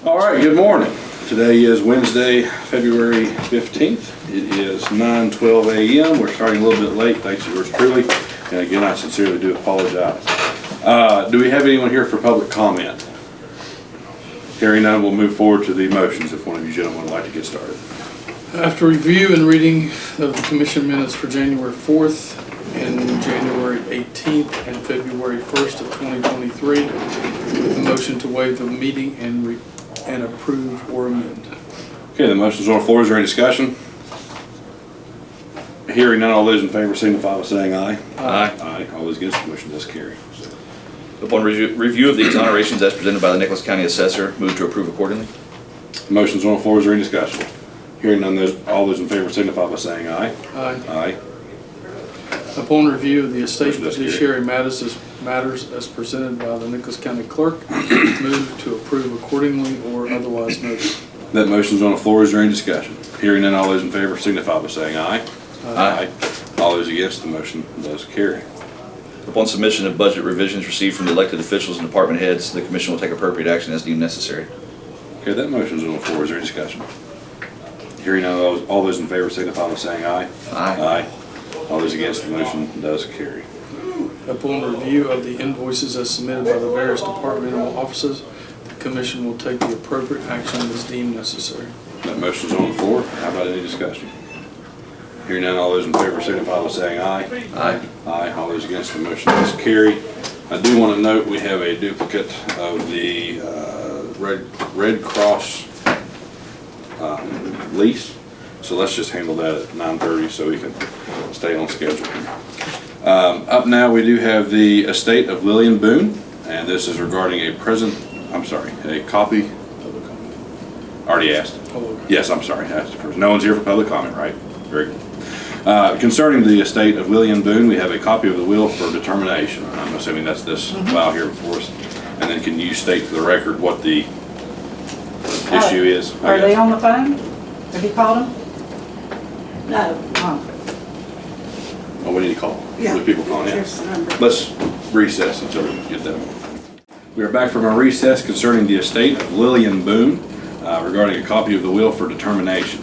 All right, good morning. Today is Wednesday, February 15th. It is 9:12 a.m. We're starting a little bit late, thanks to yours truly. And again, I sincerely do apologize. Do we have anyone here for public comment? Hearing none, we'll move forward to the motions if one of you gentlemen would like to get started. After review and reading of the commission minutes for January 4th and January 18th and February 1st of 2023, with a motion to waive the meeting and approve or amend. Okay, the motion's on the floor. Is there any discussion? Hearing none, all those in favor signify by saying aye. Aye. Aye. All those against, the motion does carry. Upon review of the exonerations as presented by the Nicholas County Assessor, move to approve accordingly. Motion's on the floor. Is there any discussion? Hearing none, all those in favor signify by saying aye. Aye. Aye. Upon review of the estate Motion does carry. judiciary matters as presented by the Nicholas County Clerk, move to approve accordingly or otherwise noted. That motion's on the floor. Is there any discussion? Hearing none, all those in favor signify by saying aye. Aye. All those against, the motion does carry. Upon submission of budget revisions received from the elected officials and department heads, the commission will take appropriate action as deemed necessary. Okay, that motion's on the floor. Is there any discussion? Hearing none, all those in favor signify by saying aye. Aye. Aye. All those against, the motion does carry. Upon review of the invoices as submitted by the various departmental offices, the commission will take the appropriate action as deemed necessary. That motion's on the floor. How about any discussion? Hearing none, all those in favor signify by saying aye. Aye. Aye. All those against, the motion does carry. I do want to note we have a duplicate of the Red Cross lease. So let's just handle that at 9:30 so we can stay on schedule. Up now we do have the estate of Lillian Boone, and this is regarding a copy. Already asked. Yes, I'm sorry, I asked it first. No one's here for public comment, right? Very good. Concerning the estate of Lillian Boone, we have a copy of the will for determination. I'm assuming that's this file here before us. And then can you state for the record what the issue is? Are they on the phone? Have you called them? No. Oh, we need to call. Yeah. The people calling in. Here's the number. Let's recess until we get that. We are back from our recess concerning the estate of Lillian Boone regarding a copy of the will for determination.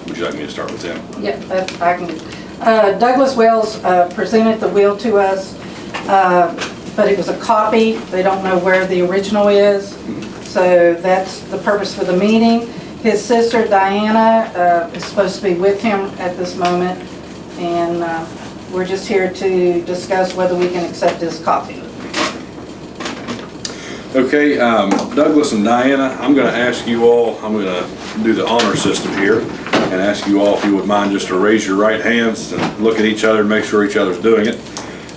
Would you like me to start with him? Yep, I can. Douglas Wells presented the will to us, but it was a copy. They don't know where the original is, so that's the purpose for the meeting. His sister Diana is supposed to be with him at this moment, and we're just here to discuss whether we can accept his copy. Okay, Douglas and Diana, I'm going to ask you all, I'm going to do the honor system here and ask you all if you would mind just to raise your right hands and look at each other and make sure each other's doing it.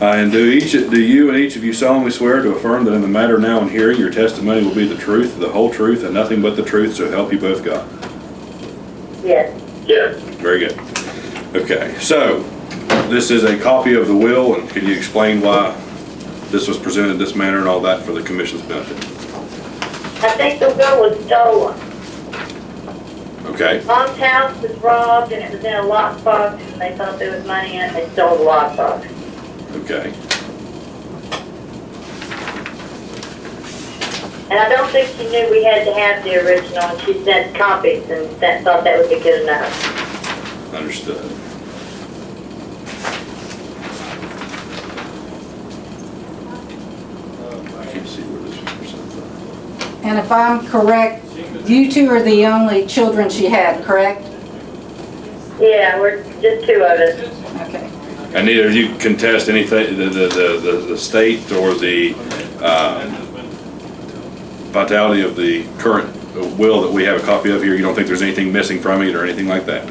And do you and each of you solemnly swear to affirm that in the matter now in hearing your testimony will be the truth, the whole truth, and nothing but the truth, so help you both God? Yes. Yes. Very good. Okay, so this is a copy of the will, and can you explain why this was presented in this manner and all that for the commission's benefit? I think the will was stolen. Okay, Mom's house was robbed and it was in a lockbox and they thought there was money in it. They stole the lockbox. okay. And I don't think she knew we had to have the original, and she sent copies and thought that would be good enough. Understood. I can't see where this was presented. And if I'm correct, you two are the only children she had, correct? Yeah, we're just two of us. Okay. And neither of you contest anything, the state or the vitality of the current will that we have a copy of here? You don't think there's anything missing from it or anything like that?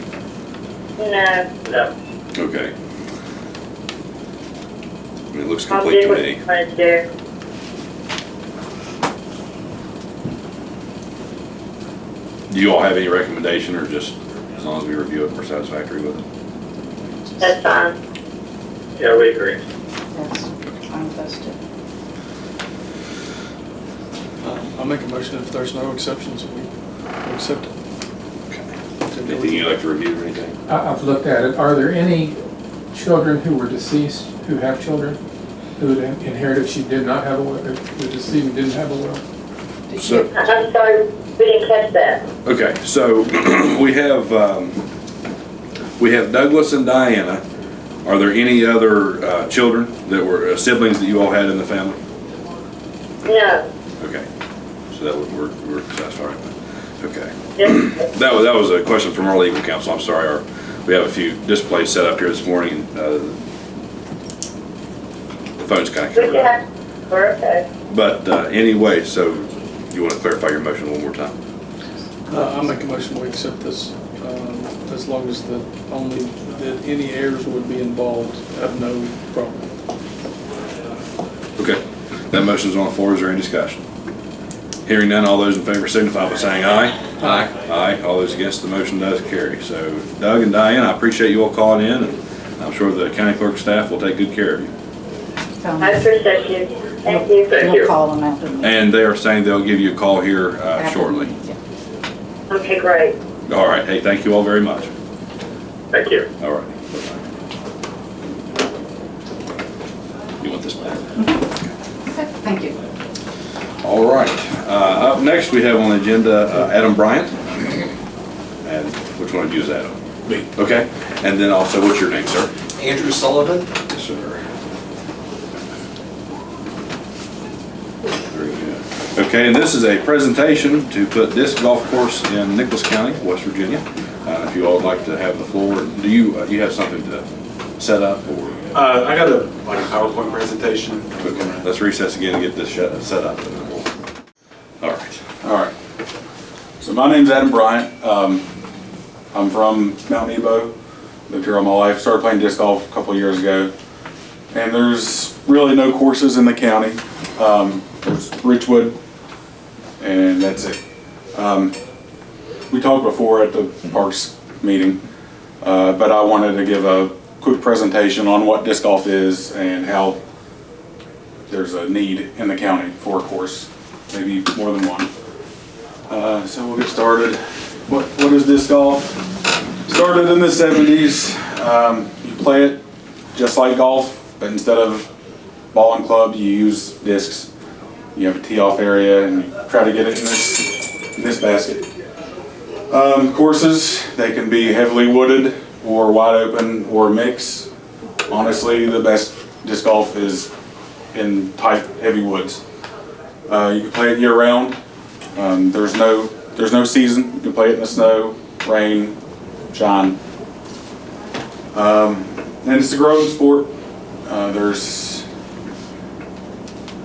No. No. Okay. I mean, it looks Mom complete did to what me. she wanted to do. Do you all have any recommendation, or just as long as we review it, we're satisfactory with it? That's fine. Yeah, we agree. Yes, I'm with us too. I'll make a motion if there's no exceptions, we accept it. Okay. Anything you'd like to review or anything? I've looked at it. Are there any children who were deceased who have children who inherited? She did not have a will. The decedent didn't have a will. So, I'm sorry, we didn't catch that. okay, so we have Douglas and Diana. Are there any other children that were siblings that you all had in the family? No. Okay, so that would work. We're satisfied with that. Okay, Just, that was a question from our legal counsel. I'm sorry. We have a few displays set up here this morning. The phone's kind of we covered up. have, we're okay. But anyway, so you want to clarify your motion one more time? I'll make a motion we accept this, as long as that any heirs would be involved, have no problem. Okay, that motion's on the floor. Is there any discussion? Hearing none, all those in favor signify by saying aye. Aye. Aye. All those against, the motion does carry. So Doug and Diane, I appreciate you all calling in, and I'm sure the county clerk staff will take good care of you. I appreciate you. Thank you. Thank We'll you. call them after the meeting. And they are saying they'll give you a call here After the shortly. meeting, yeah. Okay, great. All right, hey, thank you all very much. Thank you. All right. You want this back? Okay, thank you. All right, up next we have on the agenda Adam Bryant. And which one of you is Adam? Me. Okay, and then also, what's your name, sir? Andrew Sullivan. Yes, sir. Very good. Okay, and this is a presentation to put disc golf course in Nicholas County, West Virginia. If you all would like to have the floor, do you have something to set up or? I got a PowerPoint presentation. Okay, let's recess again and get this set up. And then we'll... All right. All right. So my name's Adam Bryant. I'm from Mount Nebo. Lived here all my life. Started playing disc golf a couple of years ago. And there's really no courses in the county. There's Richwood, and that's it. We talked before at the Parks meeting, but I wanted to give a quick presentation on what disc golf is and how there's a need in the county for a course, maybe more than one. So we'll get started. What is disc golf? Started in the 70s. You play it just like golf, but instead of ball and club, you use discs. You have a tee-off area, and you try to get it in this basket. Courses, they can be heavily wooded or wide open or mix. Honestly, the best disc golf is in tight, heavy woods. You can play it year round. There's no season. You can play it in the snow, rain, shine. And it's a growing sport. There's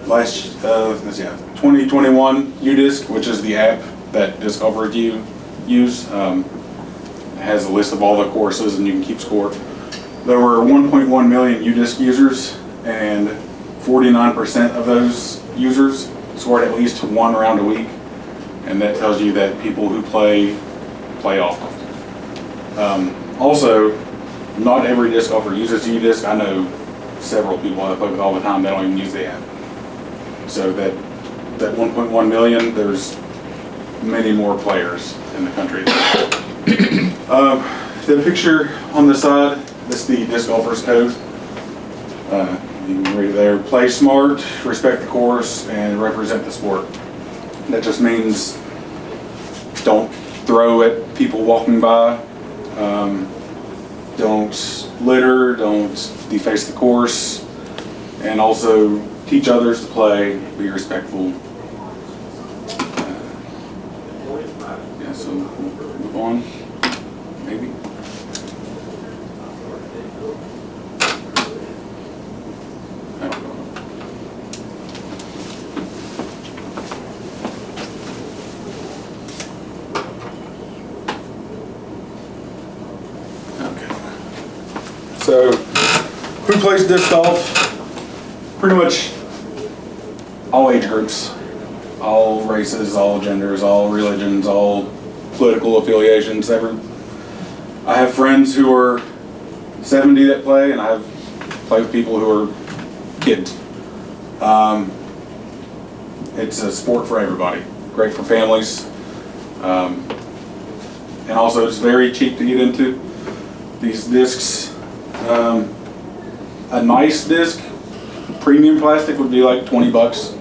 2021 UDisc, which is the app that Disc Golf Review use. Has a list of all the courses and you can keep score. There were 1.1 million UDisc users, and 49% of those users scored at least one round a week, and that tells you that people who play often. Also, not every disc golfer uses UDisc. I know several people I play with all the time that don't even use the app. So that 1.1 million, there's many more players in the country. The picture on the side, this is the disc golfer's code. You can read it there. Play smart, respect the course, and represent the sport. That just means don't throw at people walking by. Don't litter, don't deface the course, and also teach others to play, be respectful. Yeah, so we'll move on, maybe. I don't know. So, who plays disc golf? Pretty much all age groups, all races, all genders, all religions, all political affiliations. I have friends who are 70 that play, and I have played with people who are kids. It's a sport for everybody. Great for families, and also it's very cheap to get into. These discs. A nice disc, premium plastic, would be like $20.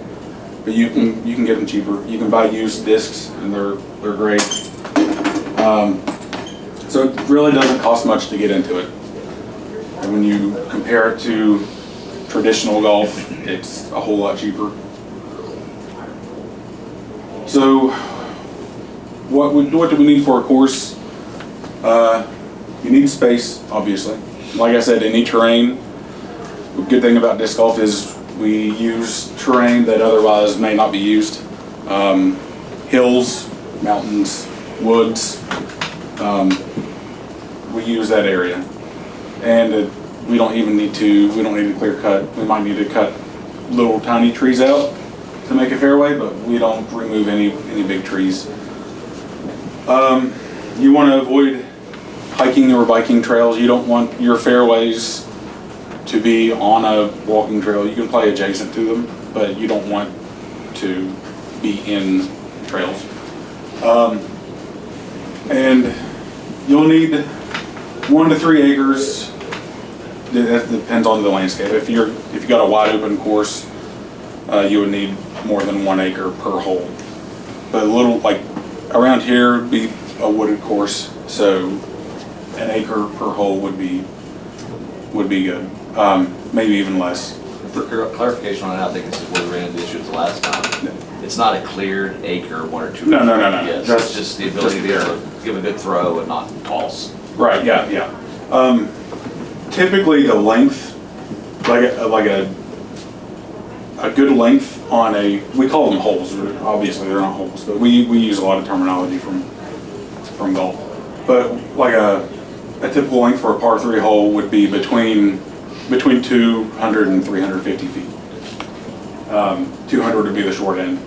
but you can get them cheaper. You can buy used discs, and they're great. So it really doesn't cost much to get into it. And when you compare it to traditional golf, it's a whole lot cheaper. So what do we need for a course? You need space, obviously. Like I said, any terrain. The good thing about disc golf is we use terrain that otherwise may not be used. Hills, mountains, woods. We use that area. And we don't need to clear cut. We might need to cut little tiny trees out to make a fairway, but we don't remove any big trees. You want to avoid hiking or biking trails. You don't want your fairways to be on a walking trail. You can play adjacent to them, but you don't want to be in trails. And you'll need 1 to 3 acres. That depends on the landscape. If you got a wide open course, you would need more than 1 acre per hole. But a little, like around here, would be a wooded course, so 1 acre per hole would be good. Maybe even less. For clarification on it, I think this is where we ran into issues the last time. It's not a cleared acre, 1 or 2. No. Yes, it's just the ability to be able to give a good throw and not toss. Right. Yeah. Typically, the length, like a good length on we call them holes. Obviously, they're not holes, but we use a lot of terminology from golf. But like a typical length for a par 3 hole would be between 200 and 350 feet. 200 would be the short end.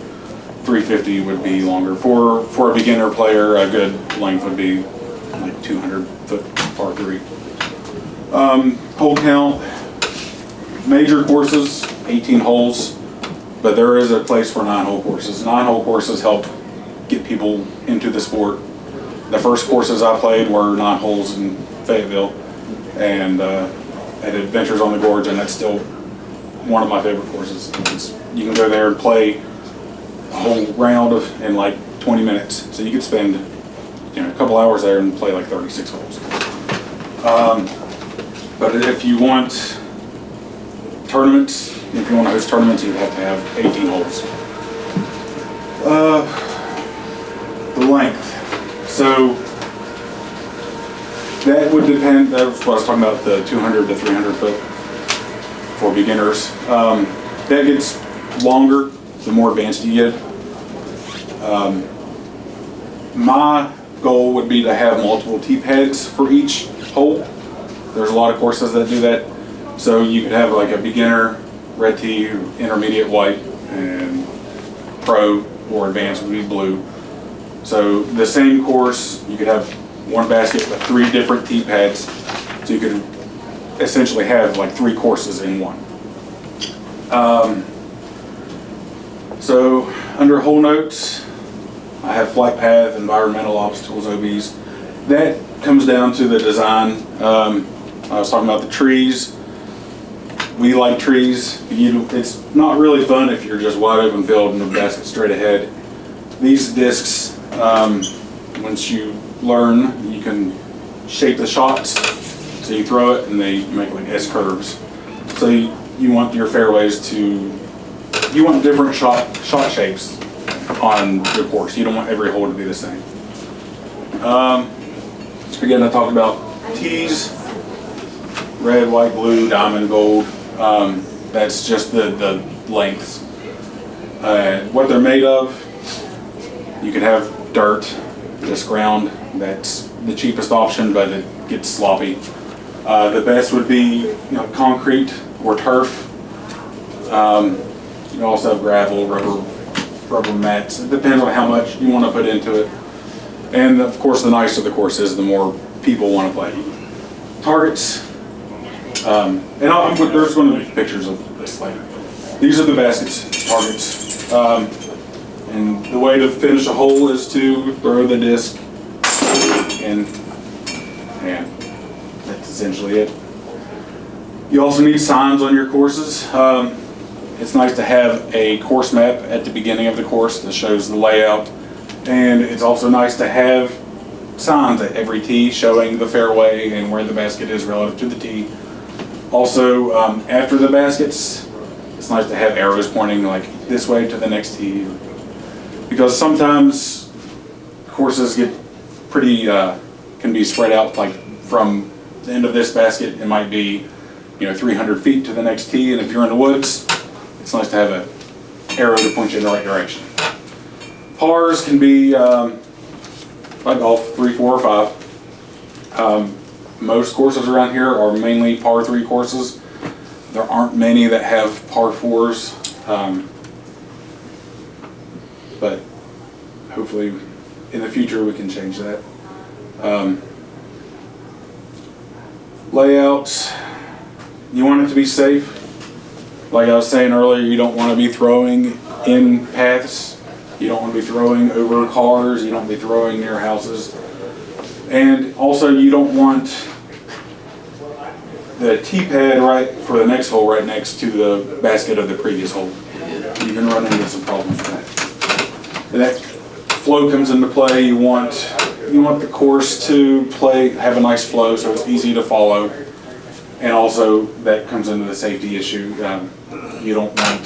350 would be longer. For a beginner player, a good length would be like 200 foot par 3. Hole count, major courses, 18 holes, but there is a place for 9-hole courses. 9-hole courses help get people into the sport. The first courses I played were 9 holes in Fayetteville and at Adventures on the Gorge, and that's still one of my favorite courses. You can go there and play a whole round in like 20 minutes. So you could spend a couple hours there and play like 36 holes. But if you want tournaments, if you want to host tournaments, you'd have to have 18 holes. The length. So that would depend, that was what I was talking about, the 200 to 300 foot for beginners. That gets longer the more advanced you get. My goal would be to have multiple tee pads for each hole. There's a lot of courses that do that. So you could have like a beginner, red tee, intermediate white, and pro or advanced would be blue. So the same course, you could have one basket with 3 different tee pads. So you could essentially have like 3 courses in one. So under hole notes, I have flight path, environmental obstacles, OBs. That comes down to the design. I was talking about the trees. We like trees. It's not really fun if you're just wide open field and the basket straight ahead. These discs, once you learn, you can shape the shots. So you throw it and they make like S curves. So you want your fairways you want different shot shapes on your course. You don't want every hole to be the same. Again, I talked about tees, red, white, blue, diamond, gold. That's just the lengths. What they're made of, you could have dirt, disc ground. That's the cheapest option, but it gets sloppy. The best would be concrete or turf. You also have gravel, rubber mats. It depends on how much you want to put into it. And of course, the nicer the course is, the more people want to play. Targets. And there's going to be pictures of this later. These are the baskets, targets. And the way to finish a hole is to throw the disc in, and that's essentially it. You also need signs on your courses. It's nice to have a course map at the beginning of the course that shows the layout. And it's also nice to have signs at every tee showing the fairway and where the basket is relative to the tee. Also, after the baskets, it's nice to have arrows pointing like this way to the next tee. Because sometimes courses get pretty, can be spread out, like from the end of this basket, it might be 300 feet to the next tee, and if you're in the woods, it's nice to have an arrow to point you in the right direction. Pars can be, like golf, 3, 4, or 5. Most courses around here are mainly par 3 courses. There aren't many that have par 4s, but hopefully in the future we can change that. Layouts, you want it to be safe. Like I was saying earlier, you don't want to be throwing in paths. You don't want to be throwing over cars. You don't want to be throwing near houses. And also you don't want the tee pad right for the next hole right next to the basket of the previous hole. You can run into some problems with that. And that flow comes into play. You want the course to have a nice flow so it's easy to follow. And also that comes into the safety issue. You don't want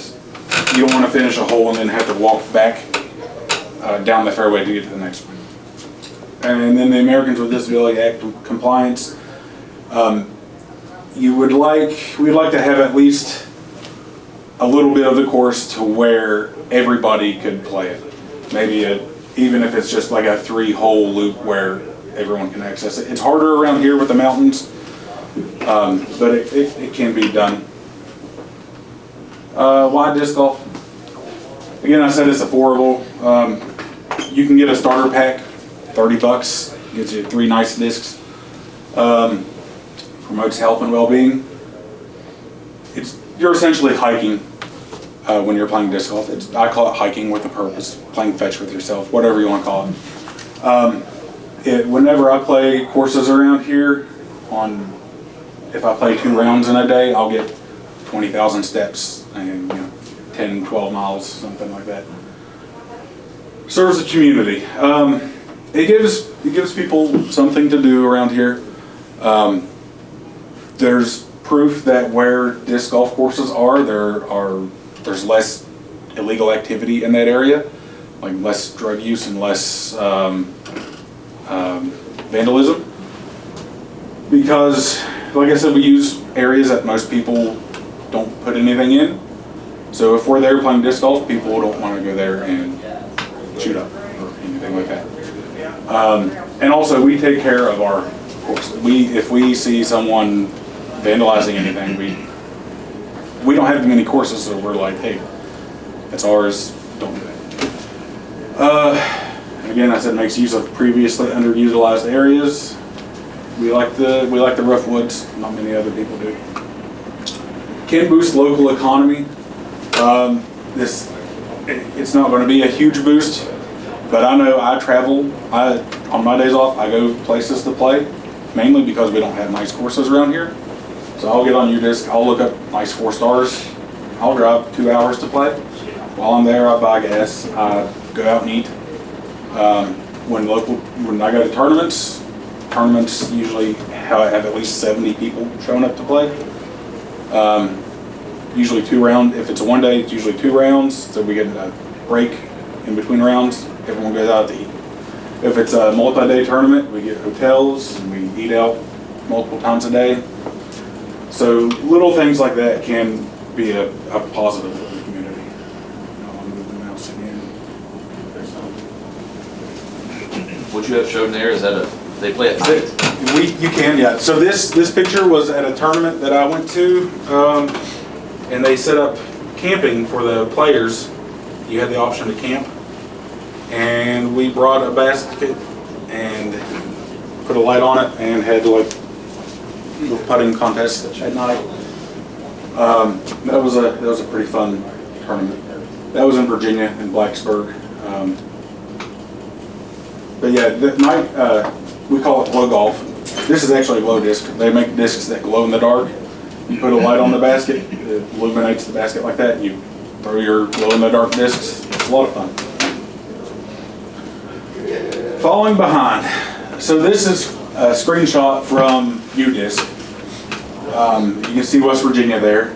to finish a hole and then have to walk back down the fairway to get to the next one. And then the Americans with Disability Act compliance. We'd like to have at least a little bit of the course to where everybody could play it. Maybe even if it's just like a 3-hole loop where everyone can access it. It's harder around here with the mountains, but it can be done. Why disc golf? Again, I said it's affordable. You can get a starter pack, $30, gets you 3 nice discs. Promotes health and well-being. You're essentially hiking when you're playing disc golf. I call it hiking with a purpose, playing fetch with yourself, whatever you want to call it. Whenever I play courses around here, if I play 2 rounds in a day, I'll get 20,000 steps and 10, 12 miles, something like that. Serves the community. It gives people something to do around here. There's proof that where disc golf courses are, there's less illegal activity in that area, like less drug use and less vandalism. Because, like I said, we use areas that most people don't put anything in. So if we're there playing disc golf, people don't want to go there and shoot up or anything like that. And also, we take care of our course. If we see someone vandalizing anything, we don't have many courses, so we're like, hey, it's ours, don't do that. And again, I said makes use of previously underutilized areas. We like the rough woods. Not many other people do. Can boost local economy. It's not going to be a huge boost, but I know I travel. On my days off, I go places to play, mainly because we don't have nice courses around here. So I'll get on UDisc, I'll look up nice 4 stars. I'll drive 2 hours to play. While I'm there, I buy gas, I go out and eat. When I go to tournaments usually have at least 70 people showing up to play. Usually 2 rounds. If it's a 1 day, it's usually 2 rounds. So we get a break in between rounds. Everyone goes out to eat. If it's a multi-day tournament, we get hotels and we eat out multiple times a day. So little things like that can be a positive for the community. I'll move the mouse again. What you have shown there, is that they play at night? You can, yeah. So this picture was at a tournament that I went to, and they set up camping for the players. You had the option to camp, and we brought a basket and put a light on it and had like a little putting contest at night. That was a pretty fun tournament. That was in Virginia, in Blacksburg. But yeah, that night, we call it glow golf. This is actually a glow disc. They make discs that glow in the dark. You put a light on the basket, it illuminates the basket like that, and you throw your glow-in-the-dark discs. It's a lot of fun. Falling behind. So this is a screenshot from UDisc. You can see West Virginia there.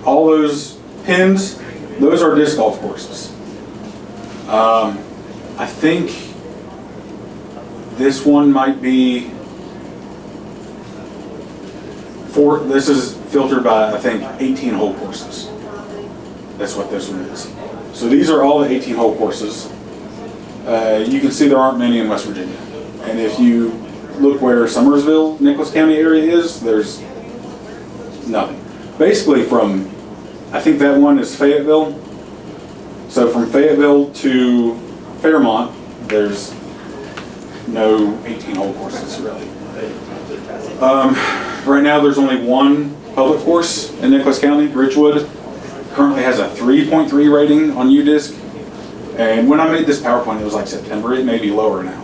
All those pins, those are disc golf courses. I think this one might be this is filtered by, I think, 18-hole courses. That's what this one is. So these are all the 18-hole courses. You can see there aren't many in West Virginia. And if you look where Summersville, Nicholas County area is, there's nothing. Basically I think that one is Fayetteville. So from Fayetteville to Fairmont, there's no 18-hole courses really. Right now there's only one public course in Nicholas County, Richwood. Currently has a 3.3 rating on UDisc. And when I made this PowerPoint, it was like September. It may be lower now.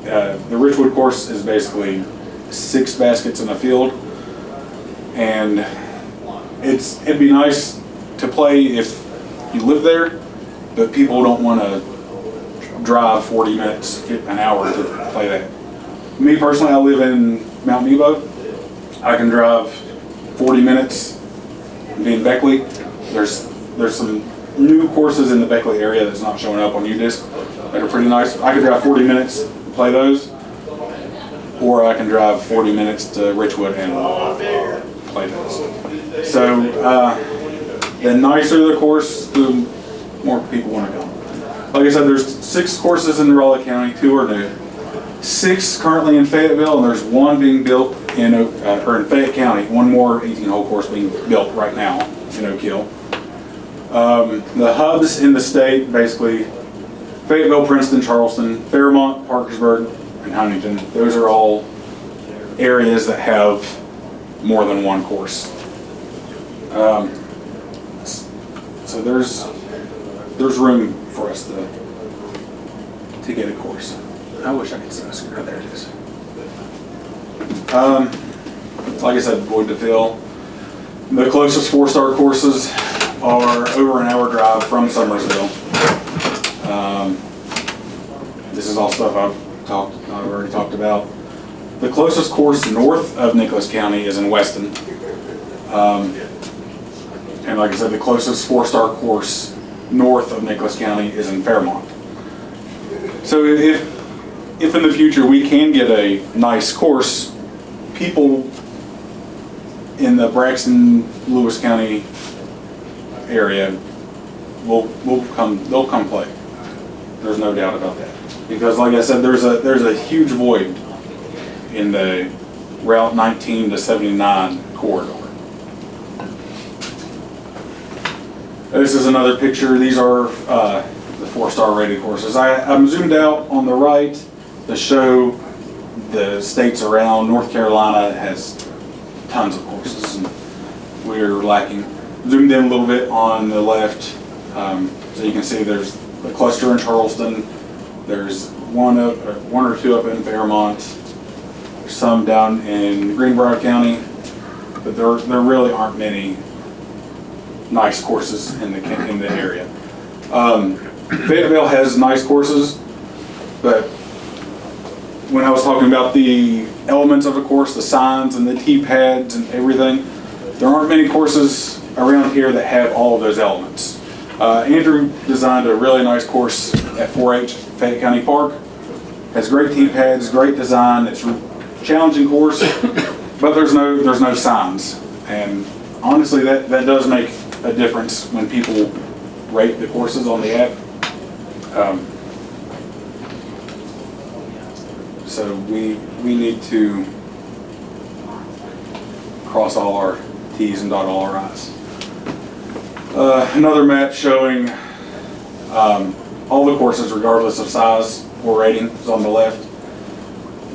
The Richwood course is basically 6 baskets in a field, and it'd be nice to play if you live there, but people don't want to drive 40 minutes, an hour to play that. Me personally, I live in Mount Nebo. I can drive 40 minutes and be in Beckley. There's some new courses in the Beckley area that's not showing up on UDisc that are pretty nice. I could drive 40 minutes and play those, or I can drive 40 minutes to Richwood and play those. So the nicer the course, the more people want to come. Like I said, there's 6 courses in Raleigh County, 2 are new. 6 currently in Fayetteville, and there's 1 being built in Fayette County. 1 more 18-hole course being built right now in Oak Hill. The hubs in the state, basically, Fayetteville, Princeton, Charleston, Fairmont, Parkersburg, and Huntington. Those are all areas that have more than 1 course. So there's room for us to get a course. I wish I could see this. There it is. Like I said, Boyd to Phil. The closest 4-star courses are over an hour drive from Summersville. This is all stuff I've already talked about. The closest course north of Nicholas County is in Weston. And like I said, the closest 4-star course north of Nicholas County is in Fairmont. So if in the future we can get a nice course, people in the Braxton, Lewis County area they'll come play. There's no doubt about that. Because like I said, there's a huge void in the Route 19 to 79 corridor. This is another picture. These are the 4-star rated courses. I'm zoomed out on the right to show the states around. North Carolina has tons of courses, and we're lacking. Zoomed in a little bit on the left, so you can see there's the cluster in Charleston. There's one or two up in Fairmont. There's some down in Greenbrier County, but there really aren't many nice courses in the area. Fayetteville has nice courses, but when I was talking about the elements of a course, the signs and the tee pads and everything, there aren't many courses around here that have all of those elements. Andrew designed a really nice course at 4-H Fayette County Park. Has great tee pads, great design. It's a challenging course, but there's no signs. And honestly, that does make a difference when people rate the courses on the app. So we need to cross all our T's and dot all our I's. Another map showing all the courses regardless of size or rating is on the left.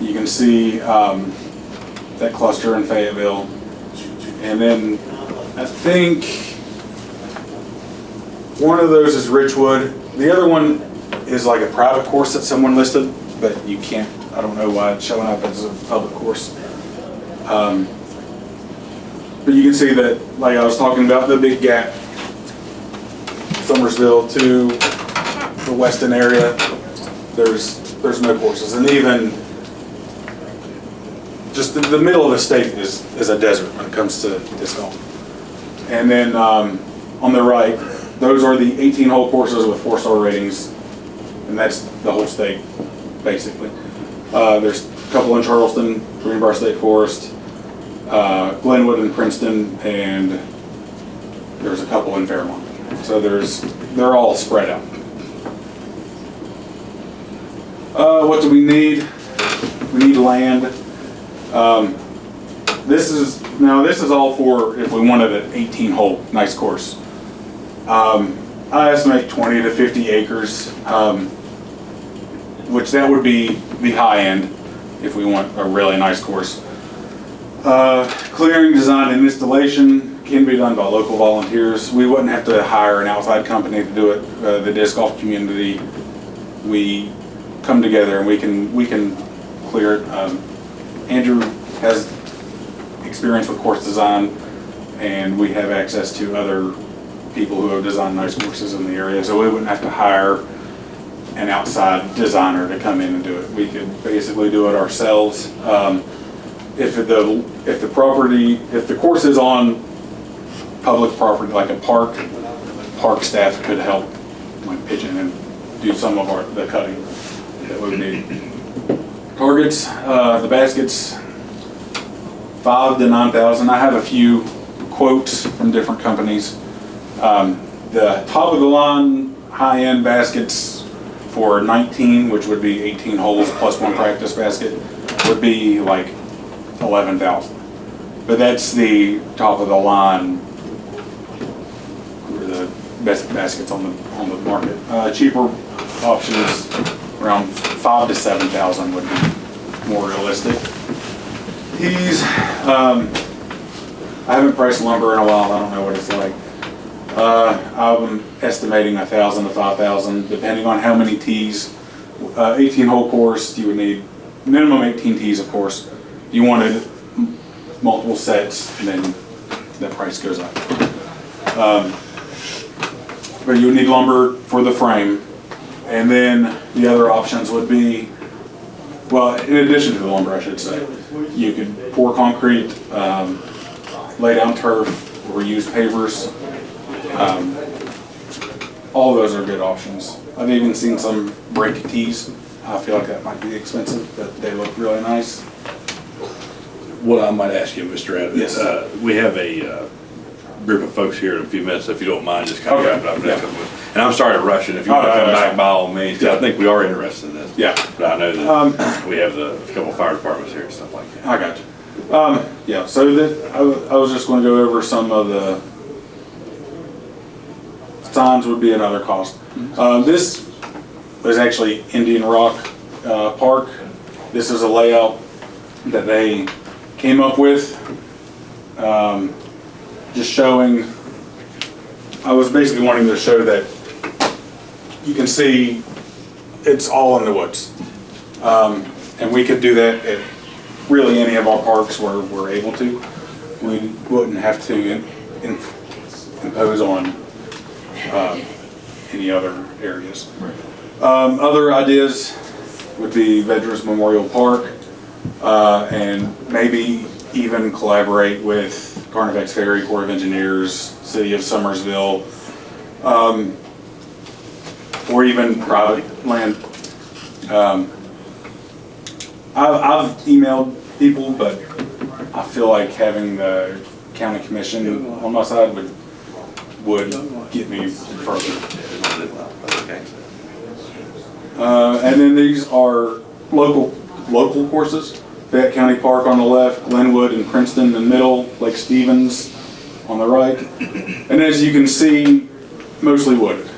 You can see that cluster in Fayetteville. And then I think one of those is Richwood. The other one is like a private course that someone listed, but you can't, I don't know why it's showing up as a public course. But you can see that, like I was talking about, the big gap, Summersville to the Weston area, there's no courses. And even just the middle of the state is a desert when it comes to disc golf. And then on the right, those are the 18-hole courses with 4-star ratings, and that's the whole state, basically. There's a couple in Charleston, Greenbrier State Forest, Glenwood and Princeton, and there's a couple in Fairmont. So they're all spread out. What do we need? We need land. This is all for if we wanted an 18-hole nice course. I estimate 20 to 50 acres, which that would be the high end if we want a really nice course. Clearing, design, and installation can be done by local volunteers. We wouldn't have to hire an outside company to do it. The disc golf community, we come together and we can clear it. Andrew has experience with course design, and we have access to other people who have designed nice courses in the area, so we wouldn't have to hire an outside designer to come in and do it. We could basically do it ourselves. If the course is on public property like a park staff could help like pitch in and do some of the cutting that we would need. Targets, the baskets, 5,000 to 9,000. I have a few quotes from different companies. The top of the line high-end baskets for 19, which would be 18 holes plus one practice basket, would be like 11,000. But that's the top of the line, the best baskets on the market. Cheaper options around 5,000 to 7,000 would be more realistic. Tees, I haven't priced lumber in a while. I don't know what it's like. I'm estimating 1,000 to 5,000, depending on how many tees. 18-hole course, you would need minimum 18 tees, of course. If you wanted multiple sets, then the price goes up. But you would need lumber for the frame, and then the other options would be, well, in addition to the lumber, I should say, you could pour concrete, lay down turf, or use pavers. All of those are good options. I've even seen some break tees. I feel like that might be expensive, but they look really nice. What I might ask you, Mr. Adams, Yes. we have a group of folks here in a few minutes, if you don't mind, just kind of Okay. wrap it up. And I'm sorry to rush it, if you want to come back by all means, 'cause I think we are interested in this. Yeah. But I know that we have a couple fire departments here and stuff like that. I got you. Yeah, so I was just going to go over some of the signs would be another cost. This was actually Indian Rock Park. This is a layout that they came up with, just showing, I was basically wanting to show that you can see it's all in the woods. And we could do that at really any of our parks where we're able to. We wouldn't have to impose on any other areas. Other ideas would be Veterans Memorial Park, and maybe even collaborate with Carnifex Ferry, Corps of Engineers, City of Summersville, or even private land. I've emailed people, but I feel like having the county commission on my side would get me further. And then these are local courses. Fayette County Park on the left, Glenwood and Princeton in the middle, Lake Stevens on the right. And as you can see, mostly wooded.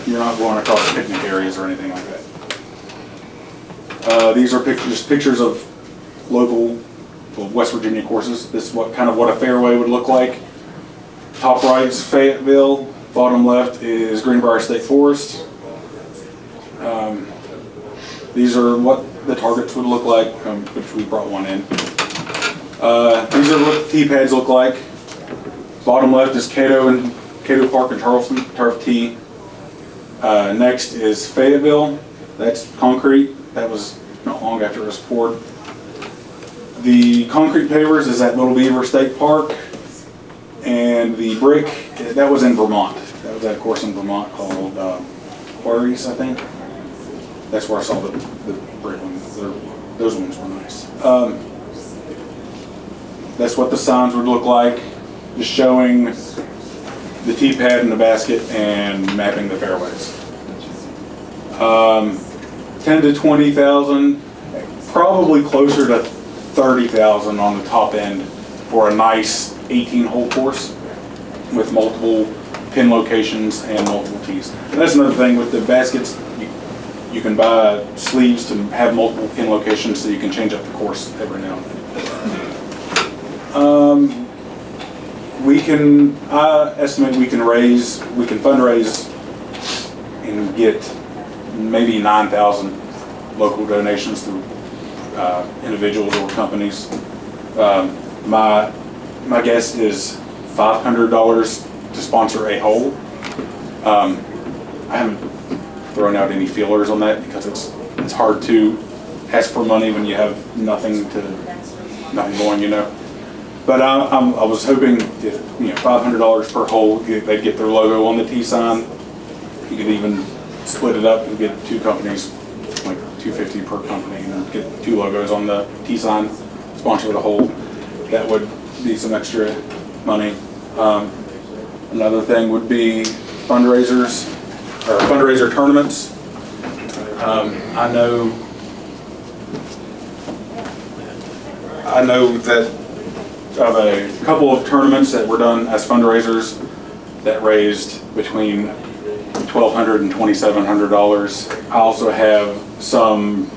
You're not going across picnic areas or anything like that. These are pictures of local West Virginia courses. This is what a fairway would look like. Top right is Fayetteville, bottom left is Greenbrier State Forest. These are what the targets would look like, which we brought one in. These are what the tee pads look like. Bottom left is Cato Park in Charleston, turf tee. Next is Fayetteville. That's concrete. That was not long after it was poured. The concrete pavers is at Little Beaver State Park. And the brick, that was in Vermont. That was at a course in Vermont called Quarries, I think. That's where I saw the brick ones. Those ones were nice. That's what the signs would look like, just showing the tee pad in the basket and mapping the fairways. 10 to 20,000, probably closer to 30,000 on the top end for a nice 18-hole course with multiple pin locations and multiple tees. And that's another thing with the baskets. You can buy sleeves to have multiple pin locations so you can change up the course every now and then. I estimate we can fundraise and get maybe 9,000 local donations through individuals or companies. My guess is $500 to sponsor a hole. I haven't thrown out any feelers on that because it's hard to ask for money when you have nothing going, you know. But I was hoping if $500 per hole, they'd get their logo on the tee sign. You could even split it up and get two companies, like $250 per company, and get two logos on the tee sign, sponsor the hole. That would be some extra money. Another thing would be fundraisers or fundraiser tournaments. I know that of a couple of tournaments that were done as fundraisers that raised between $1,200 and $2,700. I also have some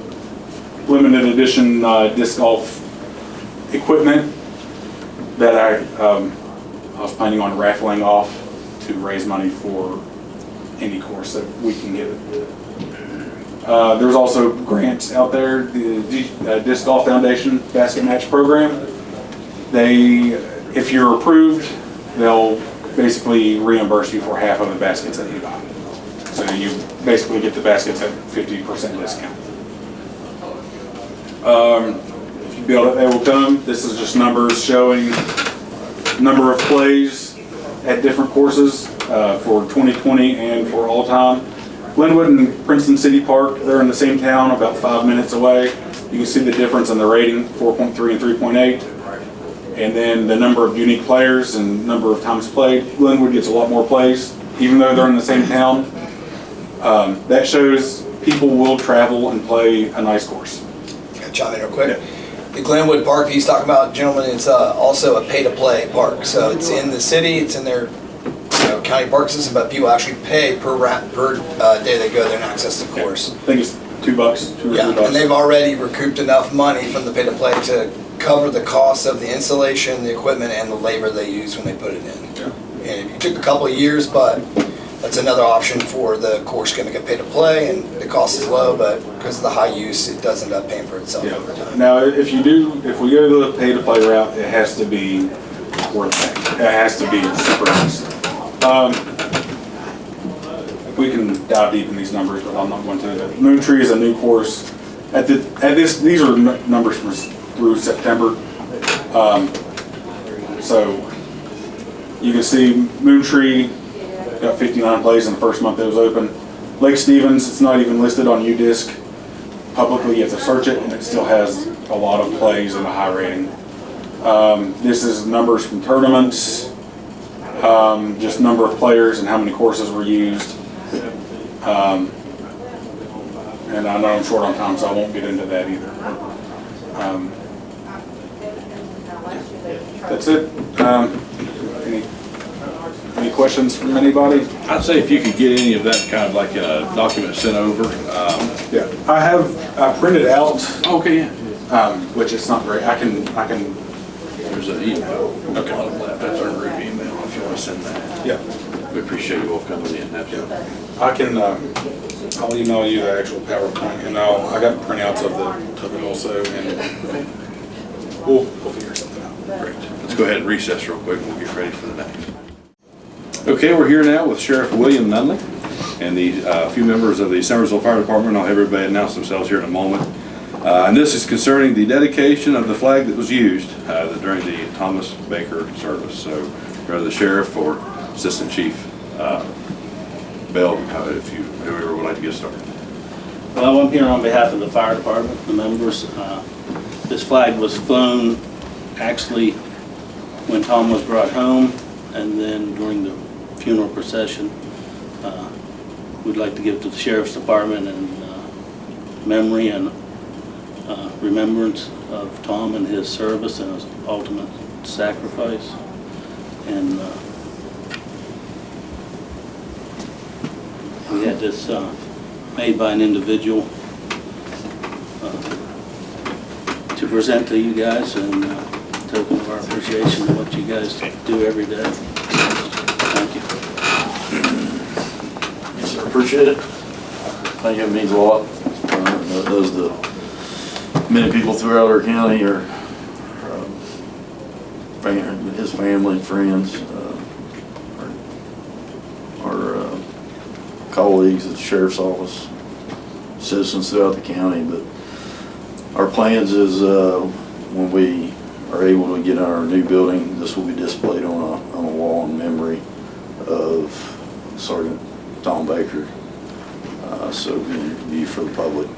limited edition disc golf equipment that I was planning on raffling off to raise money for any course that we can get. There's also grants out there, the Disc Golf Foundation Basket Match Program. If you're approved, they'll basically reimburse you for half of the baskets that you buy. So you basically get the baskets at 50% discount. If you build it, they will come. This is just numbers showing number of plays at different courses for 2020 and for all time. Glenwood and Princeton City Park, they're in the same town, about 5 minutes away. You can see the difference in the rating, 4.3 and 3.8. And then the number of unique players and number of times played. Glenwood gets a lot more plays, even though they're in the same town. That shows people will travel and play a nice course. Can I chime in real quick? Yeah. The Glenwood Park he's talking about, gentlemen, it's also a pay-to-play park. So it's in the city, it's in their county park system, but people actually pay per day they go there and access the course. I think it's $2, $2 or $3. And they've already recouped enough money from the pay-to-play to cover the cost of the installation, the equipment, and the labor they use when they put it in. Yeah. And it took a couple of years, but that's another option for the course going to get pay-to-play, and the cost is low, but because of the high use, it does end up paying for itself over time. Now, if we go to the pay-to-play route, it has to be worth it. It has to be super nice. We can dive deep in these numbers, but I'm not going to. Moon Tree is a new course. These are numbers through September. So you can see Moon Tree got 59 plays in the first month it was open. Lake Stevens, it's not even listed on UDisc. Publicly, you have to search it, and it still has a lot of plays and a high rating. This is numbers from tournaments, just number of players and how many courses were used. And I know I'm short on time, so I won't get into that either. That's it. Any questions from anybody? I'd say if you could get any of that kind of like in a document sent over. Yeah, I printed out, Okay, yeah. which is not great. I can. There's an email. Okay. That's our group email if you want to send that. Yeah, We appreciate you all coming in. That's it. I can. I'll email you the actual PowerPoint, and I got printouts of it also, and we'll figure something Great. Let's go ahead and recess real quick and we'll get ready for the next. Okay, we're here now with Sheriff William Nunley and the few members of the Summersville Fire Department. I'll have everybody announce themselves here in a moment. And this is concerning the dedication of the flag that was used during the Thomas Baker service. So, rather the Sheriff or Assistant Chief Bell, if you, whoever would like to get started. Well, I'm here on behalf of the fire department, the members. This flag was flown actually when Tom was brought home, and then during the funeral procession. We'd like to give it to the Sheriff's Department in memory and remembrance of Tom and his service and his ultimate sacrifice. And we had this made by an individual to present to you guys, and token of our appreciation of what you guys do every day. Thank you. Yes, sir. Appreciate it. Thank you. It means a lot. Those the many people throughout our county are his family, friends, our colleagues at the Sheriff's Office, citizens throughout the county. But our plans is when we are able to get in our new building, this will be displayed on a wall in memory of Sergeant Tom Baker. So we view for the public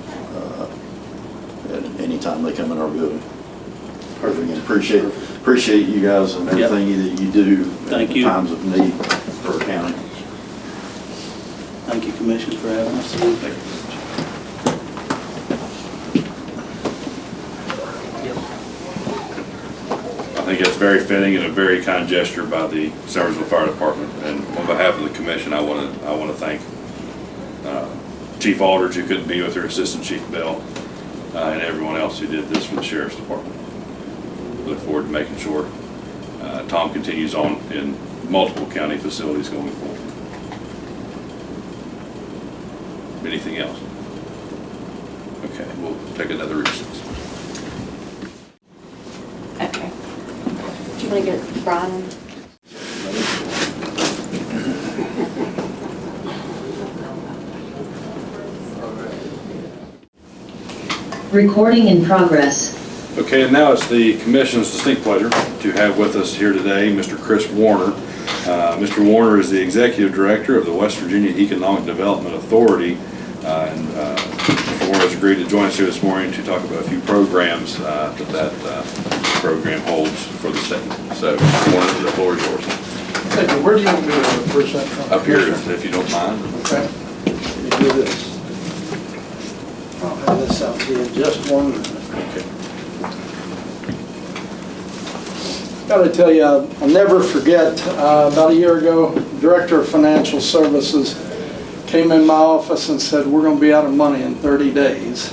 at any time they come in our building. Perfect. Appreciate you guys and everything that you do. Thank you. In times of need for our county. Thank you, Commission, for having us. Thank you. I think that's very fitting and a very kind gesture by the Summersville Fire Department. And on behalf of the commission, I want to thank Chief Aldridge, who couldn't be with her, Assistant Chief Bell, and everyone else who did this for the Sheriff's Department. Look forward to making sure Tom continues on in multiple county facilities going forward. Anything else? Okay, we'll take another recess. Okay. Do you want to get Brian? Recording in progress. Okay, and now it's the Commission's distinct pleasure to have with us here today Mr. Chris Warner. Mr. Warner is the Executive Director of the West Virginia Economic Development Authority. Mr. Warner has agreed to join us here this morning to talk about a few programs that program holds for the state. So, Mr. Warner, the floor is yours. Thank you. Where do you want me to present from? Up here, if you don't mind. Okay. Let me do this. I'll have this out to you in just 1 minute. Okay. Got to tell you, I'll never forget, about a year ago, Director of Financial Services came in my office and said, we're going to be out of money in 30 days.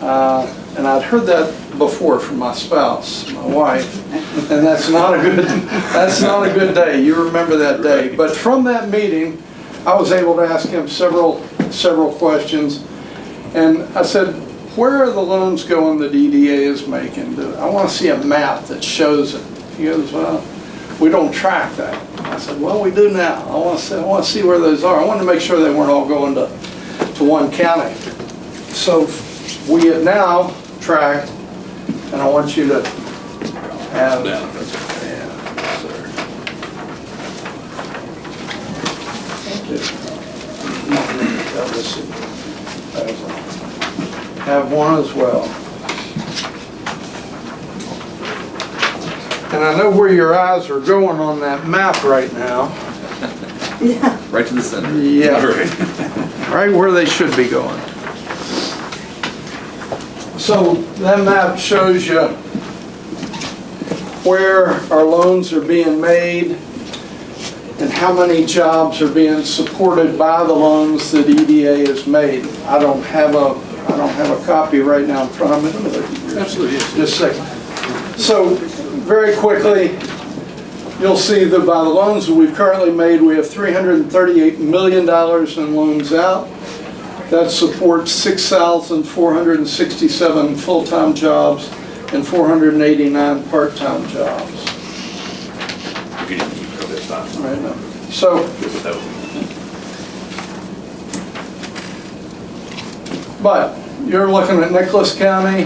And I'd heard that before from my spouse, my wife, and that's not a good day. You remember that day. But from that meeting, I was able to ask him several questions. And I said, where are the loans going that EDA is making? I want to see a map that shows it. He goes, well, we don't track that. I said, well, we do now. I want to see where those are. I wanted to make sure they weren't all going to one county. So we have now tracked, and I want you to have, have one as well. And I know where your eyes are going on that map right now. Yeah. Right to the center. Yeah. Right where they should be going. So that map shows you where our loans are being made and how many jobs are being supported by the loans that EDA has made. I don't have a copy right now in front of me. Absolutely. Just a second. So very quickly, you'll see that by the loans that we've currently made, we have $338 million in loans out. That supports 6,467 full-time jobs and 489 part-time jobs. If you didn't keep it, that's fine. Right now. So, Good with those. but you're looking at Nicholas County,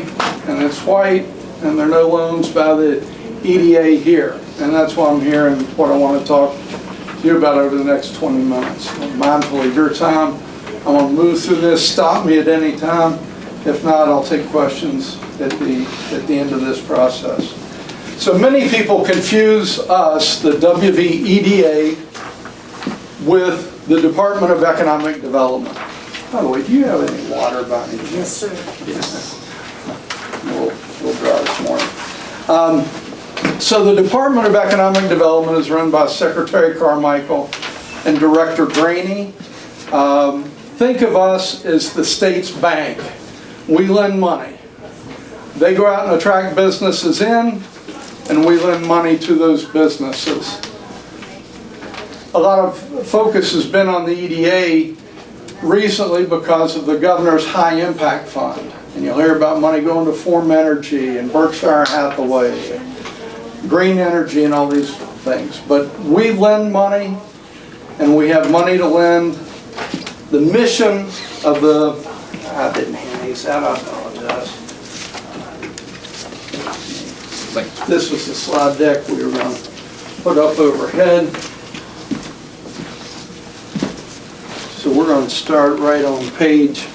and it's white, and there are no loans by the EDA here. And that's why I'm here and what I want to talk to you about over the next 20 minutes. I'm mindful of your time. I'm going to move through this. Stop me at any time. If not, I'll take questions at the end of this process. So many people confuse us, the WVEDA, with the Department of Economic Development. By the way, do you have any water by any chance? Yes, sir. Yes. We'll draw this morning. So the Department of Economic Development is run by Secretary Carmichael and Director Graney. Think of us as the state's bank. We lend money. They go out and attract businesses in, and we lend money to those businesses. A lot of focus has been on the EDA recently because of the governor's high impact fund. And you'll hear about money going to Form Energy and Berkshire Hathaway, and green energy and all these things. But we lend money, and we have money to lend. The mission of the, I didn't hand these out, I apologize. This was the slide deck we were going to put up overhead. So we're going to start right on page,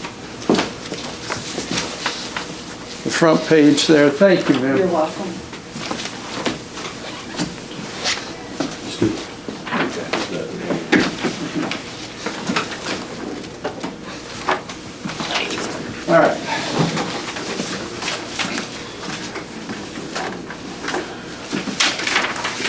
the front page there. Thank you, ma'am. You're welcome. All right.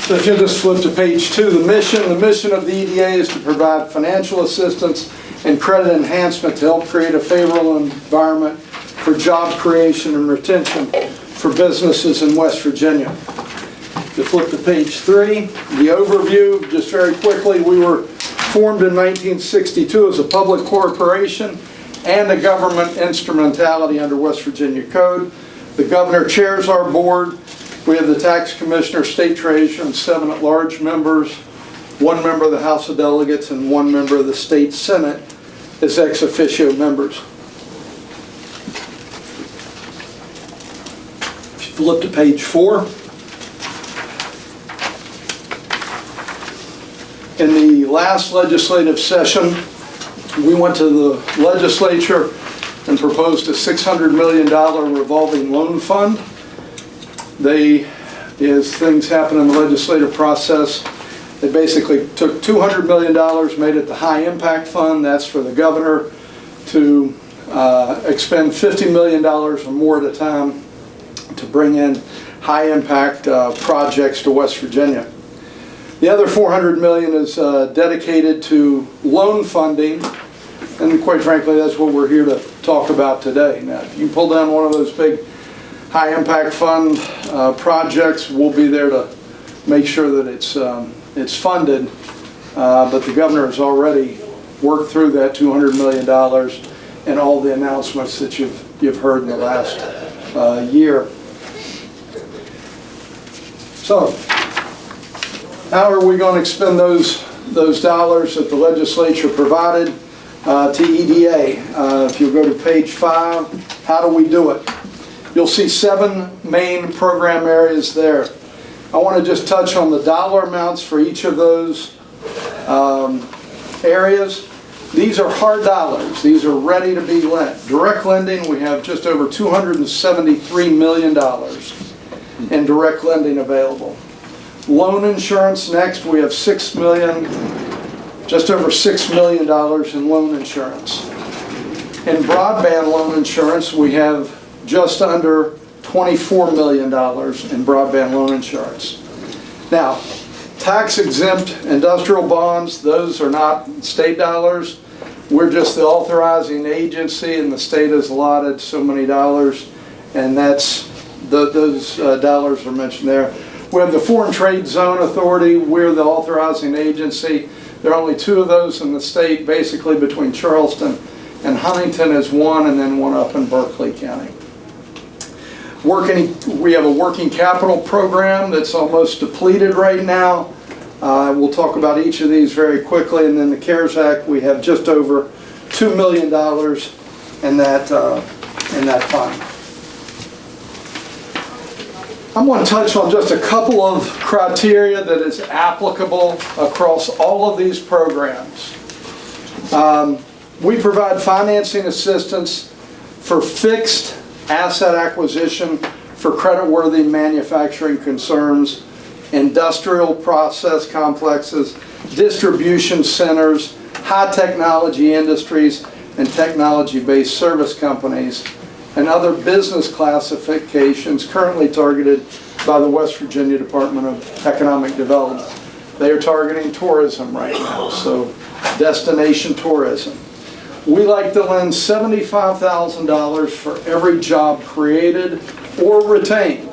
So if you'll just flip to page 2, the mission of the EDA is to provide financial assistance and credit enhancement to help create a favorable environment for job creation and retention for businesses in West Virginia. If you flip to page 3, the overview, just very quickly, we were formed in 1962 as a public corporation and a government instrumentality under West Virginia Code. The governor chairs our board. We have the tax commissioner, state treasurer, and 7 at-large members, 1 member of the House of Delegates, and 1 member of the state senate as ex officio members. If you flip to page 4, in the last legislative session, we went to the legislature and proposed a $600 million revolving loan fund. As things happen in the legislative process, they basically took $200 million, made it the high impact fund. That's for the governor to expend $50 million or more at a time to bring in high impact projects to West Virginia. The other $400 million is dedicated to loan funding, and quite frankly, that's what we're here to talk about today. Now, if you pull down one of those big high impact fund projects, we'll be there to make sure that it's funded. But the governor has already worked through that $200 million and all the announcements that you've heard in the last year. So, how are we going to expend those dollars that the legislature provided to EDA? If you'll go to page 5, how do we do it? You'll see 7 main program areas there. I want to just touch on the dollar amounts for each of those areas. These are hard dollars. These are ready to be lent. Direct lending, we have just over $273 million in direct lending available. Loan insurance next, we have just over $6 million in loan insurance. In broadband loan insurance, we have just under $24 million in broadband loan insurance. Now, tax exempt industrial bonds, those are not state dollars. We're just the authorizing agency, and the state has allotted so many dollars, and those dollars are mentioned there. We have the Foreign Trade Zone Authority. We're the authorizing agency. There are only 2 of those in the state, basically between Charleston and Huntington is 1, and then 1 up in Berkeley County. We have a working capital program that's almost depleted right now. We'll talk about each of these very quickly, and then the CARES Act, we have just over $2 million in that fund. I'm going to touch on just a couple of criteria that is applicable across all of these programs. We provide financing assistance for fixed asset acquisition for creditworthy manufacturing concerns, industrial process complexes, distribution centers, high technology industries, and technology-based service companies, and other business classifications currently targeted by the West Virginia Department of Economic Development. They are targeting tourism right now, so destination tourism. We like to lend $75,000 for every job created or retained.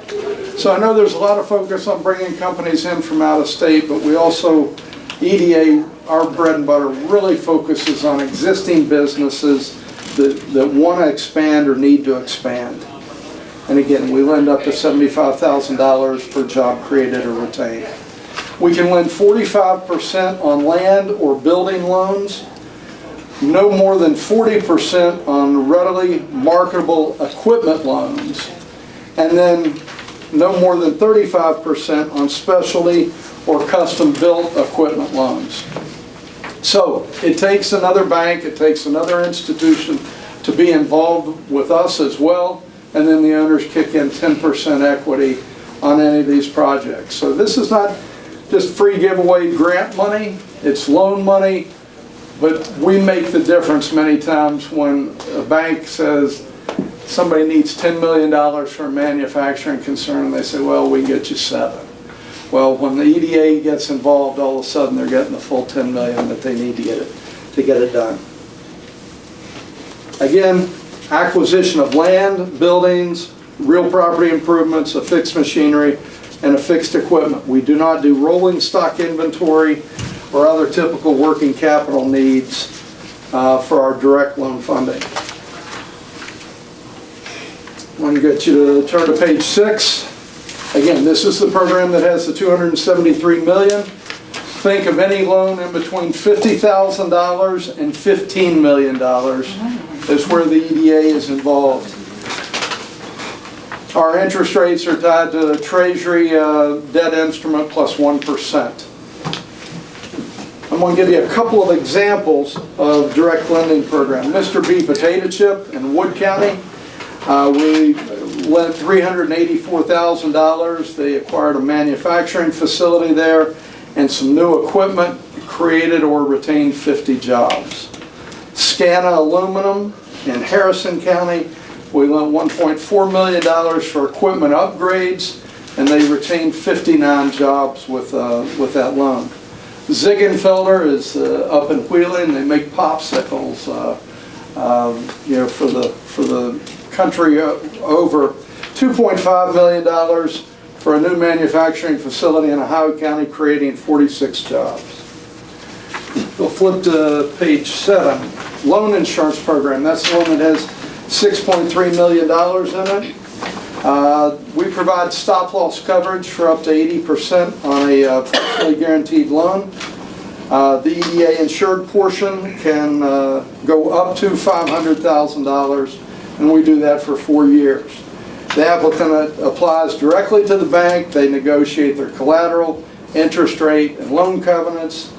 So I know there's a lot of focus on bringing companies in from out of state, but we also, EDA, our bread and butter, really focuses on existing businesses that want to expand or need to expand. And again, we lend up to $75,000 per job created or retained. We can lend 45% on land or building loans, no more than 40% on readily marketable equipment loans, and then no more than 35% on specialty or custom-built equipment loans. So it takes another bank, it takes another institution to be involved with us as well, and then the owners kick in 10% equity on any of these projects. So this is not just free giveaway grant money, it's loan money, but we make the difference many times when a bank says somebody needs $10 million for a manufacturing concern, and they say, well, we can get you 7. Well, when the EDA gets involved, all of a sudden they're getting the full $10 million that they need to get it done. Again, acquisition of land, buildings, real property improvements, a fixed machinery, and a fixed equipment. We do not do rolling stock inventory or other typical working capital needs for our direct loan funding. I'm going to get you to turn to page 6. Again, this is the program that has the $273 million. Think of any loan in between $50,000 and $15 million is where the EDA is involved. Our interest rates are tied to Treasury debt instrument plus 1%. I'm going to give you a couple of examples of direct lending program. Mr. B Potato Chip in Wood County. We lent $384,000. They acquired a manufacturing facility there and some new equipment, created or retained 50 jobs. Scana Aluminum in Harrison County. We lent $1.4 million for equipment upgrades, and they retained 59 jobs with that loan. Ziegenfelder is up in Wheeling. They make popsicles, for the country over. $2.5 million for a new manufacturing facility in Ohio County, creating 46 jobs. We'll flip to page 7. Loan insurance program. That's the one that has $6.3 million in it. We provide stop-loss coverage for up to 80% on a personally guaranteed loan. The EDA insured portion can go up to $500,000, and we do that for 4 years. The applicant applies directly to the bank. They negotiate their collateral, interest rate, and loan covenants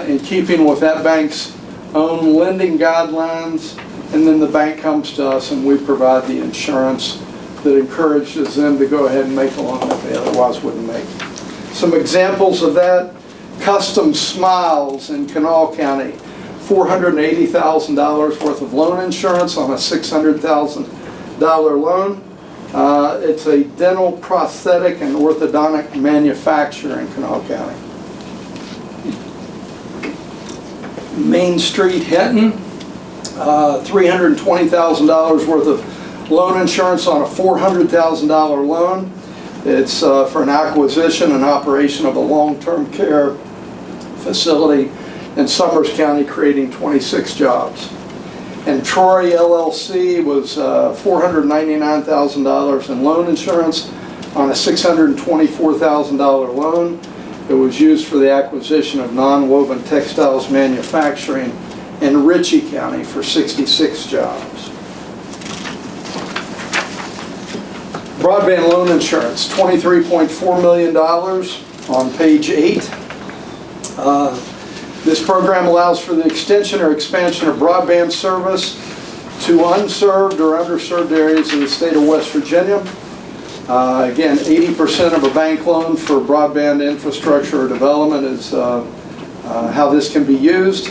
in keeping with that bank's own lending guidelines, and then the bank comes to us and we provide the insurance that encourages them to go ahead and make a loan that they otherwise wouldn't make. Some examples of that: Custom Smiles in Kanawha County, $480,000 worth of loan insurance on a $600,000 loan. It's a dental prosthetic and orthodontic manufacturer in Kanawha County. Main Street Hinton, $320,000 worth of loan insurance on a $400,000 loan. It's for an acquisition and operation of a long-term care facility in Summers County, creating 26 jobs. And Troy LLC was $499,000 in loan insurance on a $624,000 loan. It was used for the acquisition of non-woven textiles manufacturing in Ritchie County for 66 jobs. Broadband loan insurance, $23.4 million on page 8. This program allows for the extension or expansion of broadband service to unserved or underserved areas in the state of West Virginia. Again, 80% of a bank loan for broadband infrastructure or development is how this can be used.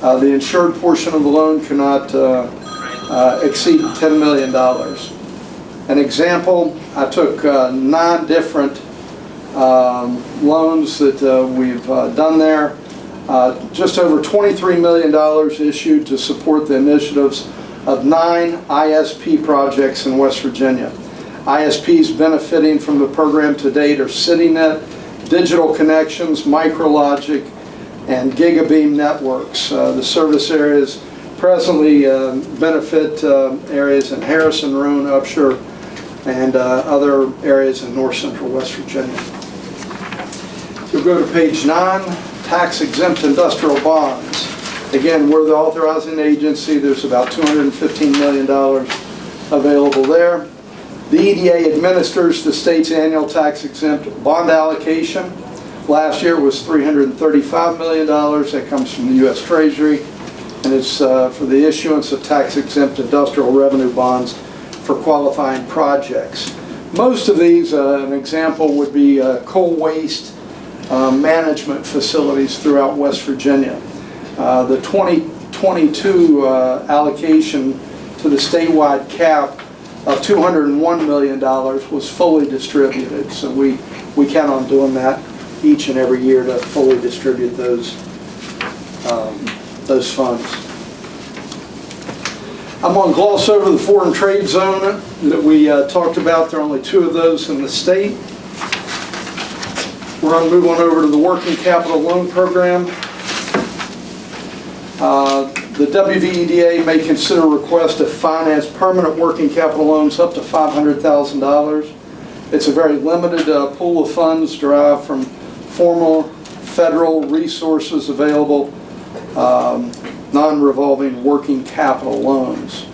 The insured portion of the loan cannot exceed $10 million. An example, I took 9 different loans that we've done there. Just over $23 million issued to support the initiatives of 9 ISP projects in West Virginia. ISPs benefiting from the program to date are CityNet, Digital Connections, Micrologic, and Gigabeam Networks. The service areas presently benefit areas in Harrison, Roane, Upshur, and other areas in north central West Virginia. We'll go to page 9, tax-exempt industrial bonds. Again, we're the authorizing agency. There's about $215 million available there. The EDA administers the state's annual tax-exempt bond allocation. Last year it was $335 million. That comes from the U.S. Treasury, and it's for the issuance of tax-exempt industrial revenue bonds for qualifying projects. Most of these, an example would be coal waste management facilities throughout West Virginia. The 2022 allocation to the statewide cap of $201 million was fully distributed. So we count on doing that each and every year to fully distribute those funds. I'm going to gloss over the foreign trade zone that we talked about. There are only 2 of those in the state. We're going to move on over to the working capital loan program. The WVEDA may consider a request to finance permanent working capital loans up to $500,000. It's a very limited pool of funds derived from formal federal resources available, non-revolving working capital loans.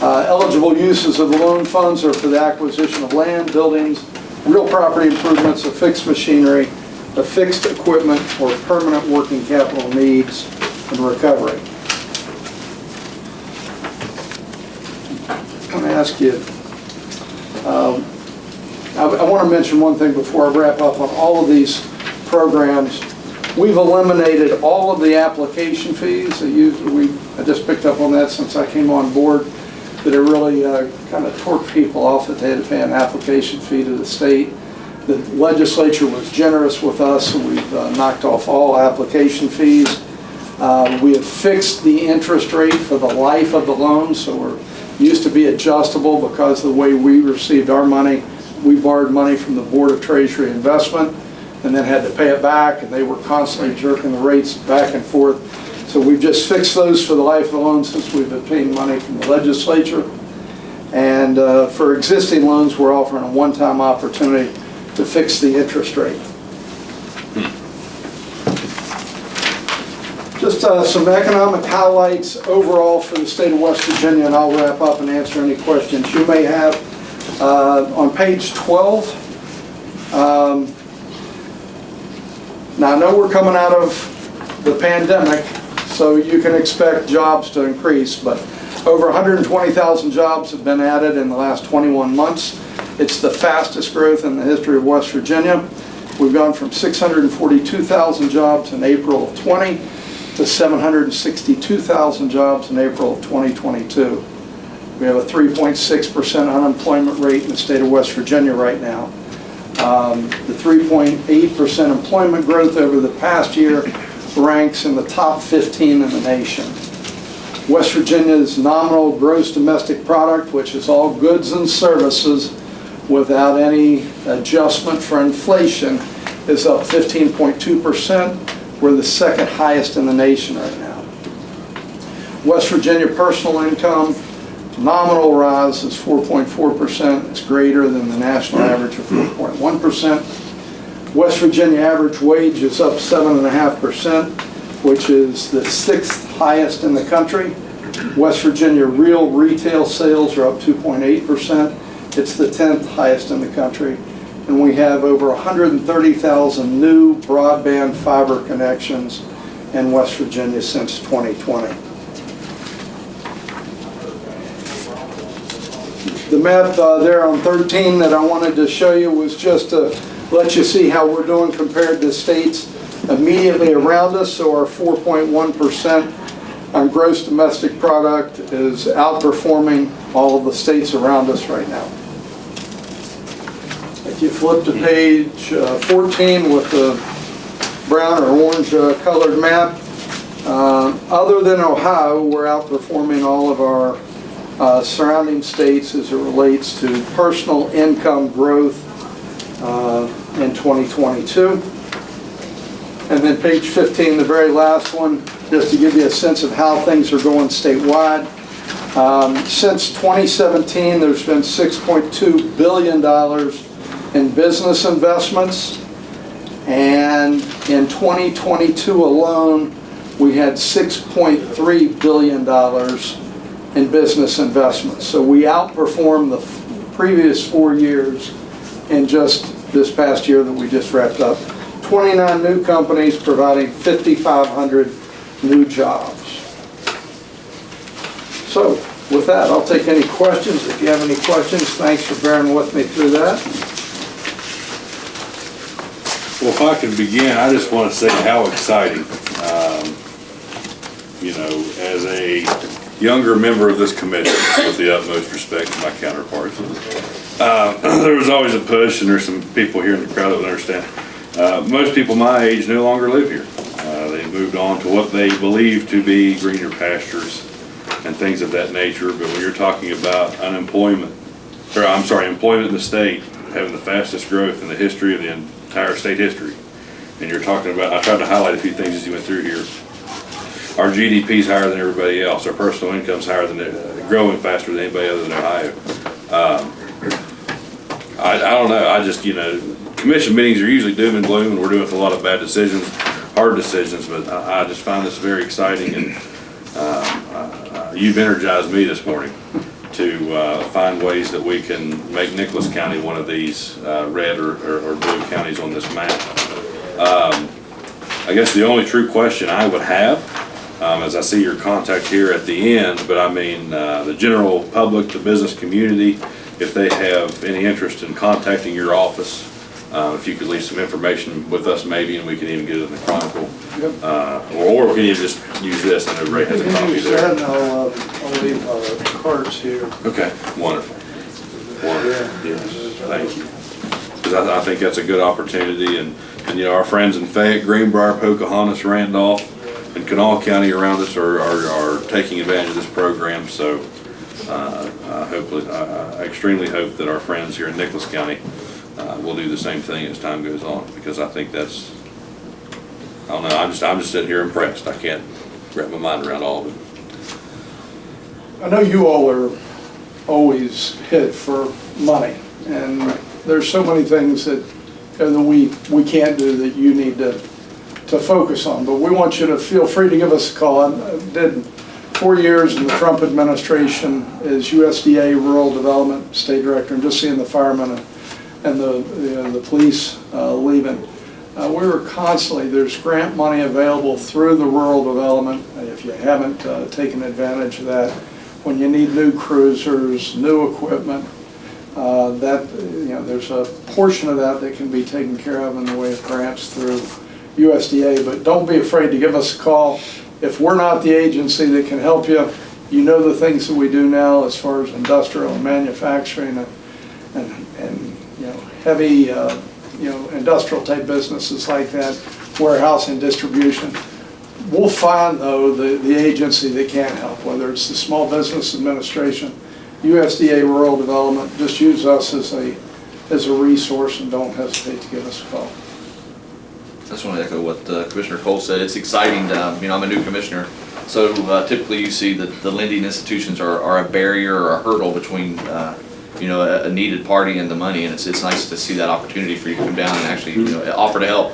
Eligible uses of the loan funds are for the acquisition of land, buildings, real property improvements, of fixed machinery, of fixed equipment, or permanent working capital needs and recovery. I'm going to ask you, I want to mention one thing before I wrap up on all of these programs. We've eliminated all of the application fees. I just picked up on that since I came on board, that it really kind of tore people off that they had to pay an application fee to the state. The legislature was generous with us, so we've knocked off all application fees. We have fixed the interest rate for the life of the loan, so we're used to be adjustable because the way we received our money, we borrowed money from the Board of Treasury Investment and then had to pay it back, and they were constantly jerking the rates back and forth. So we've just fixed those for the life of the loan since we've obtained money from the legislature. And for existing loans, we're offering a one-time opportunity to fix the interest rate. Just some economic highlights overall for the state of West Virginia, and I'll wrap up and answer any questions you may have. On page 12, now I know we're coming out of the pandemic, so you can expect jobs to increase, but over 120,000 jobs have been added in the last 21 months. It's the fastest growth in the history of West Virginia. We've gone from 642,000 jobs in April of 20 to 762,000 jobs in April of 2022. We have a 3.6% unemployment rate in the state of West Virginia right now. The 3.8% employment growth over the past year ranks in the top 15 in the nation. West Virginia's nominal gross domestic product, which is all goods and services without any adjustment for inflation, is up 15.2%. We're the second highest in the nation right now. West Virginia personal income, nominal rise is 4.4%. It's greater than the national average of 4.1%. West Virginia average wage is up 7.5%, which is the 6th highest in the country. West Virginia real retail sales are up 2.8%. It's the 10th highest in the country. And we have over 130,000 new broadband fiber connections in West Virginia since 2020. The map there on 13 that I wanted to show you was just to let you see how we're doing compared to states immediately around us. So our 4.1% on gross domestic product is outperforming all of the states around us right now. If you flip to page 14 with the brown or orange colored map, other than Ohio, we're outperforming all of our surrounding states as it relates to personal income growth in 2022. And then page 15, the very last one, just to give you a sense of how things are going statewide. Since 2017, there's been $6.2 billion in business investments. And in 2022 alone, we had $6.3 billion in business investments. So we outperformed the previous 4 years in just this past year that we just wrapped up. 29 new companies providing 5,500 new jobs. So with that, I'll take any questions. If you have any questions, thanks for bearing with me through that. Well, if I could begin, I just want to say how exciting, you know, as a younger member of this commission, with the utmost respect to my counterparts, there was always a push, and there's some people here in the crowd that would understand. Most people my age no longer live here. They moved on to what they believe to be greener pastures and things of that nature. But when you're talking about employment in the state having the fastest growth in the history of the entire state history, and you're talking about, I tried to highlight a few things as you went through here. Our GDP is higher than everybody else. Our personal income is higher than growing faster than anybody other than Ohio. I don't know. I just, you know, commission meetings are usually doom and gloom, and we're doing a lot of bad decisions, hard decisions, but I just find this very exciting, and you've energized me this morning to find ways that we can make Nicholas County one of these red or blue counties on this map. I guess the only true question I would have, as I see your contact here at the end, but I mean the general public, the business community, if they have any interest in contacting your office, if you could leave some information with us maybe, and we can even get it in the Chronicle. Yep. Or we can even just use this, and everybody has a copy there. I'll leave cards here. Okay, wonderful. Wonderful, yes, thank you. Because I think that's a good opportunity, and you know, our friends in Fayette, Greenbrier, Pocahontas, Randolph, and Kanawha County around us are taking advantage of this program, so hopefully, I extremely hope that our friends here in Nicholas County will do the same thing as time goes on, because I think that's, I don't know, I'm just sitting here impressed. I can't wrap my mind around all of it. I know you all are always hit for money, and there's so many things that we can't do that you need to focus on, but we want you to feel free to give us a call. I did 4 years in the Trump administration as USDA Rural Development State Director, and just seeing the firemen and the police leaving. We were constantly, there's grant money available through the rural development, if you haven't taken advantage of that. When you need new cruisers, new equipment, there's a portion of that can be taken care of in the way of grants through USDA, but don't be afraid to give us a call. If we're not the agency that can help you, you know the things that we do now as far as industrial and manufacturing and heavy industrial type businesses like that, warehousing, distribution. We'll find though the agency that can help, whether it's the Small Business Administration, USDA Rural Development. Just use us as a resource, and don't hesitate to give us a call. I just want to echo what Commissioner Cole said. It's exciting. I'm a new commissioner So typically you see that the lending institutions are a barrier or a hurdle between, a needed party and the money, and it's nice to see that opportunity for you to come down and actually, offer to help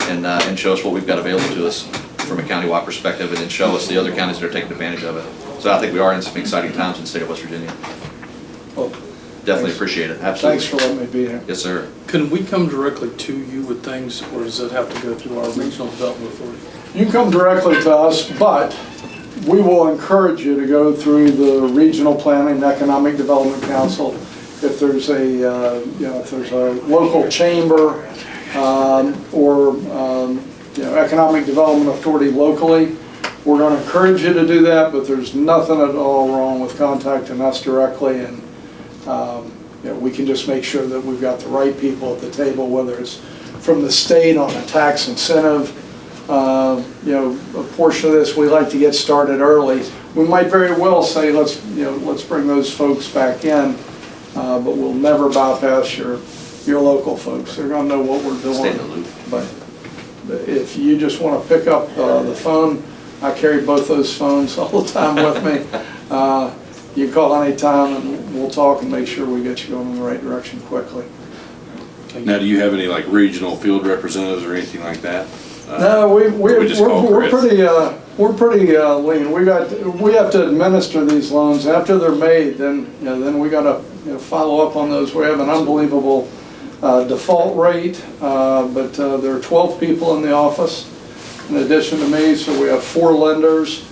and show us what we've got available to us from a countywide perspective, and then show us the other counties that are taking advantage of it. So I think we are in some exciting times in the state of West Virginia. Well, Definitely appreciate it, absolutely. thanks for letting me be here. Yes, sir. Can we come directly to you with things, or does it have to go through our regional development authority? You can come directly to us, but we will encourage you to go through the Regional Planning and Economic Development Council. If there's if there's a local chamber or Economic Development Authority locally, we're going to encourage you to do that, but there's nothing at all wrong with contacting us directly, and we can just make sure that we've got the right people at the table, whether it's from the state on a tax incentive. A portion of this we like to get started early. We might very well say let's bring those folks back in, but we'll never bypass your local folks. They're going to know what we're doing. Stay in the loop. But if you just want to pick up the phone, I carry both those phones all the time with me. You can call anytime and we'll talk and make sure we get you going in the right direction quickly. Now, do you have any like regional field representatives or anything like that? No, we're just call Chris? pretty lean. We have to administer these loans after they're made. Then we got to follow up on those. We have an unbelievable default rate, but there are 12 people in the office in addition to me, so we have 4 lenders.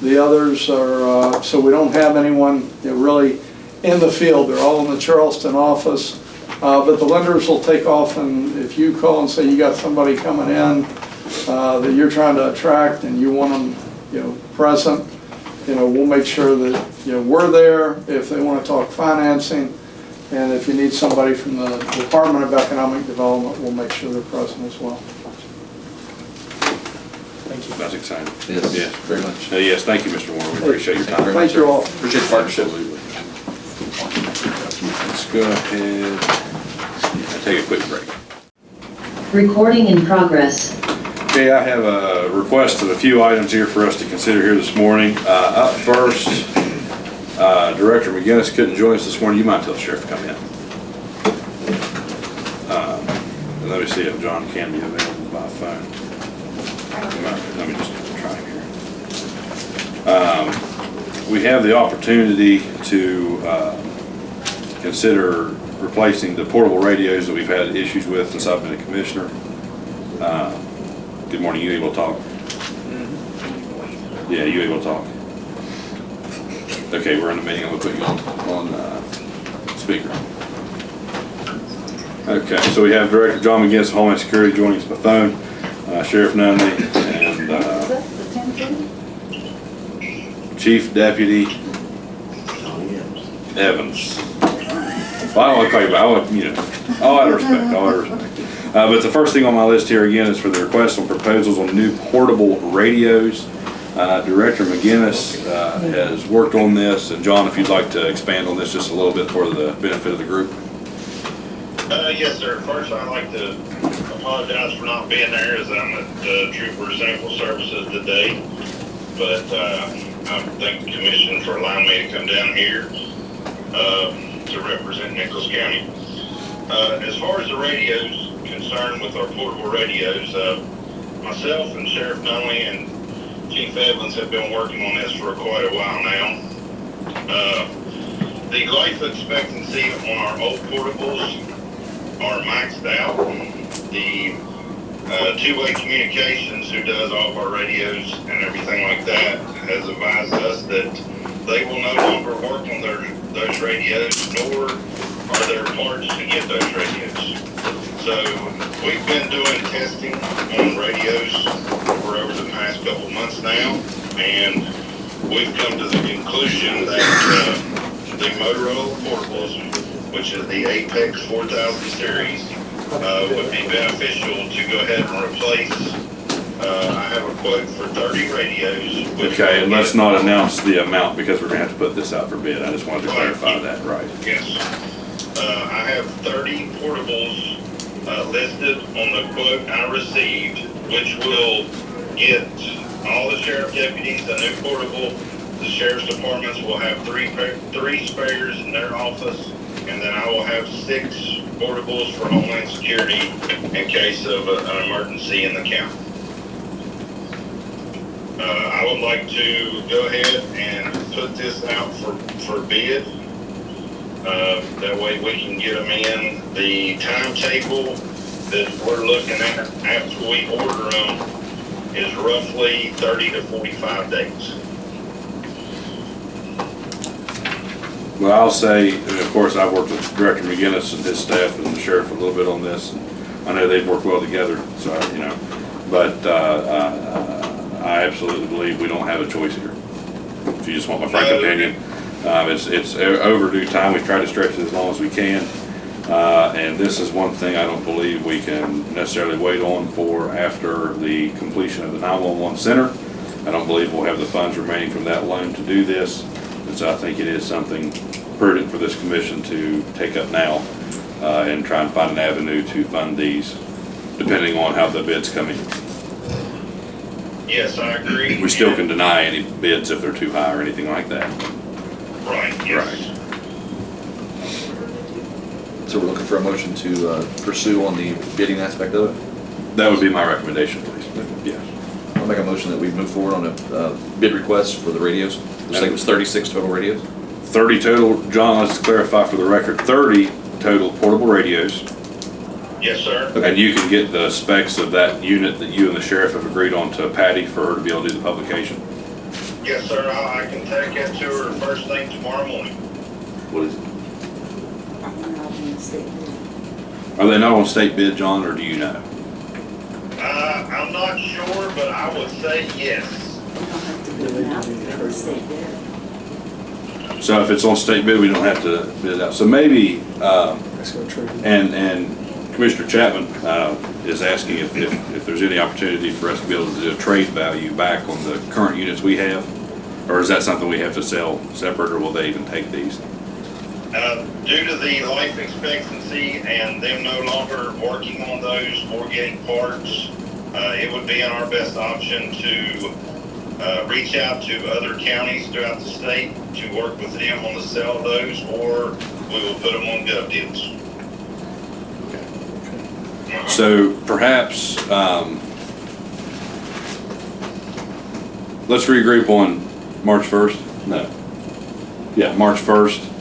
The others are so we don't have anyone really in the field. They're all in the Charleston office. But the lenders will take off, and if you call and say you got somebody coming in that you're trying to attract and you want them, present, we'll make sure that we're there if they want to talk financing, and if you need somebody from the Department of Economic Development, we'll make sure they're present as well. Thank you. That's exciting. Yes, very much. Yes, thank you, Mr. Warren. We appreciate your time. Thank you all. Appreciate the partnership. Absolutely. Let's go ahead and take a quick break. Recording in progress. Okay, I have a request of a few items here for us to consider here this morning. Up first, Director McGinnis couldn't join us this morning. You might tell the sheriff to come in. And let me see if John can be available by phone. Let me just try him here. We have the opportunity to consider replacing the portable radios that we've had issues with since I've been a commissioner. Good morning, you able to talk? Yeah, you able to talk? Okay, we're in the meeting, I'm gonna put you on speaker. Okay, so we have Director John McGinnis of Homeland Security joining us by phone, Sheriff Nunley, and Chief Deputy Evans. Well, I don't want to call you back. All out of respect, all out of respect. But the first thing on my list here again is for the request on proposals on new portable radios. Director McGinnis has worked on this, and John, if you'd like to expand on this just a little bit for the benefit of the group. Yes, sir. First, I'd like to apologize for not being there, as I'm at Trooper Sample Services today. But I thank the commission for allowing me to come down here to represent Nicholas County. As far as the radios concerned with our portable radios, myself and Sheriff Nunley and Chief Evans have been working on this for quite a while now. The life expectancy on our old portables are maxed out. The two-way communications, who does all of our radios and everything like that, has advised us that they will no longer work on those radios, nor are there parts to get those radios. So we've been doing testing on radios for over the past couple months now, and we've come to the conclusion that the Motorola portables, which is the Apex 4000 series, would be beneficial to go ahead and replace. I have a quote for 30 radios. Okay, and let's not announce the amount because we're going to have to put this out for bid. I just wanted to clarify that, right? Yes. I have 30 portables listed on the quote I received, which will get all the sheriff deputies, a new portable. The sheriff's departments will have three spares in their office, and then I will have 6 portables for Homeland Security in case of an emergency in the county. I would like to go ahead and put this out for bid. That way we can get them in. The timetable that we're looking at after we order them is roughly 30 to 45 days. Well, I'll say, and of course, I've worked with Director McGinnis and his staff and the sheriff a little bit on this. I know they've worked well together, so, you know, but I absolutely believe we don't have a choice here. If you just want my frank opinion, it's overdue time. We've tried to stretch it as long as we can. And this is one thing I don't believe we can necessarily wait on for after the completion of the 911 center. I don't believe we'll have the funds remaining from that loan to do this. And so I think it is something prudent for this commission to take up now and try and find an avenue to fund these, depending on how the bids come in. Yes, I agree. We still can deny any bids if they're too high or anything like that. Right, yes. Right. So we're looking for a motion to pursue on the bidding aspect of it? That would be my recommendation, please. Yes. I'll make a motion that we move forward on a bid request for the radios. Looks like it was 36 total radios. 30 total, John, let's clarify for the record, 30 total portable radios. Yes, sir. And you can get the specs of that unit that you and the sheriff have agreed on to Patty for her to be able to do the publication. Yes, sir. I can take that to her first thing tomorrow morning. What is it? Are they not on state bid, John, or do you know? I'm not sure, but I would say yes. So if it's on state bid, we don't have to bid it out. So maybe, and Commissioner Chapman is asking if there's any opportunity for us to be able to do a trade value back on the current units we have, or is that something we have to sell separate, or will they even take these? Due to the life expectancy and them no longer working on those or getting parts, it would be our best option to reach out to other counties throughout the state to work with them on the sale of those, or we will put them on gov deals. So perhaps, let's regroup on March 1st? No. Yeah, March 1st.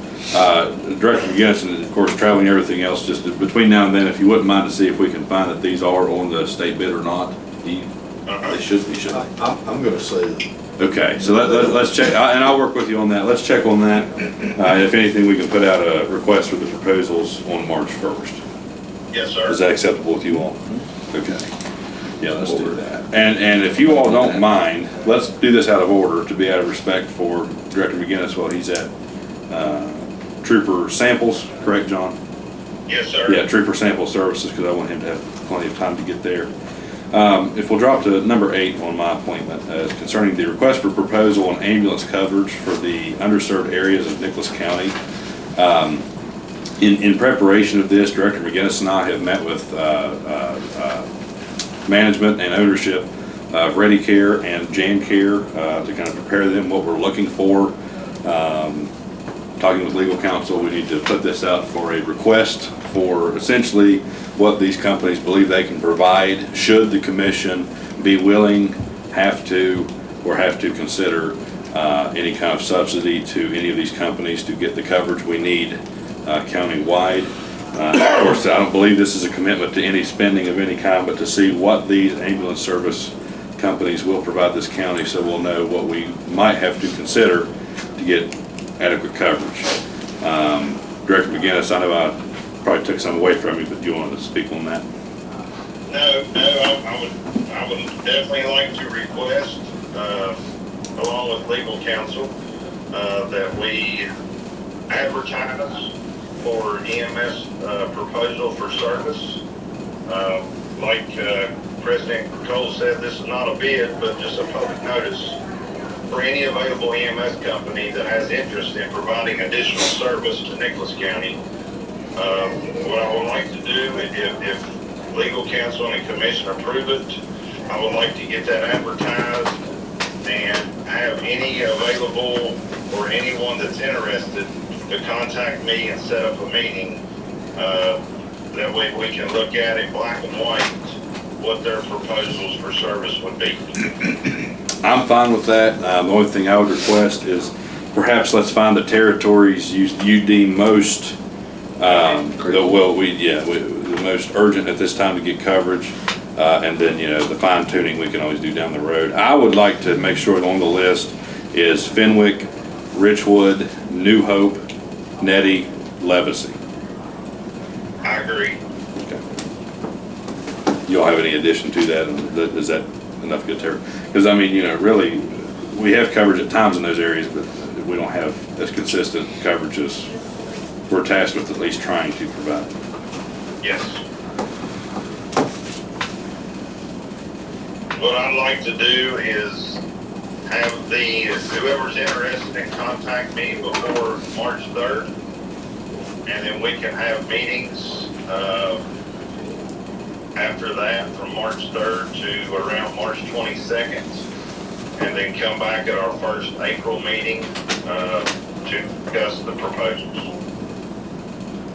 Director McGinnis and of course traveling and everything else, just between now and then, if you wouldn't mind to see if we can find that these are on the state bid or not. They should be, shouldn't they? I'm gonna say that. Okay, so let's check, and I'll work with you on that. Let's check on that. If anything, we can put out a request for the proposals on March 1st. Yes, sir. Is that acceptable with you all? Okay. Yeah, let's do that. And if you all don't mind, let's do this out of order to be out of respect for Director McGinnis while he's at Trooper Samples, correct, John? Yes, sir. Yeah, Trooper Sample Services, because I want him to have plenty of time to get there. If we'll drop to number 8 on my appointment, concerning the request for proposal on ambulance coverage for the underserved areas of Nicholas County. In preparation of this, Director McGinnis and I have met with management and ownership of ReadyCare and JanCare to kind of prepare them what we're looking for. Talking with legal counsel, we need to put this out for a request for essentially what these companies believe they can provide should the commission be willing, have to consider any kind of subsidy to any of these companies to get the coverage we need county-wide. Of course, I don't believe this is a commitment to any spending of any kind, but to see what these ambulance service companies will provide this county so we'll know what we might have to consider to get adequate coverage. Director McGinnis, I know I probably took some away from you, but do you want to speak on that? No, I would definitely like to request, along with legal counsel, that we advertise for EMS proposal for service. Like President Cole said, this is not a bid, but just a public notice for any available EMS company that has interest in providing additional service to Nicholas County. What I would like to do, if legal counsel and commission approve it, I would like to get that advertised have any available or anyone that's interested to contact me and set up a meeting. That way we can look at it black and white, what their proposals for service would be. I'm fine with that. The only thing I would request is perhaps let's find the territories you deem most, the most urgent at this time to get coverage. And then, the fine tuning we can always do down the road. I would like to make sure that on the list is Fenwick, Richwood, New Hope, Nettie, Levacy. I agree. Okay. You all have any addition to that? Is that enough good territory? Because I mean, really, we have coverage at times in those areas, but we don't have as consistent coverage as we're tasked with at least trying to provide. Yes. What I'd like to do is have whoever's interested in contact me before March 3rd, and then we can have meetings after that from March 3rd to around March 22nd, and then come back at our first April meeting to discuss the proposals.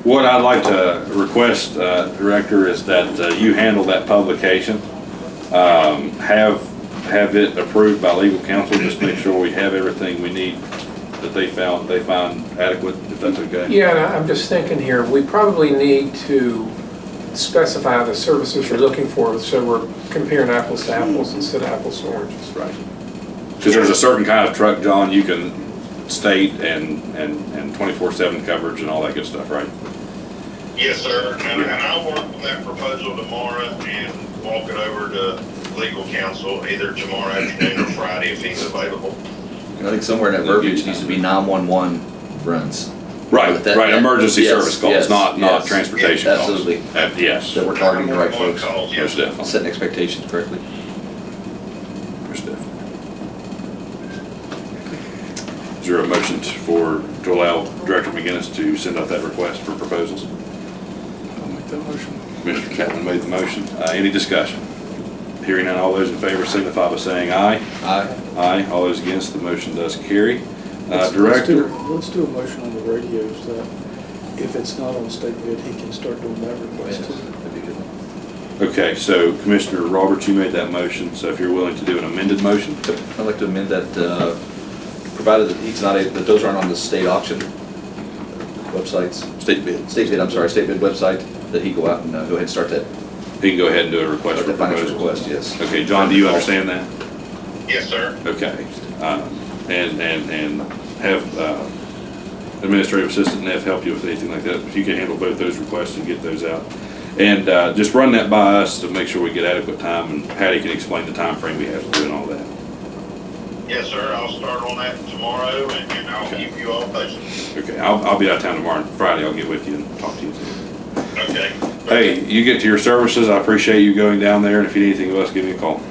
What I'd like to request, Director, is that you handle that publication. Have it approved by legal counsel, just make sure we have everything we need that they find adequate, if that's okay. Yeah, and I'm just thinking here, we probably need to specify the services you're looking for, so we're comparing apples to apples instead of apples to oranges. Right. Because there's a certain kind of truck, John, you can state and 24/7 coverage and all that good stuff, right? Yes, sir, and I'll work on that proposal tomorrow and walk it over to legal counsel either tomorrow afternoon or Friday if he's available. I think somewhere in that verbiage needs to be 911 runs. Right, right, emergency yes, service calls, yes, not yes. transportation calls. Absolutely. Yes. That we're targeting the right 911 folks. calls, Most yes. definitely. Setting expectations correctly. Most definitely. Is there a motion to allow Director McGinnis to send out that request for proposals? I'll make that motion. Commissioner Chapman made the motion. Any discussion? Hearing none, all those in favor signify by saying aye. Aye. Aye. All those against, the motion does carry. Let's Director? do a motion on the radios that if it's not on state bid, he can start doing that request too. That'd be good. Okay, so Commissioner Roberts, you made that motion, so if you're willing to do an amended motion? I'd like to amend that, provided that he's not, that those aren't on the state auction websites. State bid. State bid website, that he go out and go ahead and start that. He can go ahead and do a request for Start that financial proposals. request, yes. Okay, John, do you understand that? Yes, sir. Okay, and have Administrative Assistant Neff help you with anything like that. If you can handle both those requests and get those out. And just run that by us to make sure we get adequate time, and Patty can explain the time frame we have to do and all that. Yes, sir, I'll start on that tomorrow and I'll keep you all posted. Okay, I'll be out of town tomorrow, Friday, I'll get with you and talk to you soon. Okay. Hey, you get to your services, I appreciate you going down there, and if you need anything of us, give me a call.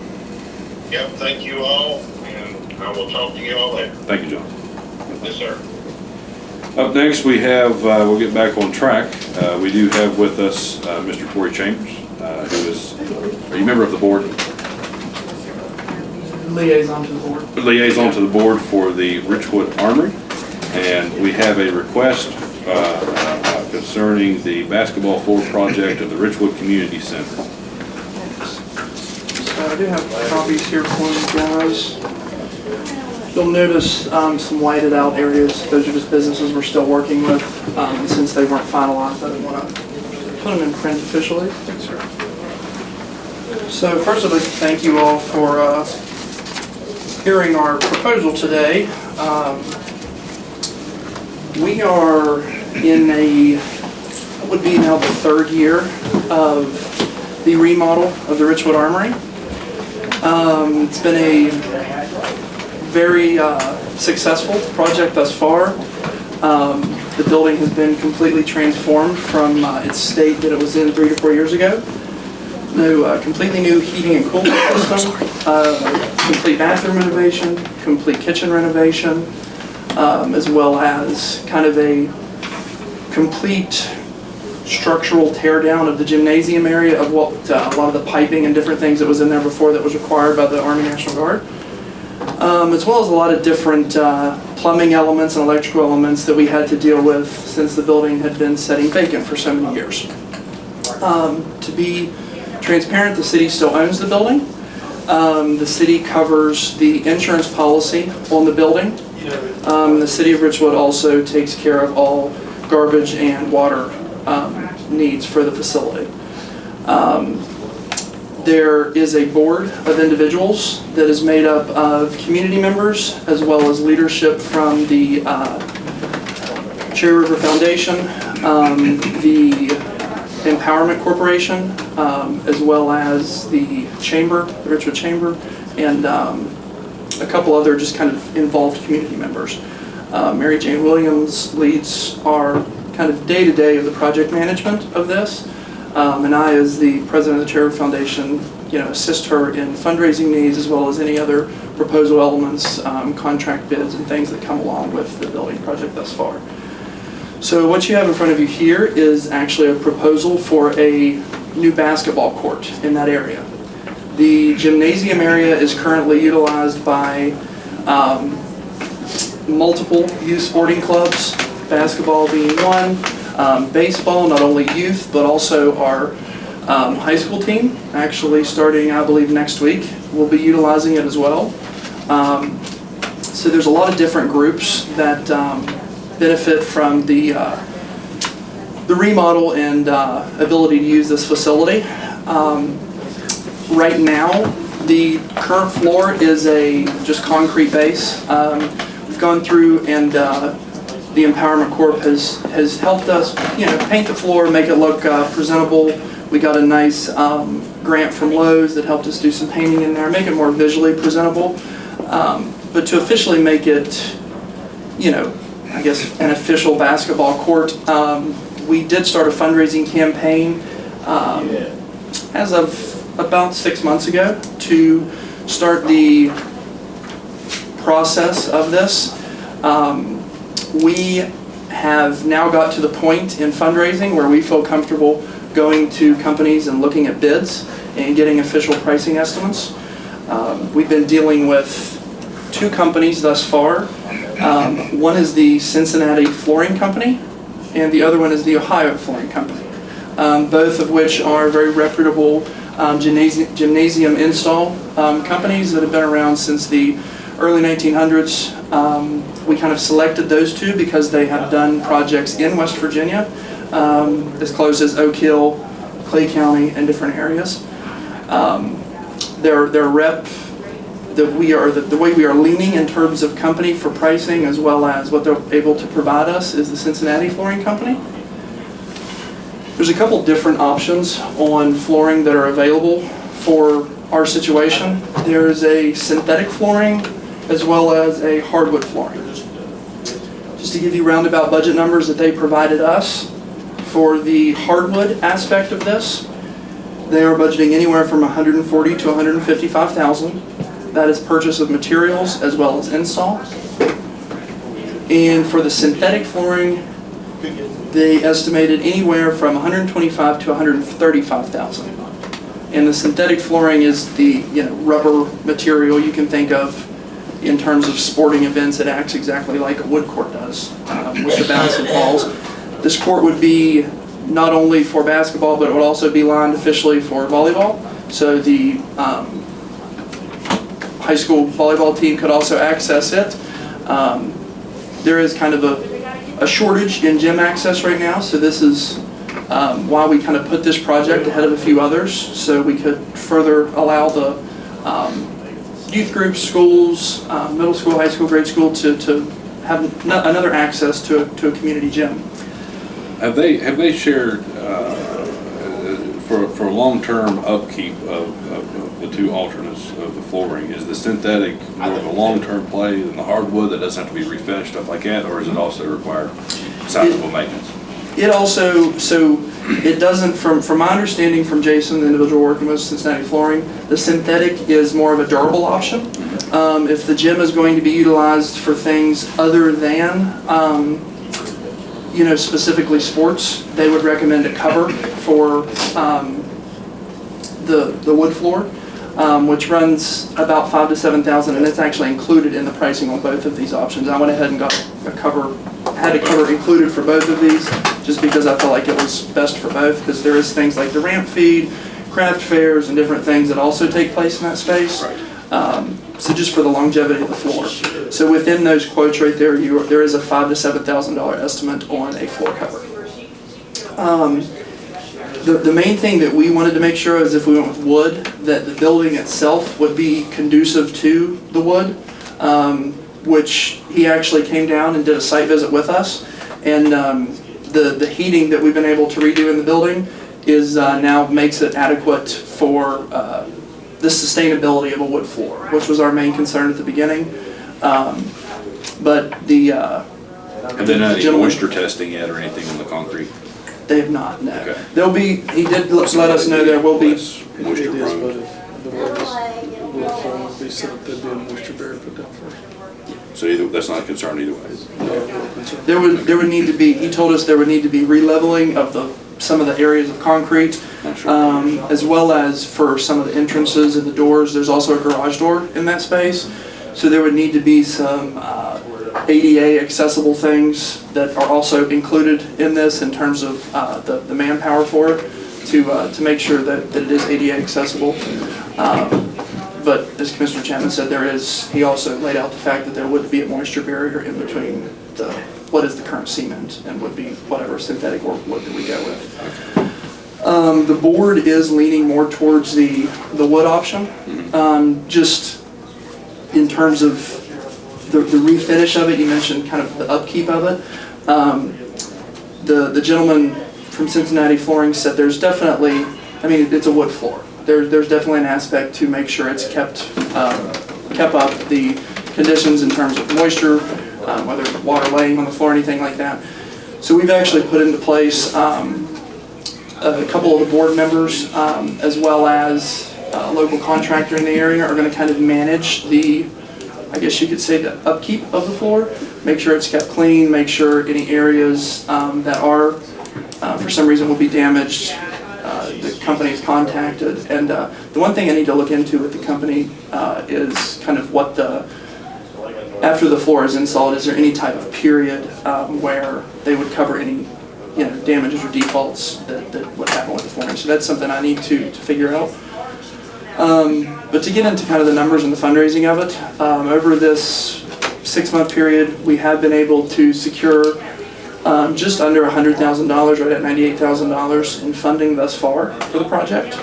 Yep, thank you all, and I will talk to you all later. Thank you, John. Yes, sir. Up next, we have, we'll get back on track. We do have with us Mr. Corey Chambers, who is, are you a member of the board? Liaison to the board. Liaison to the board for the Richwood Armory. And we have a request concerning the basketball floor project of the Richwood Community Center. So I do have copies here for you guys. You'll notice some whited out areas. Those are just businesses we're still working with. Since they weren't finalized, I didn't want to put them in print officially. Thanks, sir. So first I'd like to thank you all for hearing our proposal today. We are in what would be now the third year of the remodel of the Richwood Armory. It's been a very successful project thus far. The building has been completely transformed from its state that it was in 3 to 4 years ago. Completely new heating and cooling system, complete bathroom renovation, complete kitchen renovation, as well as kind of a complete structural tear down of the gymnasium area of what a lot of the piping and different things that was in there before that was required by the Army National Guard. as well as a lot of different plumbing elements and electrical elements that we had to deal with since the building had been sitting vacant for so many years. To be transparent, the city still owns the building. The city covers the insurance policy on the building. The city of Richwood also takes care of all garbage and water needs for the facility. There is a board of individuals that is made up of community members as well as leadership from the Cherry River Foundation, the Empowerment Corporation, as well as the Chamber, the Richwood Chamber, and a couple other just kind of involved community members. Mary Jane Williams leads our kind of day-to-day of the project management of this. And I, as the president of the Cherry River Foundation, assist her in fundraising needs as well as any other proposal elements, contract bids, and things that come along with the building project thus far. So what you have in front of you here is actually a proposal for a new basketball court in that area. The gymnasium area is currently utilized by multiple youth sporting clubs, basketball being one. Baseball, not only youth, but also our high school team, actually starting, I believe, next week, will be utilizing it as well. So there's a lot of different groups that benefit from the remodel and ability to use this facility. Right now, the current floor is a just concrete base. We've gone through and the Empowerment Corp has helped us, paint the floor, make it look presentable. We got a nice grant from Lowe's that helped us do some painting in there, make it more visually presentable. But to officially make it, I guess an official basketball court, we did start a fundraising campaign as of about 6 months ago to start the process of this. We have now got to the point in fundraising where we feel comfortable going to companies and looking at bids and getting official pricing estimates. We've been dealing with 2 companies thus far. One is the Cincinnati Flooring Company and the other one is the Ohio Flooring Company, both of which are very reputable gymnasium install companies that have been around since the early 1900s. We kind of selected those 2 because they have done projects in West Virginia, as close as Oak Hill, Clay County, and different areas. Their rep, the way we are leaning in terms of company for pricing as well as what they're able to provide us is the Cincinnati Flooring Company. There's a couple different options on flooring that are available for our situation. There's a synthetic flooring as well as a hardwood flooring. Just to give you roundabout budget numbers that they provided us for the hardwood aspect of this, they are budgeting anywhere from $140,000 to $155,000. That is purchase of materials as well as install. And for the synthetic flooring, they estimated anywhere from $125,000 to $135,000. And the synthetic flooring is the rubber material you can think of in terms of sporting events. It acts exactly like a wood court does with the bouncing balls. This court would be not only for basketball, but it would also be lined officially for volleyball. So the high school volleyball team could also access it. There is kind of a shortage in gym access right now, so this is why we kind of put this project ahead of a few others, so we could further allow the youth groups, schools, middle school, high school, grade school to have another access to a community gym. Have they shared for long-term upkeep of the 2 alternates of the flooring? Is the synthetic more of a long-term play than the hardwood that doesn't have to be refinished, stuff like that, or does it also require sizable maintenance? It also, so it doesnn't, from my understanding from Jason, the individual working with Cincinnati Flooring, the synthetic is more of a durable option. If the gym is going to be utilized for things other than, specifically sports, they would recommend a cover for the wood floor. which runs about $5,000 to $7,000, and it's actually included in the pricing on both of these options. I went ahead and got a cover, had a cover included for both of these, just because I felt like it was best for both, because there is things like the ramp feed, craft fairs, and different things that also take place in that space. So just for the longevity of the floor. So within those quotes right there, there is a $5,000 to $7,000 estimate on a floor cover. The main thing that we wanted to make sure is if we went with wood, that the building itself would be conducive to the wood, which he actually came down and did a site visit with us. And the heating that we've been able to redo in the building is now makes it adequate for the sustainability of a wood floor, which was our main concern at the beginning. But the Have they done any moisture testing yet or anything on the concrete? They have not, no. Okay. There'll be, he did let us know there will be. Moisture prone. The way this wood form would be set up, there'd be a moisture barrier put down first. So that's not a concern either way. There would need to be, he told us there would need to be re-leveling of some of the areas of concrete, as well as for some of the entrances and the doors. There's also a garage door in that space. So there would need to be some ADA accessible things that are also included in this in terms of the manpower for it to make sure that it is ADA accessible. But as Commissioner Chapman said, he also laid out the fact that there would be a moisture barrier in between what is the current cement and would be whatever synthetic or wood that we go with. The board is leaning more towards the wood option, just in terms of the refinish of it. You mentioned kind of the upkeep of it. The gentleman from Cincinnati Flooring said there's definitely, I mean, it's a wood floor. There's definitely an aspect to make sure it's kept up the conditions in terms of moisture, whether it's water laying on the floor or anything like that. So we've actually put into place a couple of the board members, as well as a local contractor in the area, are going to kind of manage I guess you could say, the upkeep of the floor, make sure it's kept clean, make sure any areas that are, for some reason, will be damaged, the company is contacted. And the one thing I need to look into with the company is kind of what after the floor is installed, is there any type of period where they would cover any damages or defaults that would happen with the flooring. So that's something I need to figure out. But to get into kind of the numbers and the fundraising of it, over this 6-month period, we have been able to secure just under $100,000, right at $98,000 in funding thus far for the project.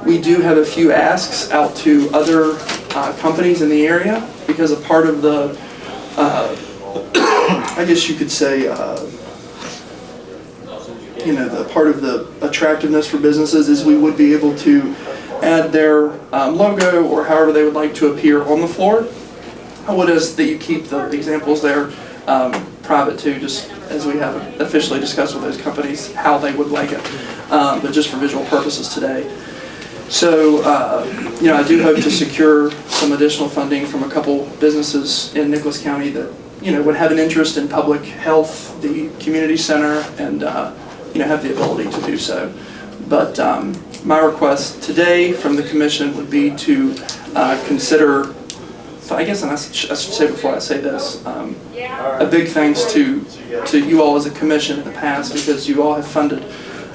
We do have a few asks out to other companies in the area, because a part of the, I guess you could say, the part of the attractiveness for businesses is we would be able to add their logo or however they would like to appear on the floor. I would ask that you keep the examples there private too, just as we have officially discussed with those companies how they would like it, but just for visual purposes today. So, I do hope to secure some additional funding from a couple businesses in Nicholas County that, would have an interest in public health, the community center, and, have the ability to do so. But my request today from the commission would be to consider, I guess, and I should say before I say this, a big thanks to you all as a commission in the past, because you all have funded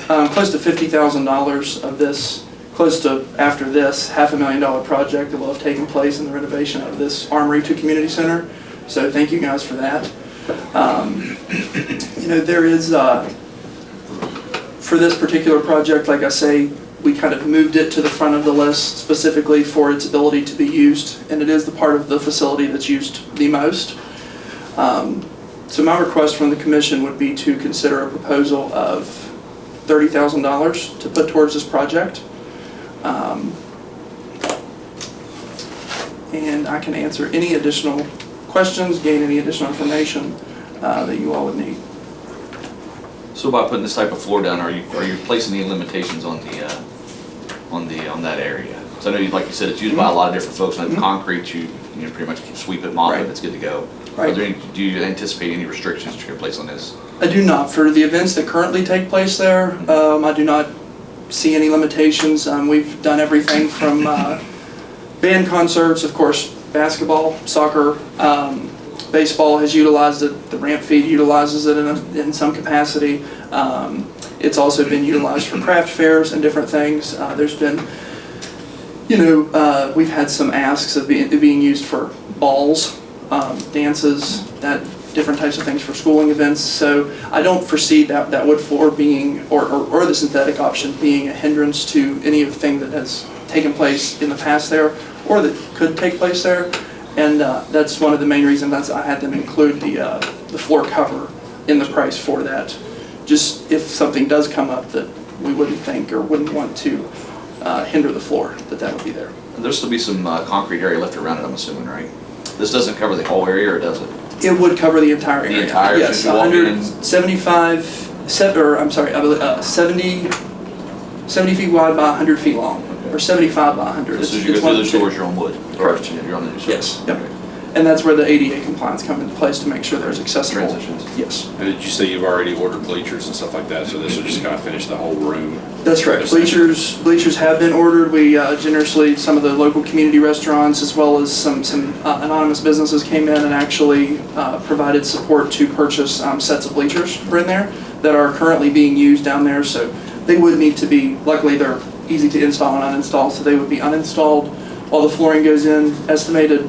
close to $50,000 of this, close to, after this, $500,000 project that will have taken place in the renovation of this Armory to Community Center. So thank you guys for that. There is, for this particular project, like I say, we kind of moved it to the front of the list specifically for its ability to be used, and it is the part of the facility that's used the most. So my request from the commission would be to consider a proposal of $30,000 to put towards this project. And I can answer any additional questions, gain any additional information that you all would need. So by putting this type of floor down, are you placing any limitations on that area? So I know, like you said, it's used by a lot of different folks. And concrete, you pretty much sweep it, mop it, it's good to go. Right. Do you anticipate any restrictions you're going to place on this? I do not. For the events that currently take place there, I do not see any limitations. We've done everything from band concerts, of course, basketball, soccer, baseball has utilized it, the ramp feed utilizes it in some capacity. It's also been utilized for craft fairs and different things. There's been, we've had some asks of being used for balls, dances, different types of things for schooling events. So I don't foresee that wood floor being, or the synthetic option being a hindrance to any of the thing that has taken place in the past there, or that could take place there. And that's one of the main reasons I had them include the floor cover in the price for that. Just if something does come up that we wouldn't think or wouldn't want to hinder the floor, that would be there. And there'll still be some concrete area left around it, I'm assuming, right? This doesn't cover the whole area, or does it? It would cover the entire area. The entire, yes, so you walk in- 70 feet wide by 100 feet long, or 75 by 100. As soon as you go through those doors, you're on wood. Correct. You're on the new Yes, surface. yep. And that's where the ADA compliance comes into place to make sure there's accessible. Transitions. Yes. And did you say you've already ordered bleachers and stuff like that, so this will just kind of finish the whole room? That's correct. Bleachers have been ordered. We generously, some of the local community restaurants as well as some anonymous businesses came in and actually provided support to purchase sets of bleachers for in there that are currently being used down there. So they would need to be, luckily they're easy to install and uninstall, so they would be uninstalled while the flooring goes in. Estimated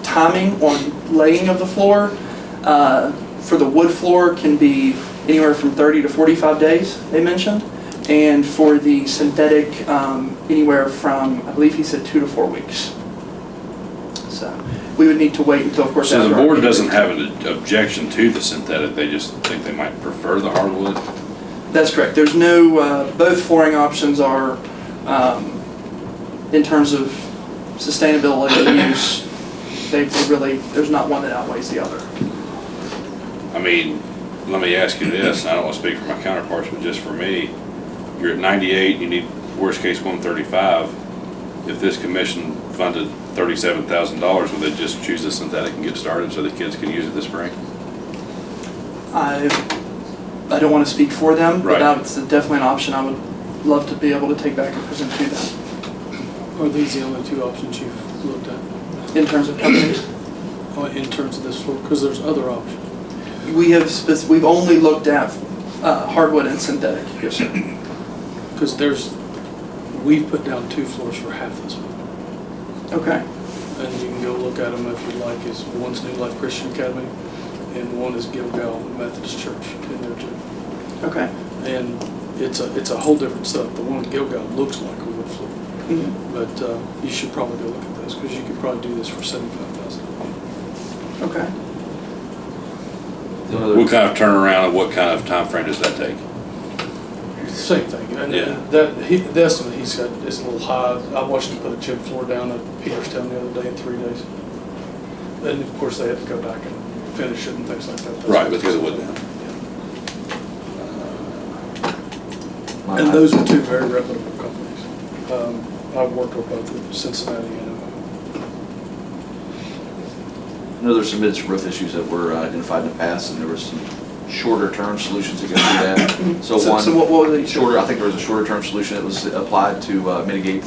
timing on laying of the floor for the wood floor can be anywhere from 30 to 45 days, they mentioned. And for the synthetic, anywhere from, I believe he said 2 to 4 weeks. So we would need to wait until, of course. So the after our board meeting. doesn't have an objection to the synthetic, they just think they might prefer the hardwood? That's correct. There's no, both flooring options are, in terms of sustainability and use, they really, there's not one that outweighs the other. I mean, let me ask you this, and I don't want to speak for my counterparts, but just for me, you're at 98, you need worst case 135. If this commission funded $37,000, would they just choose the synthetic and get started so the kids can use it this spring? I don't want to speak for them, but Right. it's definitely an option I would love to be able to take back and present to them. Are these the only two options you've looked at In terms of companies, in terms of this floor? Because there's other options. we've only looked at hardwood and synthetic. Yes, sir. Because we've put down 2 floors for half this one. Okay. And you can go look at them if you like. One's New Life Christian Academy and one is Gilgal Methodist Church in there too. Okay. And it's a whole different setup. The one at Gilgal looks like a wood floor. Mhm. But you should probably go look at those because you could probably do this for $75,000. Okay. What kind of turnaround and what kind of time frame does that take? Same thing. And Yeah. the estimate he's got is a little high. I watched him put a chip floor down at Peterstown the other day in 3 days. And of course they had to go back and finish it and things like that. Right, because it wouldn't. And those are 2 very reputable companies. I've worked with both in Cincinnati and I know there's some roof issues that were identified in the past, and there were some shorter term solutions to go through that. So what was it? shorter, I think there was a shorter term solution that was applied to mitigate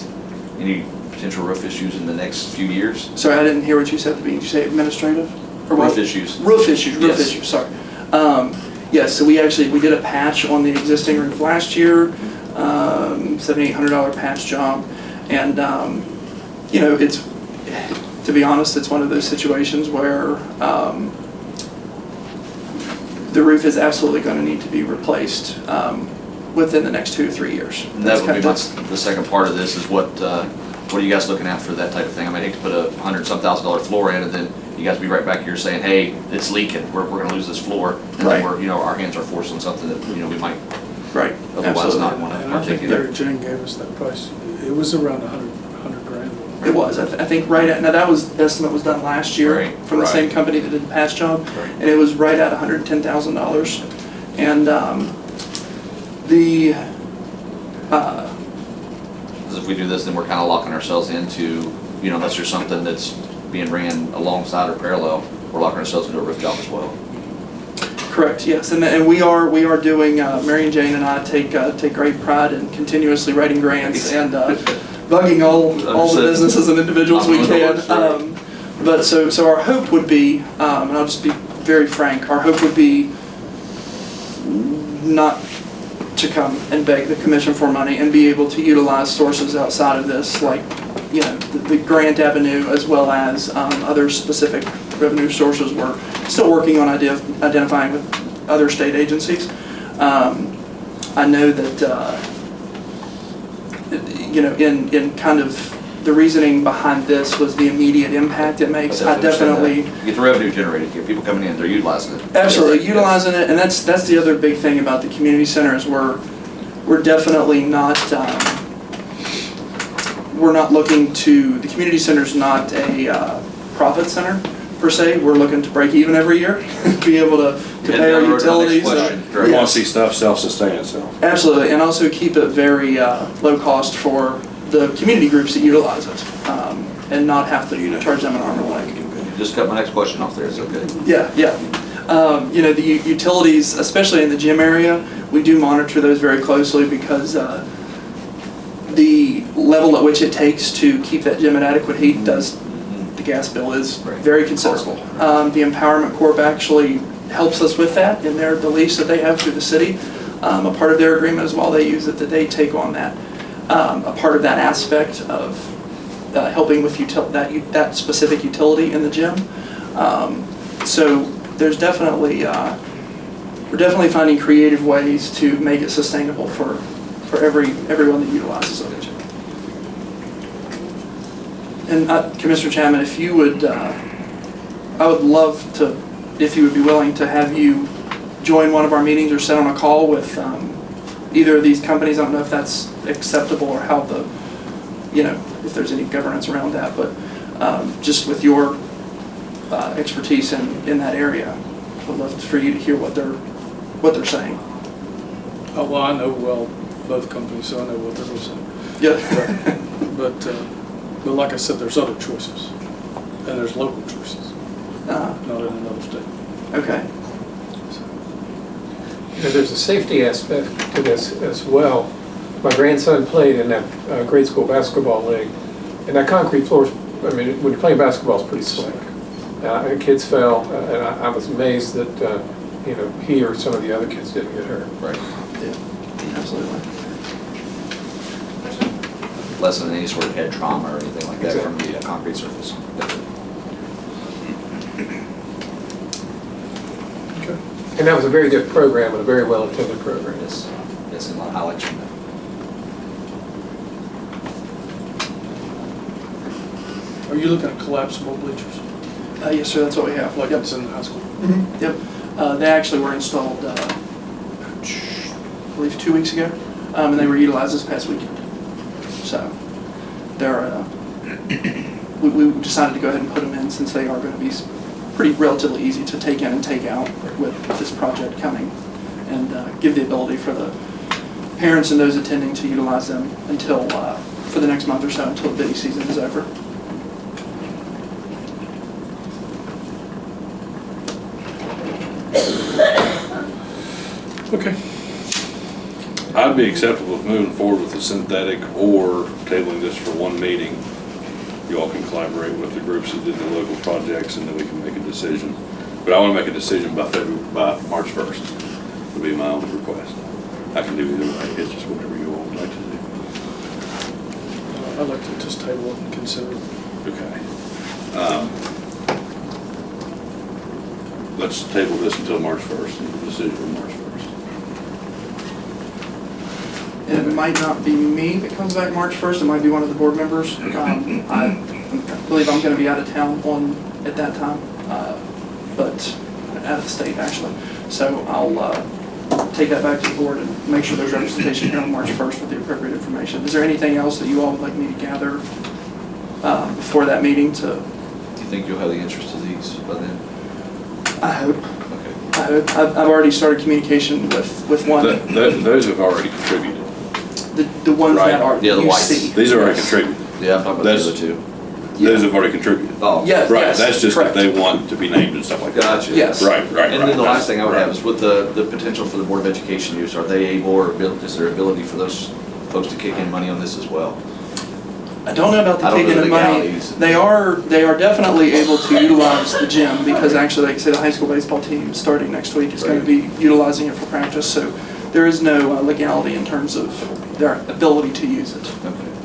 any potential roof issues in the next few years. Sorry, I didn't hear what you said at the beginning. Did you say administrative? Or what? Roof issues. Roof issues, Yes. sorry. Yes, so we did a patch on the existing roof last year, $7,800 patch job. And, it's, to be honest, it's one of those situations where the roof is absolutely going to need to be replaced within the next 2 to 3 years. And that would be the second part of this is what are you guys looking at for that type of thing? I mean, I hate to put a $100-some-thousand floor in and then you guys be right back here saying, hey, it's leaking, we're gonna lose this floor. And then Right. our hands are forced on something that, we might Right. otherwise Absolutely. not wanna And I think partake Mary in. Jane gave us that price. It was around 100 grand. It was, I think right at, now that was, the estimate was done last year Right, from the same company that did the patch job. Right. And it was right at $110,000. And Because if we do this, then we're kinda locking ourselves into, unless there's something that's being ran alongside or parallel, we're locking ourselves into a roof job as well. Correct, yes, and we are doing, Mary and Jane and I take great pride in continuously writing grants and bugging all the businesses and individuals we can. But so our hope would be, and I'll just be very frank, our hope would be not to come and beg the commission for money and be able to utilize sources outside of this, like, you know, the grant avenue as well as other specific revenue sources. We're still working on identifying with other state agencies. I know that, you know, in kind of the reasoning behind this was the immediate impact it makes. I definitely You get the revenue generated, you get people coming in, they're utilizing it. absolutely utilizing it, and that's the other big thing about the community center is we're definitely not we're not looking to, the community center's not a profit center per se. We're looking to break even every year, be able to pay our utilities. We want to see stuff self-sustain itself. Absolutely, and also keep it very low cost for the community groups that utilize it, and not have to charge them an arm and a leg. Just cut my next question off there, it's okay. Yeah. You know, the utilities, especially in the gym area, we do monitor those very closely because the level at which it takes to keep that gym at adequate heat does, the gas bill is very considerable. The Empowerment Corp actually helps us with that in the lease that they have through the city. A part of their agreement as well, they use it, that they take on that. A part of that aspect of helping with that specific utility in the gym. So there's definitely, we're definitely finding creative ways to make it sustainable for everyone that utilizes it. And Commissioner Chapman, if you would, I would love to, if you would be willing to have you join one of our meetings or sit on a call with either of these companies. I don't know if that's acceptable or how the, you know, if there's any governance around that, but just with your expertise in that area, I'd love for you to hear what they're saying. Oh, well, I know both companies, so I know what they're saying. Yeah. But like I said, there's other choices, and there's local choices, not in another state. Okay. You know, there's a safety aspect to this as well. My grandson played in that grade school basketball league, and that concrete floor, I mean, when you're playing basketball, it's pretty slick. Kids fell, and I was amazed that, you know, he or some of the other kids didn't get hurt. Right. Yeah, absolutely. Less than any sort of head trauma or anything like that from the concrete surface. Okay. And that was a very good program and a very well-attended program. Yes, and a lot of highlights from that. Are you looking at collapsible bleachers? Yes, sir, that's what we have. Like, It's in the high school. Mm-hmm. Yep. They actually were installed, I believe 2 weeks ago, and they were utilized this past weekend. So they're, we decided to go ahead and put them in since they are going to be pretty relatively easy to take in and take out with this project coming, and give the ability for the parents and those attending to utilize them until, for the next month or so, until the bidding season is over. Okay. I'd be acceptable with moving forward with the synthetic or tabling this for one meeting. You all can collaborate with the groups that did the local projects, and then we can make a decision. But I want to make a decision by March 1st, would be my own request. I can do either way, it's just whatever you all would like to do. I'd like to just table it and consider it. Okay. Let's table this until March 1st, and the decision on March 1st. And it might not be me that comes back March 1st, it might be one of the board members. I believe I'm going to be out of town at that time, but out of the state actually. So I'll take that back to the board and make sure there's representation here on March 1st with the appropriate information. Is there anything else that you all would like me to gather before that meeting to? Do you think you'll have the interest of these by then? I hope. Okay. I hope. I've already started communication with one. Those have already contributed. The ones Right. that are Yeah, the you whites. see. These are already contributed. Yeah, I'm talking about the other two. Those have already contributed. Oh, Yes, Right, yes, that's just if correct. they want to be named and stuff like that. Gotcha. Yes. Right. And then the right. last thing I would Right. have is with the potential for the Board of Education use, are they able, or is there ability for those folks to kick in money on this as well? I don't know about the I don't know kicking the in money. legalities. They are definitely able to utilize the gym because actually, like I say, the high school baseball team starting next week is going to be utilizing it for practice. So there is no legality in terms of their ability to use it.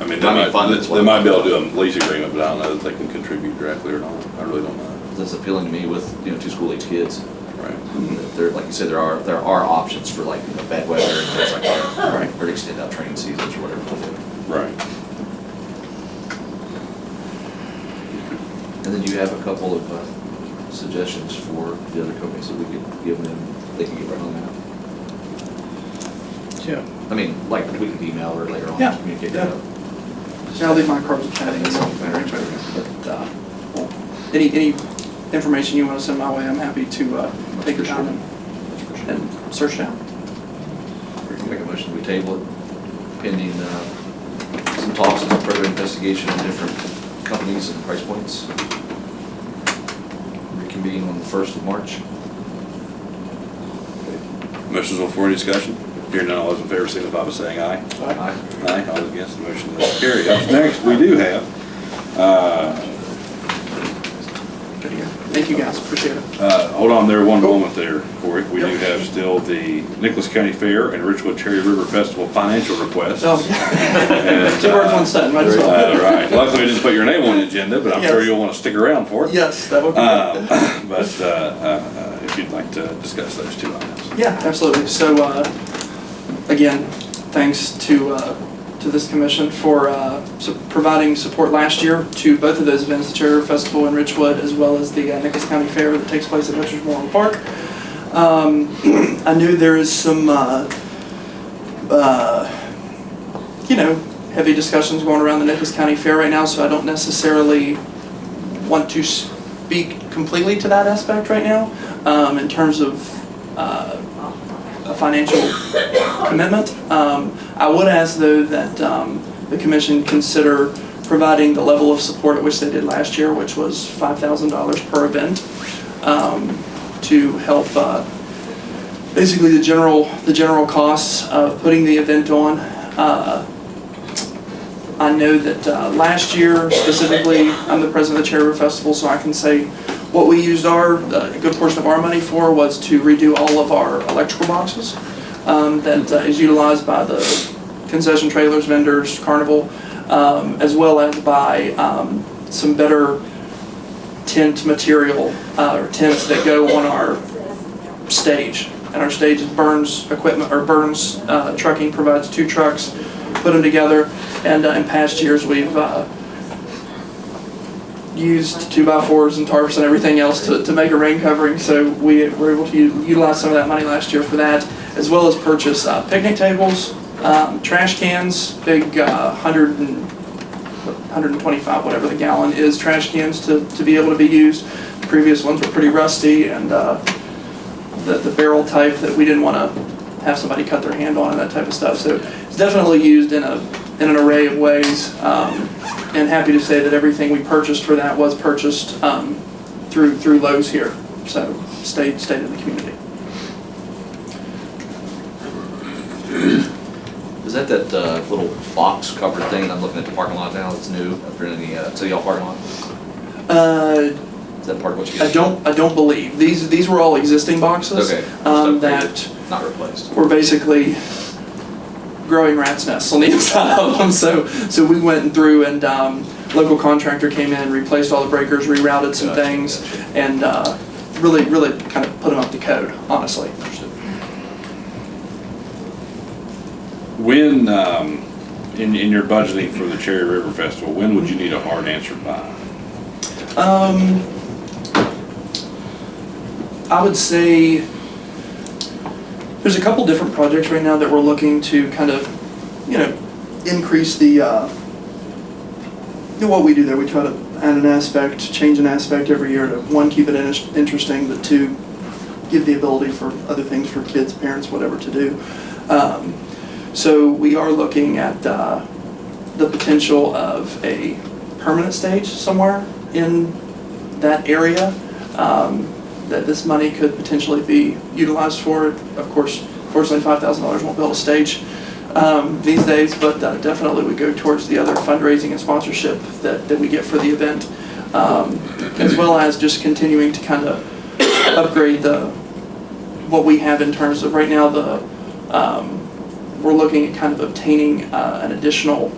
I mean, Might be fun, that's they what- might be able to do a lease agreement, but I don't know that they can contribute directly or not. I really don't know. That's appealing to me with, 2 school-age kids. Right. There, like you said, there are options for like, bad weather and things like that. Right. Or to extend out training seasons or whatever. Right. And then you have a couple of suggestions for the other companies that we could give them, they can get right on that. Yeah. I mean, like, we could email or later on, Yeah, communicate yeah. that. I'll leave my cards with Patty and stuff. But any information you want to send my way, I'm happy to take your time and search it out. We can make a motion, we table it pending some talks and further investigation on different companies and price points. Reconvene on the 1st of March. Motion's on the floor, any discussion? Hearing none, all those in favor signify by saying aye. Aye. Aye, all those against, the motion is carried. Up next, we do have, Good to hear. Thank you guys, appreciate it. hold on there one moment there, Corey. We do have still the Nicholas County Fair and Richwood Cherry River Festival financial requests. Oh, And, two birds, one stone, might as well. Right. Luckily, we didn't put your name on the agenda, but I'm sure Yes. you'll want to stick around for it. Yes, that would be good. But if you'd like to discuss those two items. Yeah, absolutely. So, again, thanks to this commission for providing support last year to both of those events, the Cherry River Festival in Richwood, as well as the Nicholas County Fair that takes place at Veterans Memorial Park. I knew there is some, heavy discussions going around the Nicholas County Fair right now, so I don't necessarily want to speak completely to that aspect right now in terms of a financial commitment. I would ask though that the commission consider providing the level of support at which they did last year, which was $5,000 per event, to help basically the general costs of putting the event on. I know that last year specifically, I'm the president of the Cherry River Festival, so I can say what we used a good portion of our money for was to redo all of our electrical boxes that is utilized by the concession trailers, vendors, Carnival, as well as by some better tent material or tents that go on our stage. And our stage is Burns Equipment, or Burns Trucking provides 2 trucks, put them together, and in past years we've used 2x4s and tarps and everything else to make a rain covering, so we were able to utilize some of that money last year for that, as well as purchase picnic tables, trash cans, big 125, whatever the gallon is, trash cans to be able to be used. The previous ones were pretty rusty, and the barrel type that we didn't want to have somebody cut their hand on and that type of stuff. So it's definitely used in an array of ways, and happy to say that everything we purchased for that was purchased through Lowe's here, so stayed in the community. Is that little box covered thing I'm looking at the parking lot now that's new after in the City Hall parking lot? Is that part of what you guys? I don't believe these were all existing boxes. Okay. That Not replaced. were basically growing rat's nests on the inside of them. So we went through and local contractor came in, replaced all the breakers, rerouted some things, and really kind of put them up to code, honestly. When, in your budgeting for the Cherry River Festival, when would you need a hard answer by? I would say there's a couple different projects right now that we're looking to kind of, increase the, what we do there. We try to add an aspect, change an aspect every year to, 1, keep it interesting, but 2, give the ability for other things for kids, parents, whatever to do. So we are looking at the potential of a permanent stage somewhere in that area, that this money could potentially be utilized for. Of course, fortunately, $5,000 won't build a stage these days, but definitely we go towards the other fundraising and sponsorship that we get for the event, as well as just continuing to kind of upgrade what we have in terms of right now we're looking at kind of obtaining an additional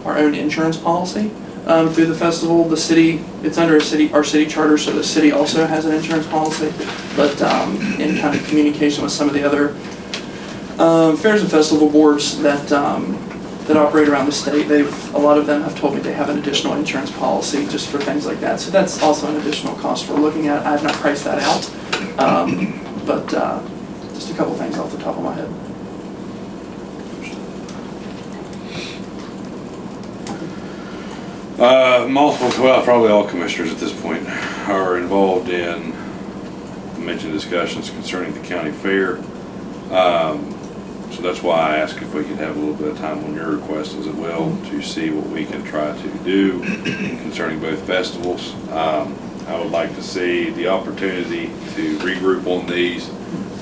our own insurance policy through the festival. The city, it's under our city charter, so the city also has an insurance policy, but in kind of communication with some of the other fairs and festival boards that operate around the state, a lot of them have told me they have an additional insurance policy just for things like that. So that's also an additional cost we're looking at. I have not priced that out, but just a couple things off the top of my head. Probably all commissioners at this point are involved in, I mentioned, discussions concerning the county fair. So that's why I asked if we could have a little bit of time on your request as well to see what we can try to do concerning both festivals. I would like to see the opportunity to regroup on these,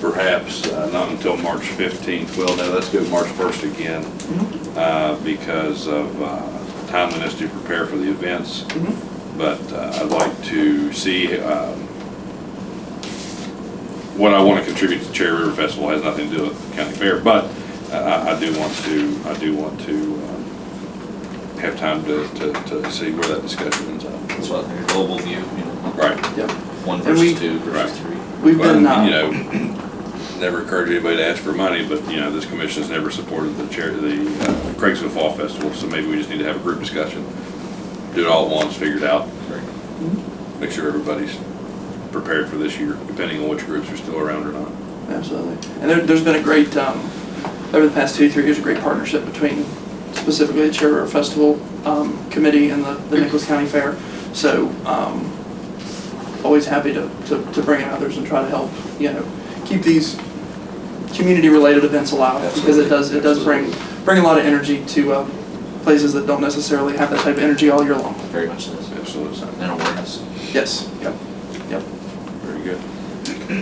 perhaps not until March 15th. Well, no, let's go March 1st again because of timeliness to prepare for the events. But I'd like to see what I want to contribute to Cherry River Festival has nothing to do with the county fair, but I do want to have time to see where that discussion ends up. That's what a global view, you know. Right. Yep. One versus two versus three. We've been, never encouraged anybody to ask for money, but this commission has never supported the Craigsville Fall Festival, so maybe we just need to have a group discussion, do it all at once, figure it out, make sure everybody's prepared for this year, depending on which groups are still around or not. Absolutely. And there's been a great, over the past 2-3 years, a great partnership between specifically the Cherry River Festival Committee and the Nicholas County Fair. So always happy to bring in others and try to help, keep these community-related events alive. Absolutely. Because it does bring a lot of energy to places that don't necessarily have that type of energy all year long. Very much so. Absolutely. And awareness. Yes. Yep. Very good.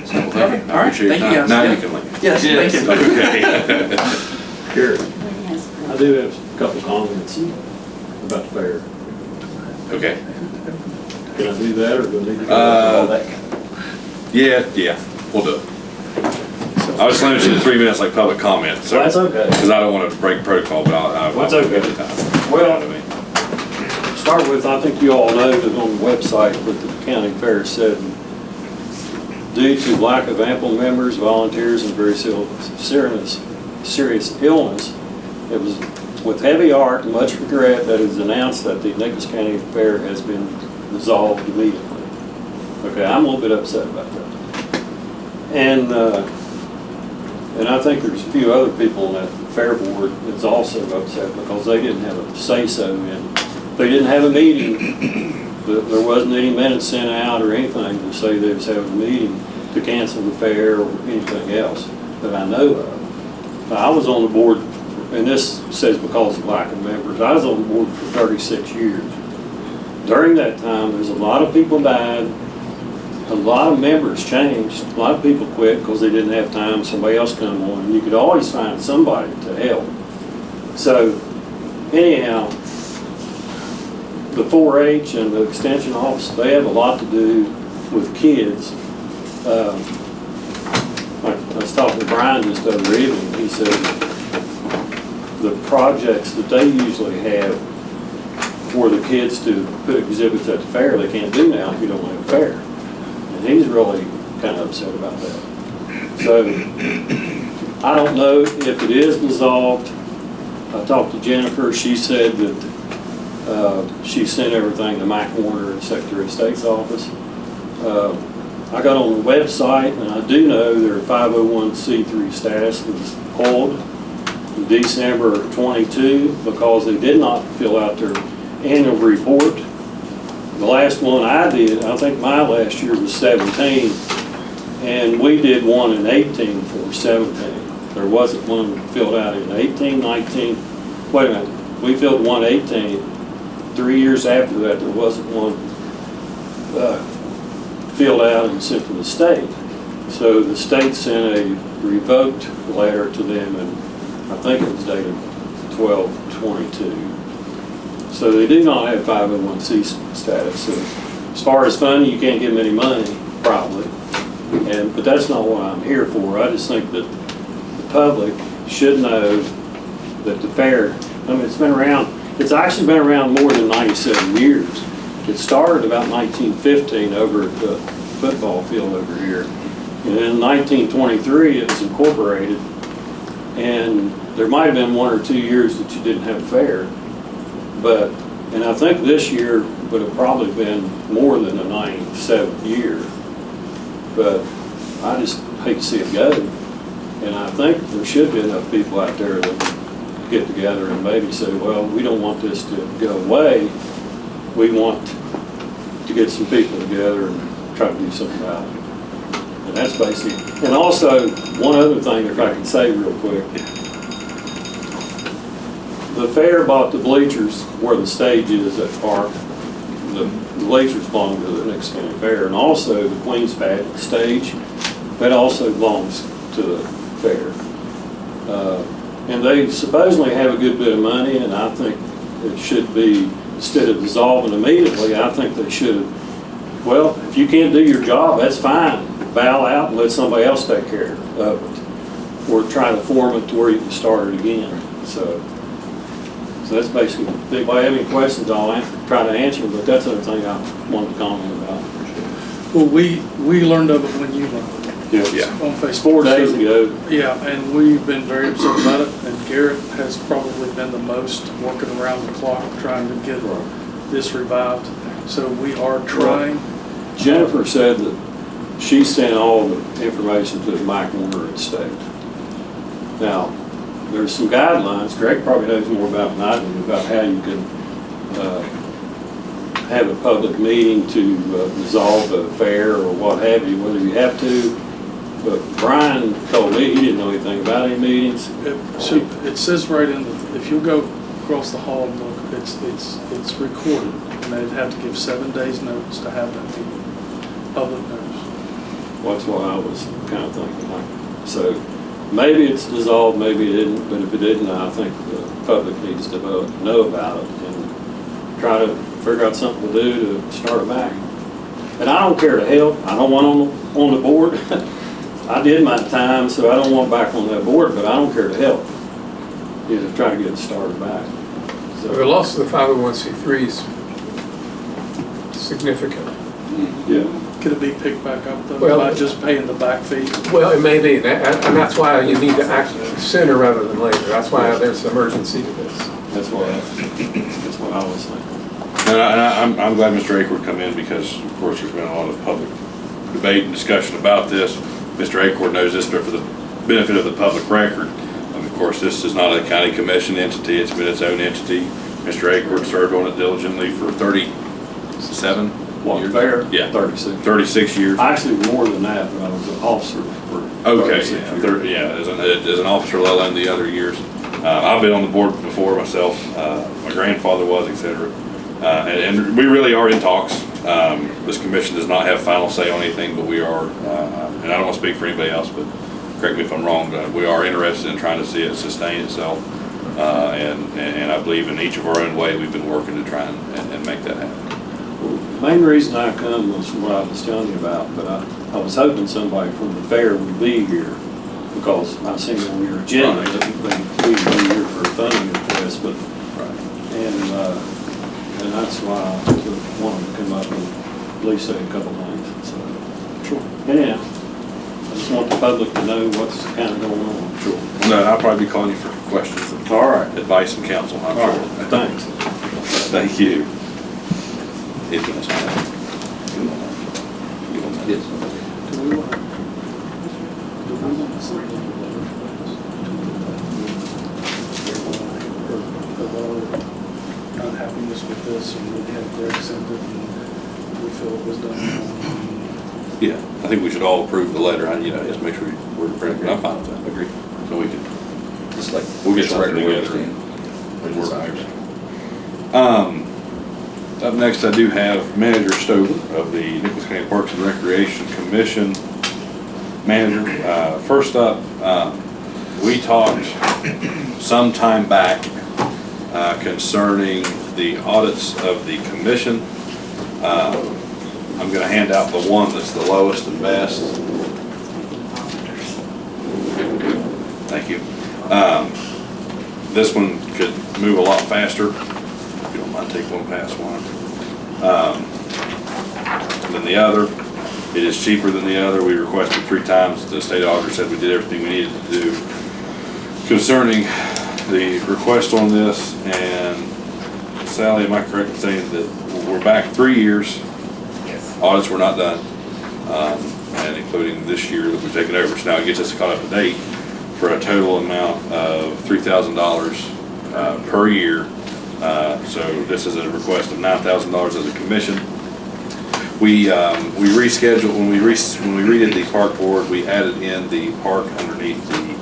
So, thank you. All right. Thank you, guys. Now you can leave. Yes. Thank you. Okay. Here, I do have a couple comments about the fair. Okay. Can I do that, or do I need to go all that? Yeah, we'll do it. I was limited to 3 minutes like public comment, so. Well, that's okay. Because I don't want to break protocol, but I'll That's okay. the time. Well, start with, I think you all know that on the website what the county fair said, due to lack of ample members, volunteers, and very serious illness, it was with heavy heart and much regret that it is announced that the Nicholas County Fair has been dissolved immediately. Okay, I'm a little bit upset about that. And I think there's a few other people on that fair board that's also upset because they didn't have a say-so in. They didn't have a meeting. There wasn't any minutes sent out or anything to say they was having a meeting to cancel the fair or anything else that I know of. Now, I was on the board, and this says because of lack of members, I was on the board for 36 years. During that time, there's a lot of people died, a lot of members changed, a lot of people quit because they didn't have time, somebody else come on, and you could always find somebody to help. So, anyhow, the 4-H and the extension office, they have a lot to do with kids. I was talking to Brian just the other evening. He said the projects that they usually have for the kids to put exhibits at the fair, they can't do now if you don't have a fair. And he's really kind of upset about that. So I don't know if it is dissolved. I talked to Jennifer. She said that she sent everything to Mike Warner, the Secretary of State's office. I got on the website, and I do know their 501c3 status was pulled in December of 22 because they did not fill out their annual report. The last one I did, I think my last year was 17, and we did one in 18 for 17. There wasn't one filled out in 18, 19. Wait a minute, we filled one 18. 3 years after that, there wasn't one filled out and sent to the state. So the state sent a revoked letter to them, and I think it was dated 12/22. So they do not have 501c status. So as far as funding, you can't give them any money, probably. But that's not what I'm here for. I just think that the public should know that the fair, I mean, it's actually been around more than 97 years. It started about 1915 over at the football field over here. And in 1923, it was incorporated. And there might have been 1 or 2 years that you didn't have a fair. And I think this year would have probably been more than the 97th year. But I just hate to see it go. And I think there should be enough people out there that get together and maybe say, well, we don't want this to go away. We want to get some people together and try to do something about it. And that's basically, and also, one other thing, if I can say real quick. The fair bought the bleachers where the stage is at Park. The bleachers belong to the Nicholas County Fair, and also the Queen's Pad stage, that also belongs to the fair. And they supposedly have a good bit of money, and I think it should be, instead of dissolving immediately, I think they should, well, if you can't do your job, that's fine. Bow out and let somebody else take care of it. Or try to form it to where you can start it again. So that's basically, if anybody have any questions, I'll try to answer them, but that's the other thing I wanted to comment about. Well, we learned of it when you learned of it. Yeah. On Facebook. 4 days ago. Yeah, and we've been very upset about it, and Garrett has probably been the most working around the clock trying to get this revived. So we are trying. Jennifer said that she sent all the information to Mike Warner at State. Now, there's some guidelines, Greg probably knows more about than I do, about how you can have a public meeting to dissolve a fair or what have you, whether you have to. But Brian told me he didn't know anything about any meetings. It says right in the, if you go across the hall and look, it's recorded, and they'd have to give 7 days notice to have that meeting, public notice. Well, that's what I was kind of thinking. So maybe it's dissolved, maybe it didn't, but if it didn't, I think the public needs to know about it and try to figure out something to do to start it back. And I don't care to help. I don't want on the board. I did my time, so I don't want back on that board, but I don't care to help. You know, try to get it started back. So The loss of the 501c3 is significant. Yeah. Could it be picked back up though, Well, by just paying the back fee? Well, it may be, and that's why you need to act sooner rather than later. That's why there's emergency to this. That's what I was thinking. And I'm glad Mr. Acord come in because, of course, there's been a lot of public debate and discussion about this. Mr. Acord knows this, but for the benefit of the public record, of course, this is not a county commission entity. It's been its own entity. Mr. Acord served on it diligently for 37 years. Fair? Yeah. 36 years. Actually, more than that, but I was an officer for Okay, 36 years. as an officer, let alone the other years. I've been on the board before myself. My grandfather was, etc. And we really are in talks. This commission does not have final say on anything, but we are, and I don't want to speak for anybody else, but correct me if I'm wrong, but we are interested in trying to see it sustain itself. And I believe in each of our own way, we've been working to try and make that happen. The main reason I come was what I was telling you about, but I was hoping somebody from the fair would be here because I seen on your agenda that we'd be here for funding of this, but, and that's why I wanted to come up and at least say a couple things, so. Sure. Anyhow, I just want the public to know what's kind of going on. Sure. No, I'll probably be calling you for questions. All right. Advice and counsel, I'm All sure. right. Thanks. Thank you. If you want to. Yes. Do we want to see not happiness with this, and we had Greg send it, and we feel it was done wrong? Yeah, I think we should all approve the letter, and, just make sure we're correct. I'm fine with that. Agree. So we can, Just like we'll get just something regular together Wednesday. and work on it. Up next, I do have Manager Stover of the Nicholas County Parks and Recreation Commission. Manager, first up, we talked some time back concerning the audits of the commission. I'm going to hand out the one that's the lowest and best. Thank you. This one could move a lot faster. If you don't mind, take one past one. Than the other. It is cheaper than the other. We requested 3 times. The state auditor said we did everything we needed to do concerning the request on this. And Sally, am I correct in saying that we're back 3 years? Yes. Audits were not done, and including this year that we've taken over. So now it gets us caught up to date for a total amount of $3,000 per year. So this is a request of $9,000 as a commission. We rescheduled when we redid the park board. We added in the park underneath the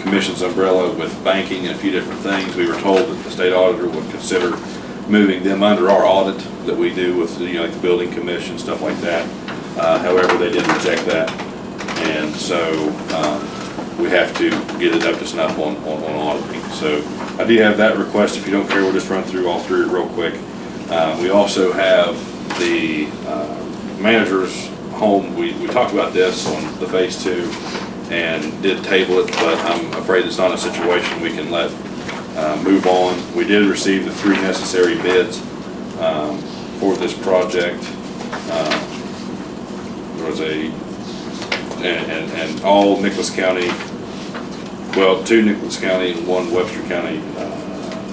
commission's umbrella with banking and a few different things. We were told that the state auditor would consider moving them under our audit that we do with like the building commission, stuff like that. However, they did reject that, and so we have to get it up to snuff on auditing. So I do have that request. If you don't care, we'll just run through all 3 real quick. We also have the manager's home. We talked about this on the phase 2 and did table it, but I'm afraid it's not a situation we can let move on. We did receive the 3 necessary bids for this project. There was and all Nicholas County, well, 2 Nicholas County and 1 Webster County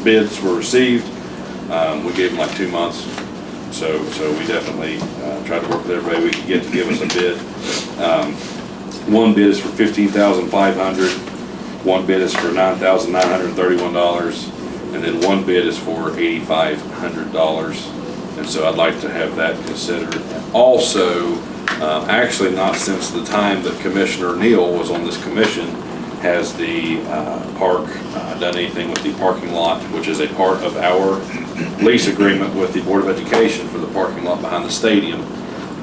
bids were received. We gave them like 2 months, so we definitely tried to work with everybody we could get to give us a bid. 1 bid is for $15,500, 1 bid is for $9,931, and then 1 bid is for $8,500. And so I'd like to have that considered. Also, actually not since the time that Commissioner Neal was on this commission has the park done anything with the parking lot, which is a part of our lease agreement with the Board of Education for the parking lot behind the stadium.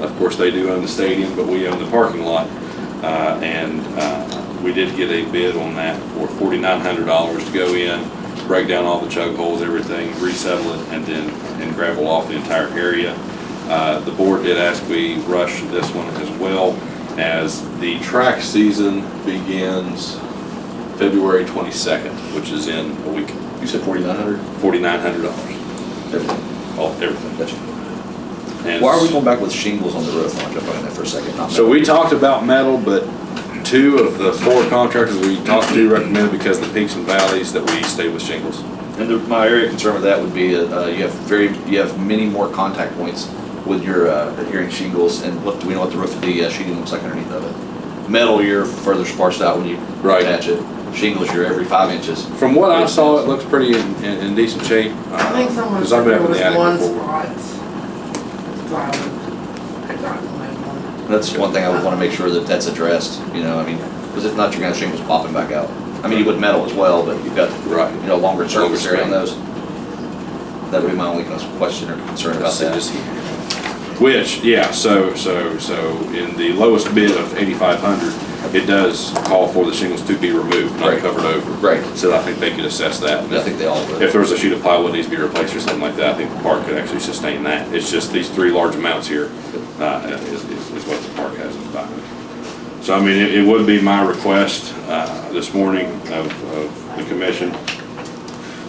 Of course, they do own the stadium, but we own the parking lot. We did get a bid on that for $4,900 to go in, break down all the chug holes, everything, resettle it, and gravel off the entire area. The board did ask we rush this one as well, as the track season begins February 22nd, which is in a week. You said $4,900? $4,900. Everything. Oh, everything. Gotcha. And why are we going back with shingles on the roof? I'll jump on that for a second. So we talked about metal, but 2 of the 4 contractors we talked to recommended, because of the peaks and valleys, that we stay with shingles. And my area of concern with that would be you have many more contact points with your adhering shingles, and do we know what the roof of the sheeting looks like underneath of it? Metal, you're further sparsed out when you attach it. Shingles, you're every 5 inches. From what I saw, it looks pretty in decent shape. I think someone I've been up in the said there attic was before. one spot. That's one thing I would want to make sure that that's addressed. You know, I mean, because if not, you're gonna have shingles popping back out. I mean, you would metal as well, but you've got longer surface area on those. That would be my only question or concern about that. Which, yeah, so in the lowest bid of $8,500, it does call for the shingles to be removed, not covered over. Right. So I think they could assess that. I think they all would. If there was a sheet of plywood that needs to be replaced or something like that, I think the park could actually sustain that. It's just these 3 large amounts here is what the park has in the back. So I mean, it would be my request this morning of the commission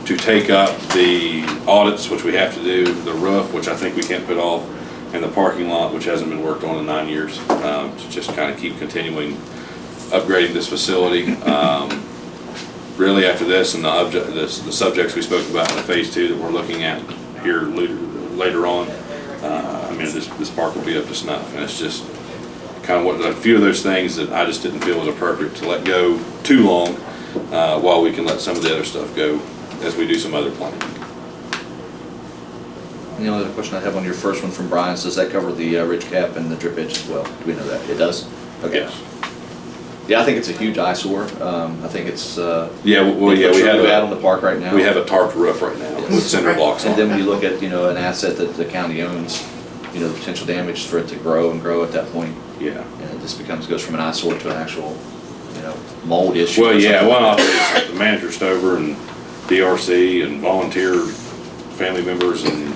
to take up the audits, which we have to do, the roof, which I think we can't put off, and the parking lot, which hasn't been worked on in 9 years, to just kind of keep continuing upgrading this facility. Really, after this and the subjects we spoke about in the phase 2 that we're looking at here later on, I mean, this park will be up to snuff, and it's just kind of a few of those things that I just didn't feel was appropriate to let go too long, while we can let some of the other stuff go as we do some other planning. The only other question I have on your first one from Brian, does that cover the ridge cap and the drip edge as well? Do we know that? It does? Okay. Yes. Yeah, I think it's a huge eyesore. I think it's, Yeah, well, yeah, we have out on the park right now. we have a tarped roof right now with cinder blocks on And then it. when you look at, an asset that the county owns, the potential damage for it to grow and grow at that point, Yeah. and it just goes from an eyesore to an actual, mold issue. Well, or yeah, something well, like that. obviously, the manager Stover and DRC and volunteer family members and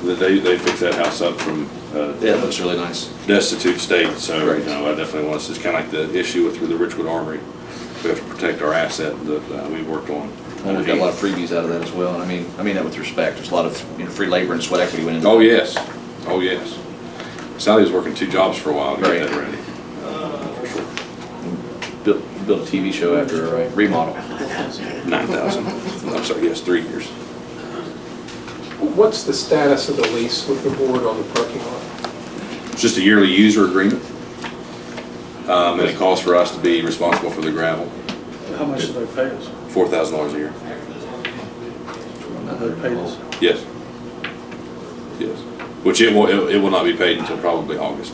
they fixed that house up from, Yeah, it looks really nice. destitute state, so, Right. I definitely want to, it's kind of like the issue with the Richwood Armory. We have to protect our asset that we've worked on. And we've got a lot of freebies out of that as well, and I mean that with respect. There's a lot of, free labor and sweat equity went into it. Oh, yes, oh, yes. Sally was working 2 jobs for a while to get Right. that ready. For sure. Built a TV show after a remodel. 9,000, I'm sorry, yes, 3 years. What's the status of the lease with the board on the parking lot? It's just a yearly user agreement. And it calls for us to be responsible for the gravel, How much do they pay us? $4,000 a year. They paid us. Yes. Yes. Which it will not be paid until probably August.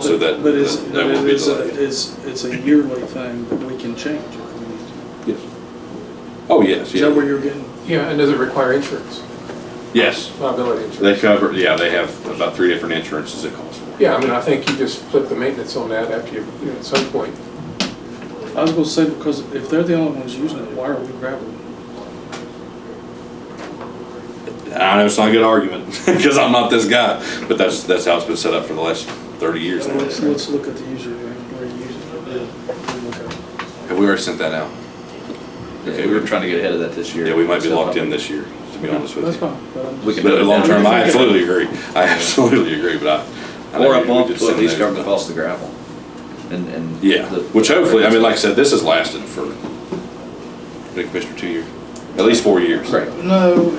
So that But that will be delayed. it's a yearly thing that we can change if we need to. Yes. Oh, yes, Is that where yeah. you're getting? Yeah, and does it require insurance? Yes. Liability insurance? They cover, yeah, they have about 3 different insurances it calls for. Yeah, I mean, I think you just flip the maintenance on that after you, at some point. I was gonna say, because if they're the only ones using it, why are we grabbing? I know it's not a good argument, because I'm not this guy, but that's how it's been set up for the last 30 years now. Let's look at the user agreement, where you use it. Have we already sent that out? Okay, we were trying to get ahead of that this year. Yeah, we might be locked in this year, to be honest with you. That's fine. But I'm We just- can- But long term, I absolutely agree. I absolutely agree, but I know Or a we bump just to at send least those cover the out. cost of the gravel. And. Yeah, which hopefully, I mean, like I said, this has lasted for, Commissioner, 2 years, at least 4 years. Right. No,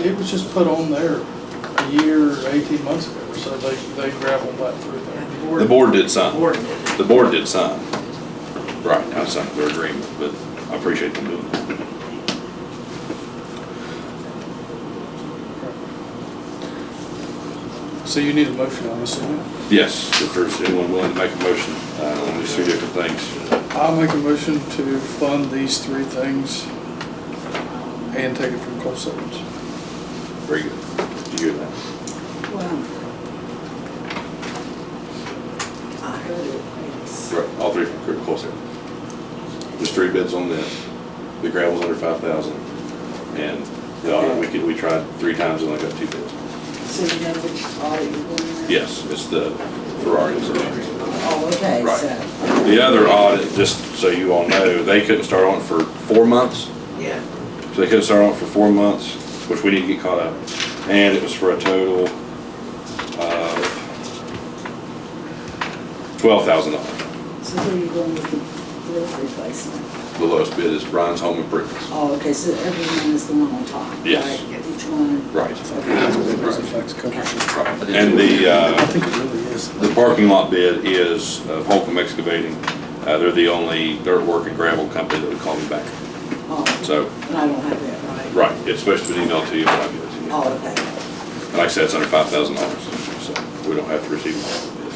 it was just put on there a year, 18 months ago, so they gravelled that through there. The board did sign. The board did sign. Right, I signed their agreement, but I appreciate them doing that. So you need a motion, I'm assuming? Yes, if there's anyone willing to make a motion on these 2 different things. I'll make a motion to fund these 3 things and take it from coal savings. Very good. Did you hear that? I heard it. Right, all 3 from Critical Center. There's 3 bids on this. The gravel's under 5,000, and the audit, we tried 3 times and only got 2 bids. So you know which audit you're going with? Yes, it's the Ferrari Associates. Oh, okay, Right. so. The other audit, just so you all know, they couldn't start on it for 4 months. Yeah. So they couldn't start on it for 4 months, which we need to get caught up. And it was for a total of $12,000. So who are you going with the roof replacement? The lowest bid is Brian's Home Improvements. Oh, okay, so everyone is the one on top? Yes. Right? Each one? Right. Right. And I think it really is. the parking lot bid is Holcomb Excavating. They're the only dirt work and gravel company that would call me back. Oh, So, and I don't have that, right? right, it's supposed to be emailed to you, but I'll give it to you. Oh, okay. And like I said, it's under $5,000, so we don't have to receive all of this.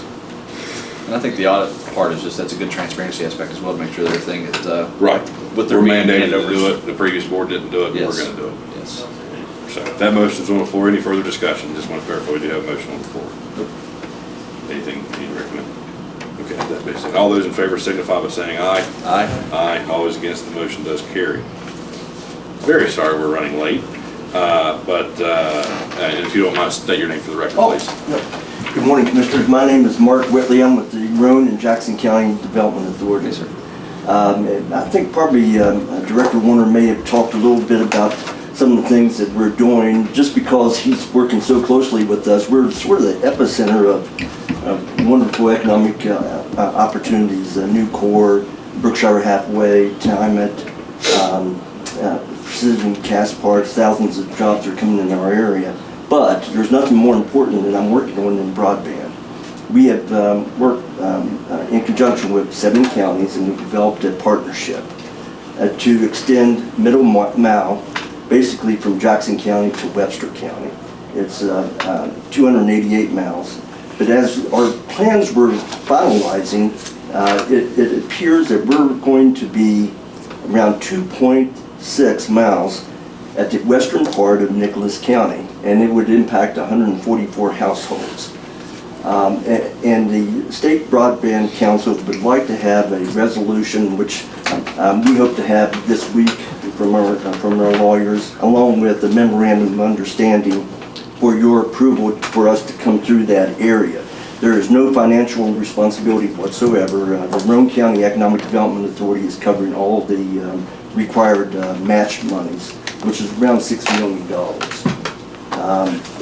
And I think the audit part is that's a good transparency aspect as well, to make sure that everything is, Right. with their We're meeting mandated to handovers. do it, the previous board didn't do it, but we're Yes. gonna do it. Yes. So that motion's on the floor. Any further discussion? Just want to clarify, we do have a motion on the floor. Anything you recommend? Okay, that being said, all those in favor signify by saying aye. Aye. Aye. All those against, the motion does carry. Very sorry we're running late, and if you don't mind, state your name for the record, please. Good morning, Commissioners. My name is Mark Whitley. I'm with the Roane and Jackson County Development Authority. Yes, sir. I think probably Director Warner may have talked a little bit about some of the things that we're doing. Just because he's working so closely with us, we're sort of the epicenter of wonderful economic opportunities. Nucor, Brookshire Halfway, Timot, Precision Cast Parts. Thousands of jobs are coming in our area. But there's nothing more important that I'm working on than broadband. We have worked in conjunction with 7 counties, and we developed a partnership to extend Middle Mile, basically from Jackson County to Webster County. It's 288 miles. But as our plans were finalizing, it appears that we're going to be around 2.6 miles at the western part of Nicholas County, and it would impact 144 households. And the State Broadband Council would like to have a resolution, which we hope to have this week from our lawyers, along with a memorandum of understanding for your approval for us to come through that area. There is no financial responsibility whatsoever. The Roane County Economic Development Authority is covering all of the required match monies, which is around $6 million.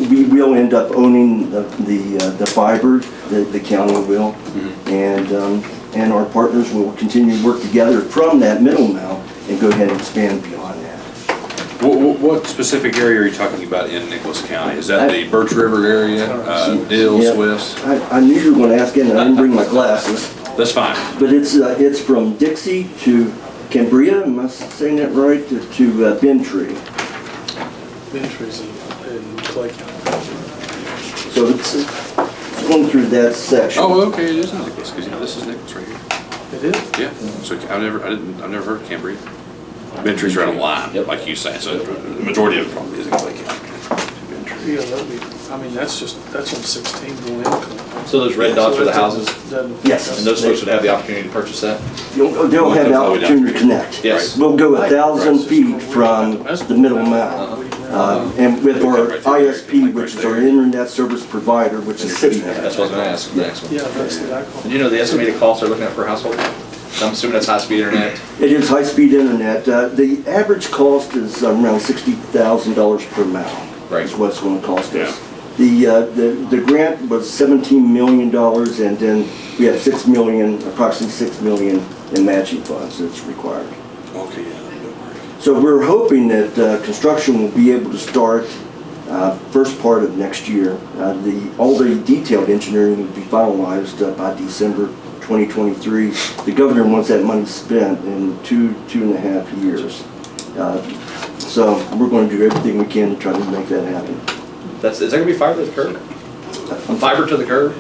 We will end up owning the fiber, the county will, and our partners will continue to work together from that middle mile and go ahead and expand beyond that. What specific area are you talking about in Nicholas County? Is that the Birch River area, Dill, Yeah. Swiss? I knew you were going to ask it, and I didn't bring my glasses. That's fine. But it's from Dixie to Cambria, am I saying that right, to Bentry. Bentry's in Clay County. So it's going through that section. Oh, okay, it is in Nicholas, because this is Nicholas right here. It is? Yeah, so I've never heard of Cambria. Bentry's right on the line, like you say, so the majority of it probably is in Clay County. Yeah, that'd be, I mean, that's on 16 going in. So those red dots are the houses? Yes. And those folks would have the opportunity to purchase that? They'll have the opportunity to connect. Yes. We'll go 1,000 feet from the middle mile. And with our ISP, which is our internet service provider, which is CityNet. That's what I was gonna ask, the next one. Yeah, that's the icon. Do you know the estimated cost they're looking at per household? I'm assuming that's high-speed internet? It is high-speed internet. The average cost is around $60,000 per mile. Right. Is what it's going to cost us. The grant was $17 million, and then we have approximately $6 million in matching funds that's required. Okay, yeah. So we're hoping that construction will be able to start first part of next year. All the detailed engineering will be finalized by December 2023. The governor wants that money spent in two and a half years. So we're going to do everything we can to try to make that happen. Is that gonna be fiber to the curb? Fiber to the curb?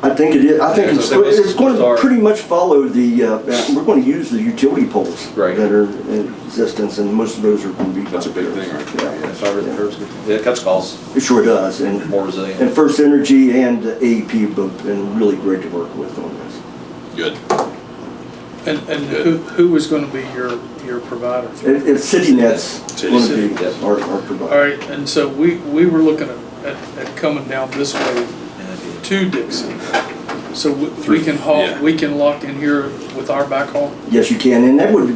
I think it is. I think it's going to pretty much follow we're going to use the utility poles that are in existence, and most of those are going to be. That's a big thing, right? Yeah, fiber to the curb's good. Yeah, it cuts costs. It sure does, and more resilient. And First Energy and AEP have both been really great to work with on this. Good. And who is going to be your provider? It's CityNet's going to be our provider. All right, and so we were looking at coming down this way to Dixie. So we can lock in here with our backhaul? Yes, you can, and that would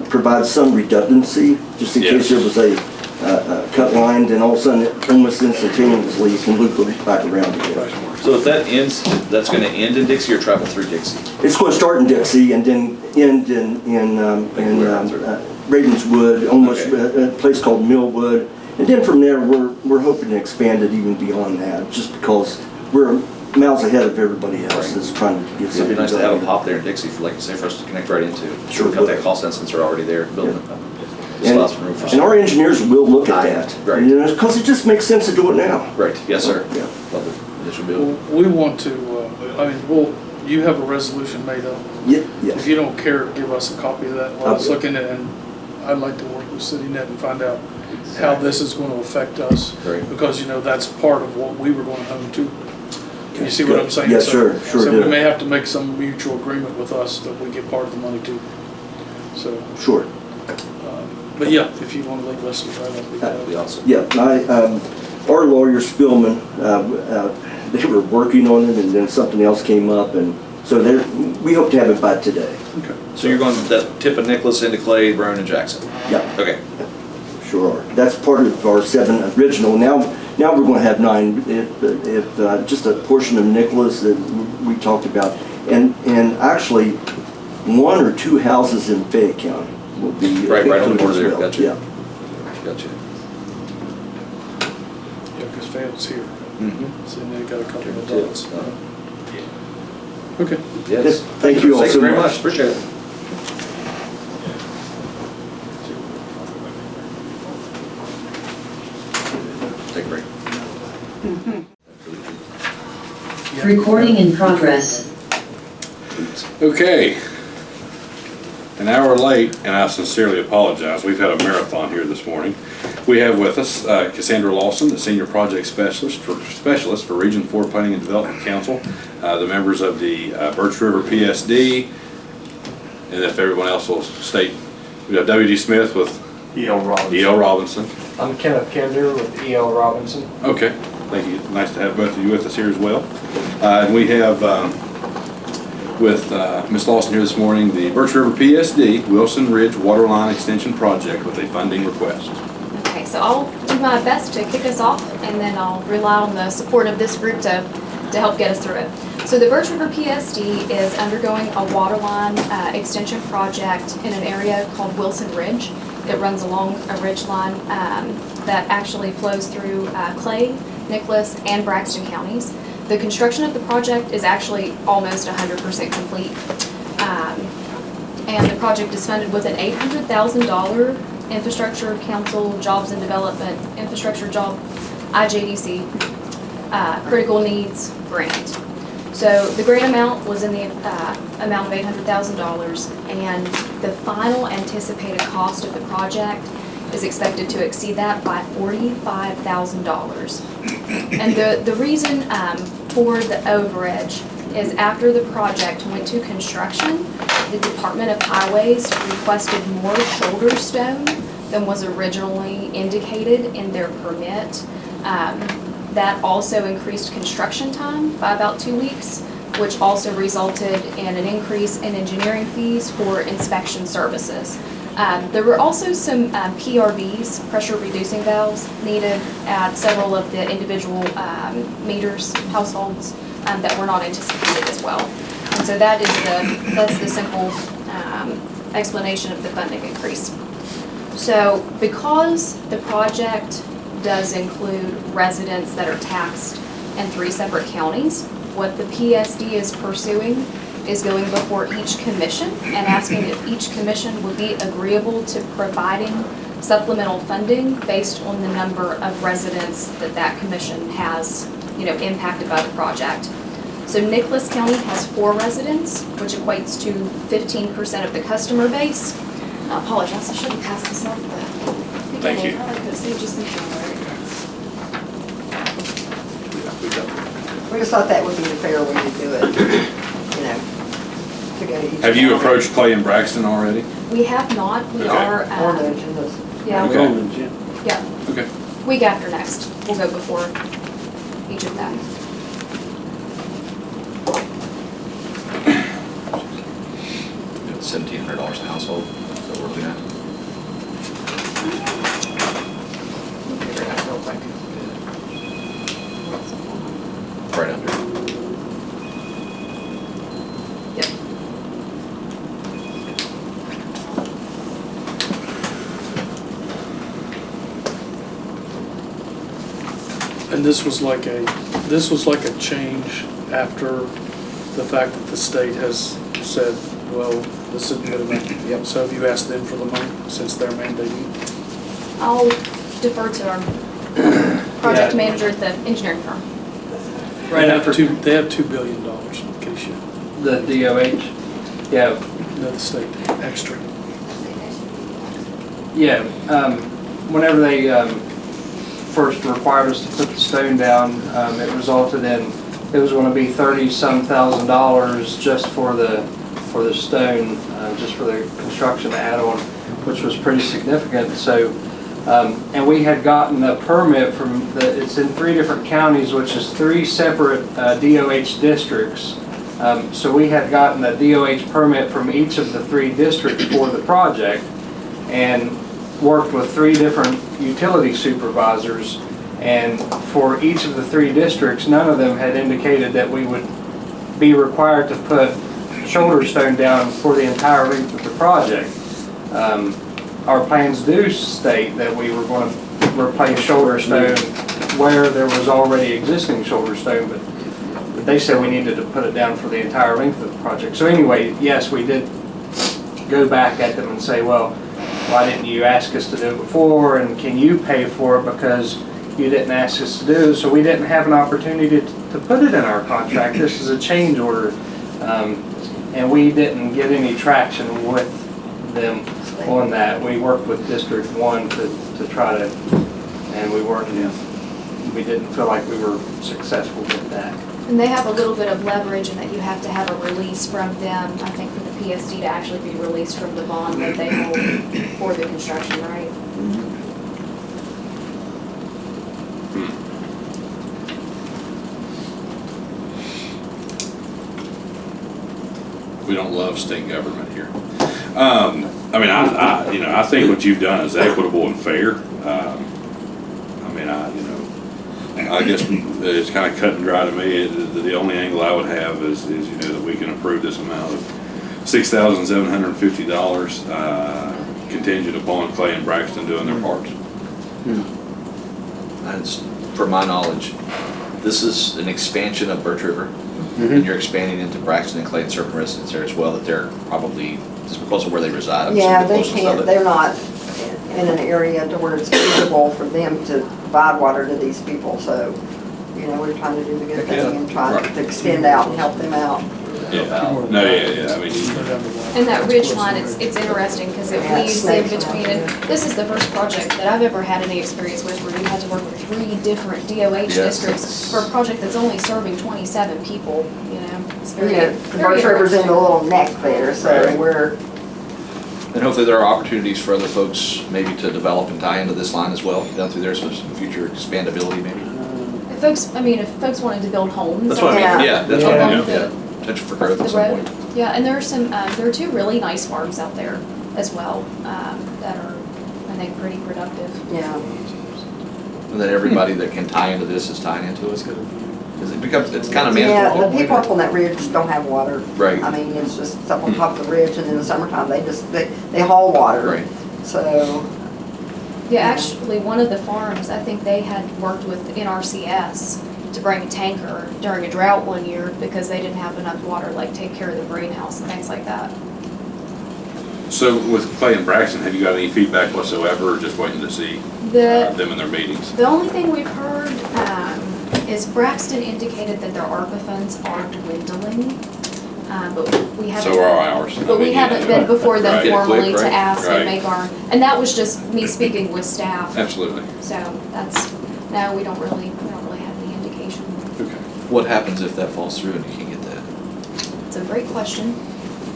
provide some redundancy, just in case there was a cut line, then all of a sudden, almost instantaneously, you can loop it back around again. So if that ends, that's gonna end in Dixie or travel through Dixie? It's going to start in Dixie and then end in Ravenswood, almost a place called Millwood. And then from there, we're hoping to expand it even beyond that, just because we're miles ahead of everybody else that's trying to get something. It'd be nice to have a pop there in Dixie for, like you say, for us to connect right into. Sure. Cut that cost down since they're already there, building it. And our engineers will look at that, right? Because it just makes sense to do it now. Right. Yes, sir. Yeah. Love the initial build. We want to. You have a resolution made up. Yeah. Yes. If you don't care, give us a copy of that while it's looking at, and I'd like to work with CityNet and find out how this is going to affect us. Right. Because that's part of what we were going home to. Can you see what I'm saying? Yes, sure. So we may have to make some mutual agreement with us that we get part of the money too. So. Sure. But yeah, if you want to leave us with that'd be awesome. Yeah, our lawyer Spillman, they were working on it, and then something else came up, and so we hope to have it by today. Okay. So you're going that tip of Nicholas into Clay, Roane, and Jackson? Yeah. Okay. Sure. That's part of our 7 original. Now we're going to have 9. If just a portion of Nicholas that we talked about, and actually 1 or 2 houses in Fayette County will be right on the border there. Well. Gotcha. Yeah. Gotcha. Yeah, because Fayettte's here. Mm-hmm. So then they got a couple of dots. Okay. Yes. Thank you all Thank so you very much. much. Appreciate it. take a break. Recording in progress. Okay. An hour late, and I sincerely apologize. We've had a marathon here this morning. We have with us Cassandra Lawson, the Senior Project Specialist for Region 4 Planning and Development Council, the members of the Birch River PSD, and if everyone else will state, we have W.D. Smith with E.L. Robinson. E.L. Robinson. I'm Kenneth Kinder with E.L. Robinson. Okay, thank you. Nice to have both of you with us here as well. And we have with Ms. Lawson here this morning, the Birch River PSD Wilson Ridge Waterline Extension Project with a funding request. Okay, so I'll do my best to kick us off, and then I'll rely on the support of this group to help get us through it. So the Birch River PSD is undergoing a waterline extension project in an area called Wilson Ridge. It runs along a ridge line that actually flows through Clay, Nicholas, and Braxton counties. The construction of the project is actually almost 100% complete. And the project is funded with an $800,000 Infrastructure Council Jobs and Development Infrastructure Job IJDC Critical Needs Grant. So the grant amount was in the amount of $800,000, and the final anticipated cost of the project is expected to exceed that by $45,000. And the reason for the overage is after the project went to construction, the Department of Highways requested more shoulder stone than was originally indicated in their permit. That also increased construction time by about 2 weeks, which also resulted in an increase in engineering fees for inspection services. There were also some PRVs, pressure reducing valves, needed at several of the individual meters, households, that were not anticipated as well. And so that's the simple explanation of the funding increase. So because the project does include residents that are taxed in 3 separate counties, what the PSD is pursuing is going before each commission and asking if each commission would be agreeable to providing supplemental funding based on the number of residents that commission has, impacted by the project. So Nicholas County has 4 residents, which equates to 15% of the customer base. I apologize, I should have passed this off. Thank you. I could have saved you some time. We just thought that would be the fair way to do it, to go to each. Have you county. approached Clay and Braxton already? We have not, we Okay. are. Or the agendas. Yeah. Okay. Yeah, Okay. week after next, we'll go before each of them. It's $1,700 a household, so we're looking at. Figure it out real quick. Right under. Yep. And this was like a change after the fact that the state has said, well, this isn't good enough. Yep. So have you asked them for the money since they're mandating? I'll defer to our project manager at the engineering firm. They have $2 billion, in case you. The DOH? Yeah. No, the state, extra. Yeah, whenever they first required us to put the stone down, it resulted in, it was gonna be $30-some thousand just for the stone, just for the construction add-on, which was pretty significant. So, and we had gotten a permit from it's in 3 different counties, which is 3 separate DOH districts. So we had gotten a DOH permit from each of the 3 districts for the project, and worked with 3 different utility supervisors, and for each of the 3 districts, none of them had indicated that we would be required to put shoulder stone down for the entire length of the project. Our plans do state that we were going to replace shoulder stone where there was already existing shoulder stone, but they said we needed to put it down for the entire length of the project. So anyway, yes, we did go back at them and say, well, why didn't you ask us to do it before, and can you pay for it, because you didn't ask us to do, so we didn't have an opportunity to put it in our contract. This is a change order. And we didn't get any traction with them on that. We worked with District 1 to try to, and we didn't feel like we were successful with that. And they have a little bit of leverage in that you have to have a release from them, I think, for the PSD to actually be released from the bond that they hold for the construction, right? We don't love state government here. I mean, I think what you've done is equitable and fair. I guess it's kind of cut and dry to me. The only angle I would have is that we can approve this amount of $6,750 contingent upon Clay and Braxton doing their parts. That's, from my knowledge, this is an expansion of Birch River. And you're expanding into Braxton and Clay and certain residents there as well, that they're probably just because of where they reside. Yeah, they can't, they're not in an area to where it's feasible for them to provide water to these people, so, we're trying to do the good thing and try to extend out and help them out. Yeah, I mean. And that ridge line, it's interesting because it weaves in between, and this is the first project that I've ever had any experience with where you had to work with 3 different DOH districts for a project that's only serving 27 people, It's very, The Birch River's in a little neck there, so we're. And hopefully there are opportunities for other folks maybe to develop and tie into this line as well, down through there, so some future expandability maybe. If folks wanted to build homes. That's what I mean, yeah, that's what I mean, Yeah. Potential for growth at The some road, point. yeah, and there are there are 2 really nice farms out there as well, that are, I think, pretty productive. Yeah. And then everybody that can tie into this is tying into it, because it's kind of Yeah, manageable. the people up on that ridge don't have water. Right. I mean, it's just up on top of the ridge, and in the summertime, they haul water. Right. So. Yeah, actually, one of the farms, I think they had worked with NRCS to bring a tanker during a drought one year because they didn't have enough water, like take care of the greenhouse and things like that. So with Clay and Braxton, have you got any feedback whatsoever, or just waiting to see them in their meetings? The only thing we've heard is Braxton indicated that their ARPA funds are dwindling, but we haven't. So are ours. But we haven't been before them formally to ask Right. and make and that was just me speaking with staff. Absolutely. So no, we don't really have any indication. Okay. What happens if that falls through and you can't get that? It's a great question.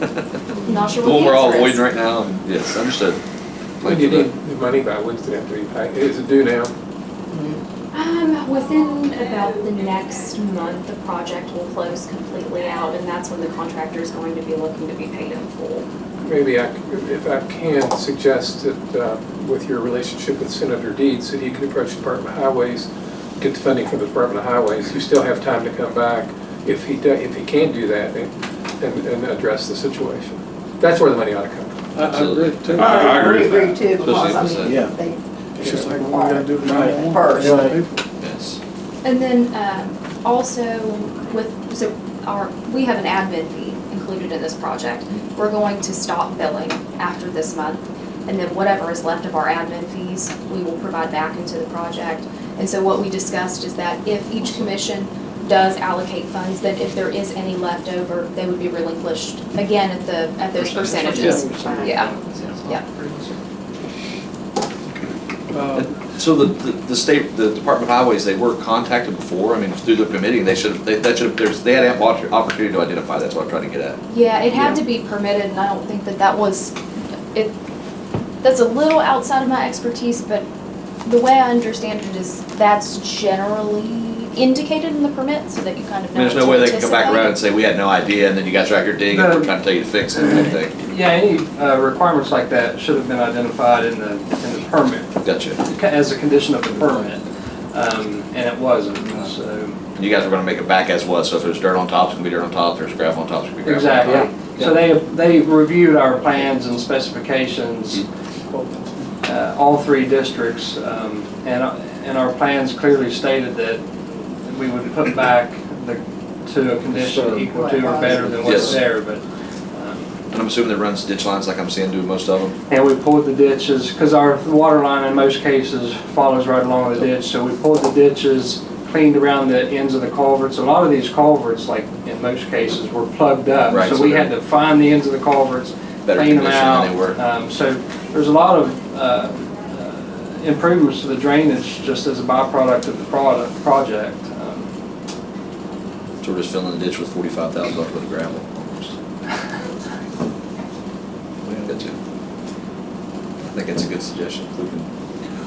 I'm not sure The what one the we're all answer is. avoiding right now, yes, understood. When do you need the money by? When's it have to be paid? Is it due now? Within about the next month, the project will close completely out, and that's when the contractor is going to be looking to be paid in full. Maybe if I can suggest that with your relationship with Senator Deeds, that he could approach the Department of Highways, get the funding from the Department of Highways. You still have time to come back if he can do that and address the situation. That's where the money ought to come from. I agree too. I agree with that. too, because they. It's just like, we gotta do the right First. Yes. And then also we have an admin fee included in this project. We're going to stop billing after this month, and then whatever is left of our admin fees, we will provide back into the project. And so what we discussed is that if each commission does allocate funds, then if there is any left over, they would be relinquished again at those percentages. Yeah. So the Department of Highways, they were contacted before, I mean, through the committee, they had ample opportunity to identify, that's what I'm trying to get at. Yeah, it had to be permitted, and I don't think that was, that's a little outside of my expertise, but the way I understand it is that's generally indicated in the permit so that you kind of know. I mean, there's no way they can come back around and say, we had no idea, and then you guys are out here digging, and we're trying to tell you to fix it, type thing. Yeah, any requirements like that should have been identified in the permit. Gotcha. As a condition of the permit, and it wasn't, so. You guys are gonna make it back as was, so if there's dirt on top, it's gonna be dirt on top, if there's gravel on top, it's gonna be gravel on top. Exactly. So they reviewed our plans and specifications, all 3 districts, and our plans clearly stated that we would put back to a condition equal to or better than what's there, but. And I'm assuming it runs ditch lines like I'm seeing do most of them? And we pulled the ditches, because our water line in most cases follows right along the ditch, so we pulled the ditches, cleaned around the ends of the culverts. A lot of these culverts, like in most cases, were plugged up. Right, So so we they're had to find the ends of the culverts, better clean them condition out. than they were. So there's a lot of improvements to the drainage just as a byproduct of the project. So we're just filling the ditch with $45,000 worth of gravel. We don't get to. I think it's a good suggestion. If we can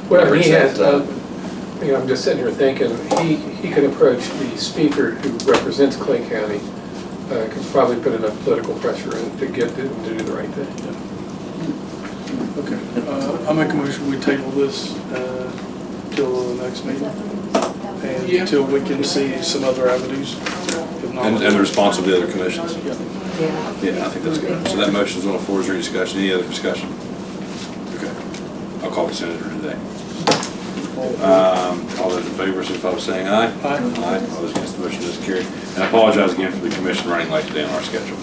Well, leverage he has, that, you know, I'm just sitting here thinking, he could approach the speaker who represents Clay County, could probably put enough political pressure in to get it to do the right thing. Okay, I'll make a motion, we table this till the next meeting. And until we can see some other avenues. If not- And the response of the other commissions. Yeah. Yeah, I think that's good. So that motion's on the floor. Is there any discussion? Any other discussion? Okay. I'll call the senator today. All those in favor, signify by saying aye. Aye. Aye. All those against the motion is carried. And I apologize again for the commission running late today on our schedule.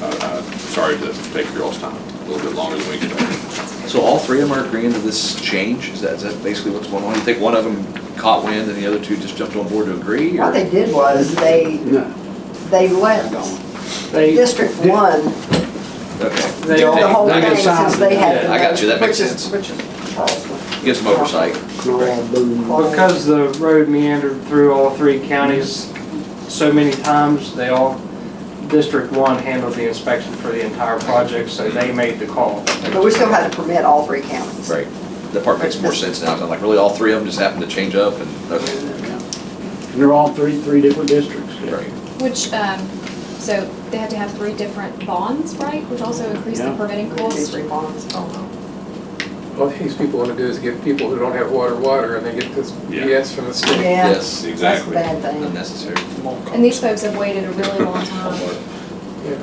Sorry to take your all's time a little bit longer than we expected. So all three of them are agreeing to this change? Is that basically what's going on? You think one of them caught wind and the other two just jumped on board to agree? What they did was they let District 1 Okay. do the whole I thing since they had the. I got you, that makes which is- sense. Which is Charleston. Get some oversight. Because the road meandered through all three counties so many times, District 1 handled the inspection for the entire project, so they made the call. But we still had to permit all three counties. Right. That part makes more sense now. I'm like, really, all three of them just happened to change up and, okay. And they're all three different districts. Right. Which, so they had to have 3 different bonds, right? Which also increased the Yeah. permitting cost. Three bonds. All these people want to do is give people who don't have water, and they get this Yeah. BS from the state. Yeah. Yes, exactly. That's a bad thing. Unnecessary. And these folks have waited a really long time. Yeah.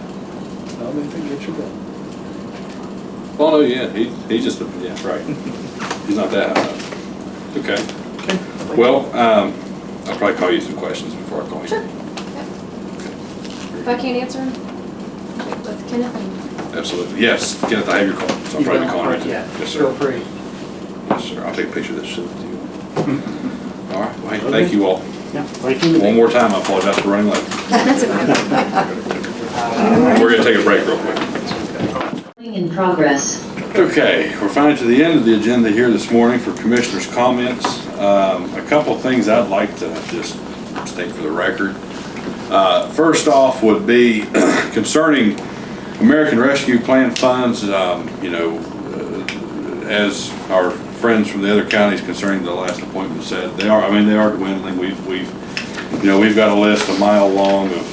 Well, they can get your bill. Well, no, yeah, he's just, yeah, right. He's not that high up. Okay. Well, I'll probably call you some questions before I call you. Sure. If I can't answer them, with Kenneth and Absolutely. Yes, Kenneth, I have your call, so I'll probably be calling right there. Yes, Feel sir. free. Yes, sir. I'll take a picture of this shit with you. All right, well, hey, thank you all. Yeah, thank you. One more time, I apologize for running late. That's okay. We're gonna take a break real quick. In progress. Okay, we're finally to the end of the agenda here this morning for commissioners' comments. A couple of things I'd like to just state for the record. First off would be concerning American Rescue Plan funds, as our friends from the other counties concerning the last appointment said, they are dwindling. We've got a list a mile long of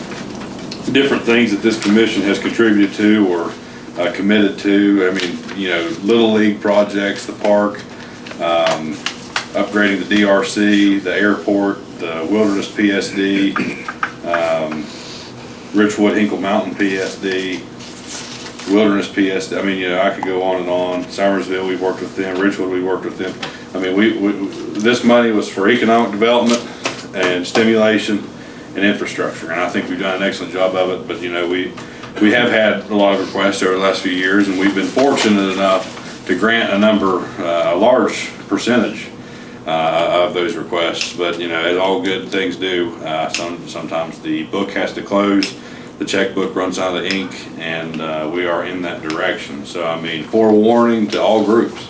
different things that this commission has contributed to or committed to. Little League projects, the park, upgrading the DRC, the airport, the Wilderness PSD, Richwood Hinkle Mountain PSD, Wilderness PSD. I could go on and on. Somersville, we've worked with them. Richwood, we worked with them. This money was for economic development and stimulation and infrastructure, and I think we've done an excellent job of it. But we have had a lot of requests over the last few years, and we've been fortunate enough to grant a large percentage of those requests. But as all good things do, sometimes the book has to close, the checkbook runs out of ink, and we are in that direction. So forewarning to all groups.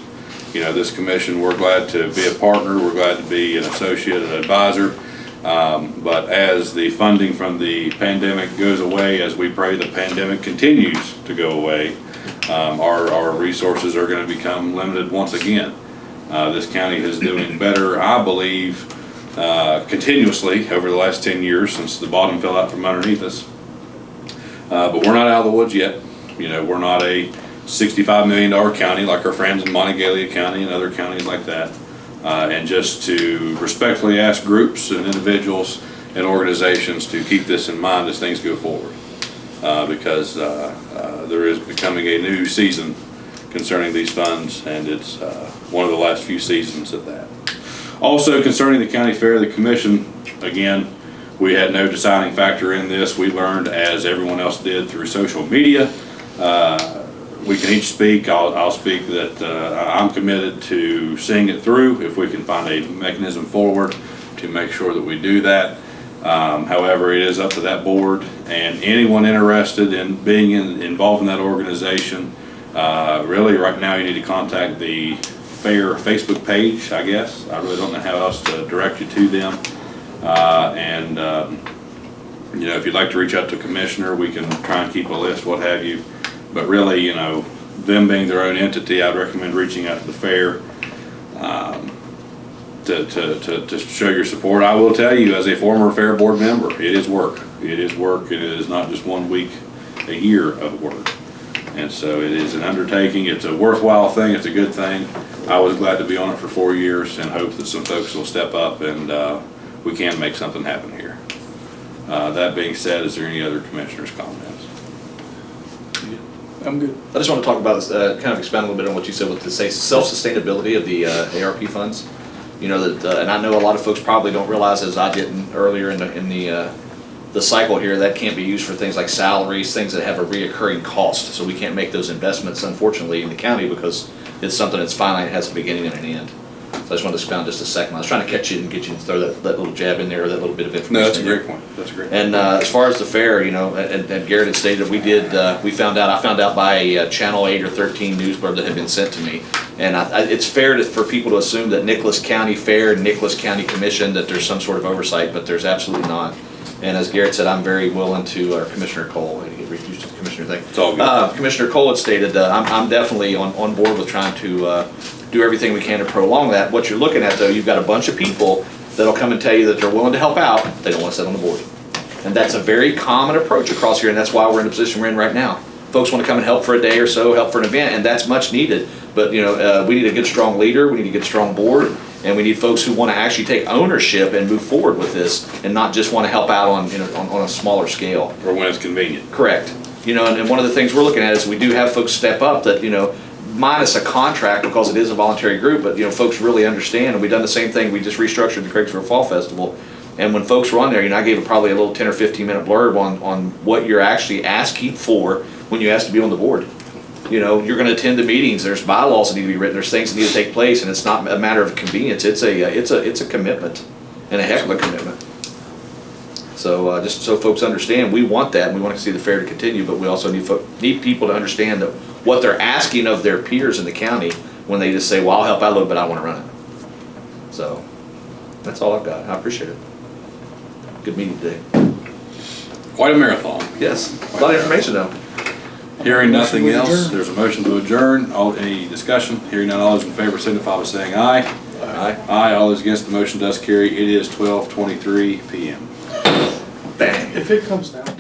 This commission, we're glad to be a partner, we're glad to be an associate and advisor. But as the funding from the pandemic goes away, as we pray the pandemic continues to go away, our resources are going to become limited once again. This county is doing better, I believe, continuously over the last 10 years since the bottom fell out from underneath us. But we're not out of the woods yet. We're not a $65 million county like our friends in Monongalia County and other counties like that. And just to respectfully ask groups and individuals and organizations to keep this in mind as things go forward. Because there is becoming a new season concerning these funds, and it's one of the last few seasons of that. Also concerning the county fair, the commission, again, we had no deciding factor in this. We learned, as everyone else did, through social media, we can each speak. I'll speak that I'm committed to seeing it through if we can find a mechanism forward to make sure that we do that. However, it is up to that board and anyone interested in being involved in that organization. Really, right now, you need to contact the fair Facebook page, I guess. I really don't know how else to direct you to them. You know, if you'd like to reach out to a commissioner, we can try and keep a list, what have you. But really, you know, them being their own entity, I'd recommend reaching out to the fair to show your support. I will tell you, as a former fair board member, it is work. It is work. It is not just 1 week a year of work. And so it is an undertaking. It's a worthwhile thing. It's a good thing. I was glad to be on it for 4 years and hope that some folks will step up and we can make something happen here. That being said, is there any other commissioners' comments? I'm good. I just want to talk about, kind of expand a little bit on what you said with the self-sustainability of the ARP funds. You know, that, and I know a lot of folks probably don't realize, as I didn't earlier in the cycle here, that can't be used for things like salaries, things that have a reoccurring cost. So we can't make those investments, unfortunately, in the county because it's something that's finite, has a beginning and an end. So I just wanted to expound just a second. I was trying to catch you and get you to throw that little jab in there, or that little bit of information. No, that's a in great there. point. That's a great And as far as the fair, you know, and Garrett had stated, I found out by a Channel 8 or 13 news blurb that had been sent to me. And it's fair for people to assume that Nicholas County Fair, Nicholas County Commission, that there's some sort of oversight, but there's absolutely not. And as Garrett said, I'm very willing to, or Commissioner Cole, I get reduced to the Commissioner thing. It's all good. Commissioner Cole had stated, I'm definitely on board with trying to do everything we can to prolong that. What you're looking at, though, you've got a bunch of people that'll come and tell you that they're willing to help out, they don't want to sit on the board. And that's a very common approach across here, and that's why we're in the position we're in right now. Folks want to come and help for a day or so, help for an event, and that's much needed. But, you know, we need a good, strong leader, we need a good, strong board, and we need folks who want to actually take ownership and move forward with this, and not just want to help out on, you know, on a smaller scale. Or when it's convenient. Correct. You know, and one of the things we're looking at is we do have folks step up that, you know, minus a contract because it is a voluntary group, but, you know, folks really understand, and we've done the same thing. We just restructured the Craigsville Fall Festival, and when folks were on there, you know, I gave probably a little 10 or 15 minute blurb on what you're actually asking for when you ask to be on the board. You know, you're going to attend the meetings. There's bylaws that need to be written. There's things that need to take place, and it's not a matter of convenience. It's a commitment, and a heck of a commitment. So just so folks understand, we want that, and we want to see the fair to continue, but we also need people to understand that what they're asking of their peers in the county when they just say, well, I'll help out a little bit, I want to run it. So that's all I've got. I appreciate it. Good meeting today. Quite a marathon. Yes, a lot of information though. Hearing nothing else, there's a motion to adjourn. Any discussion? Hearing none, all those in favor signify by saying aye. Aye. Aye. All those against, the motion does carry. It is 12:23 p.m. Bang. If it comes down.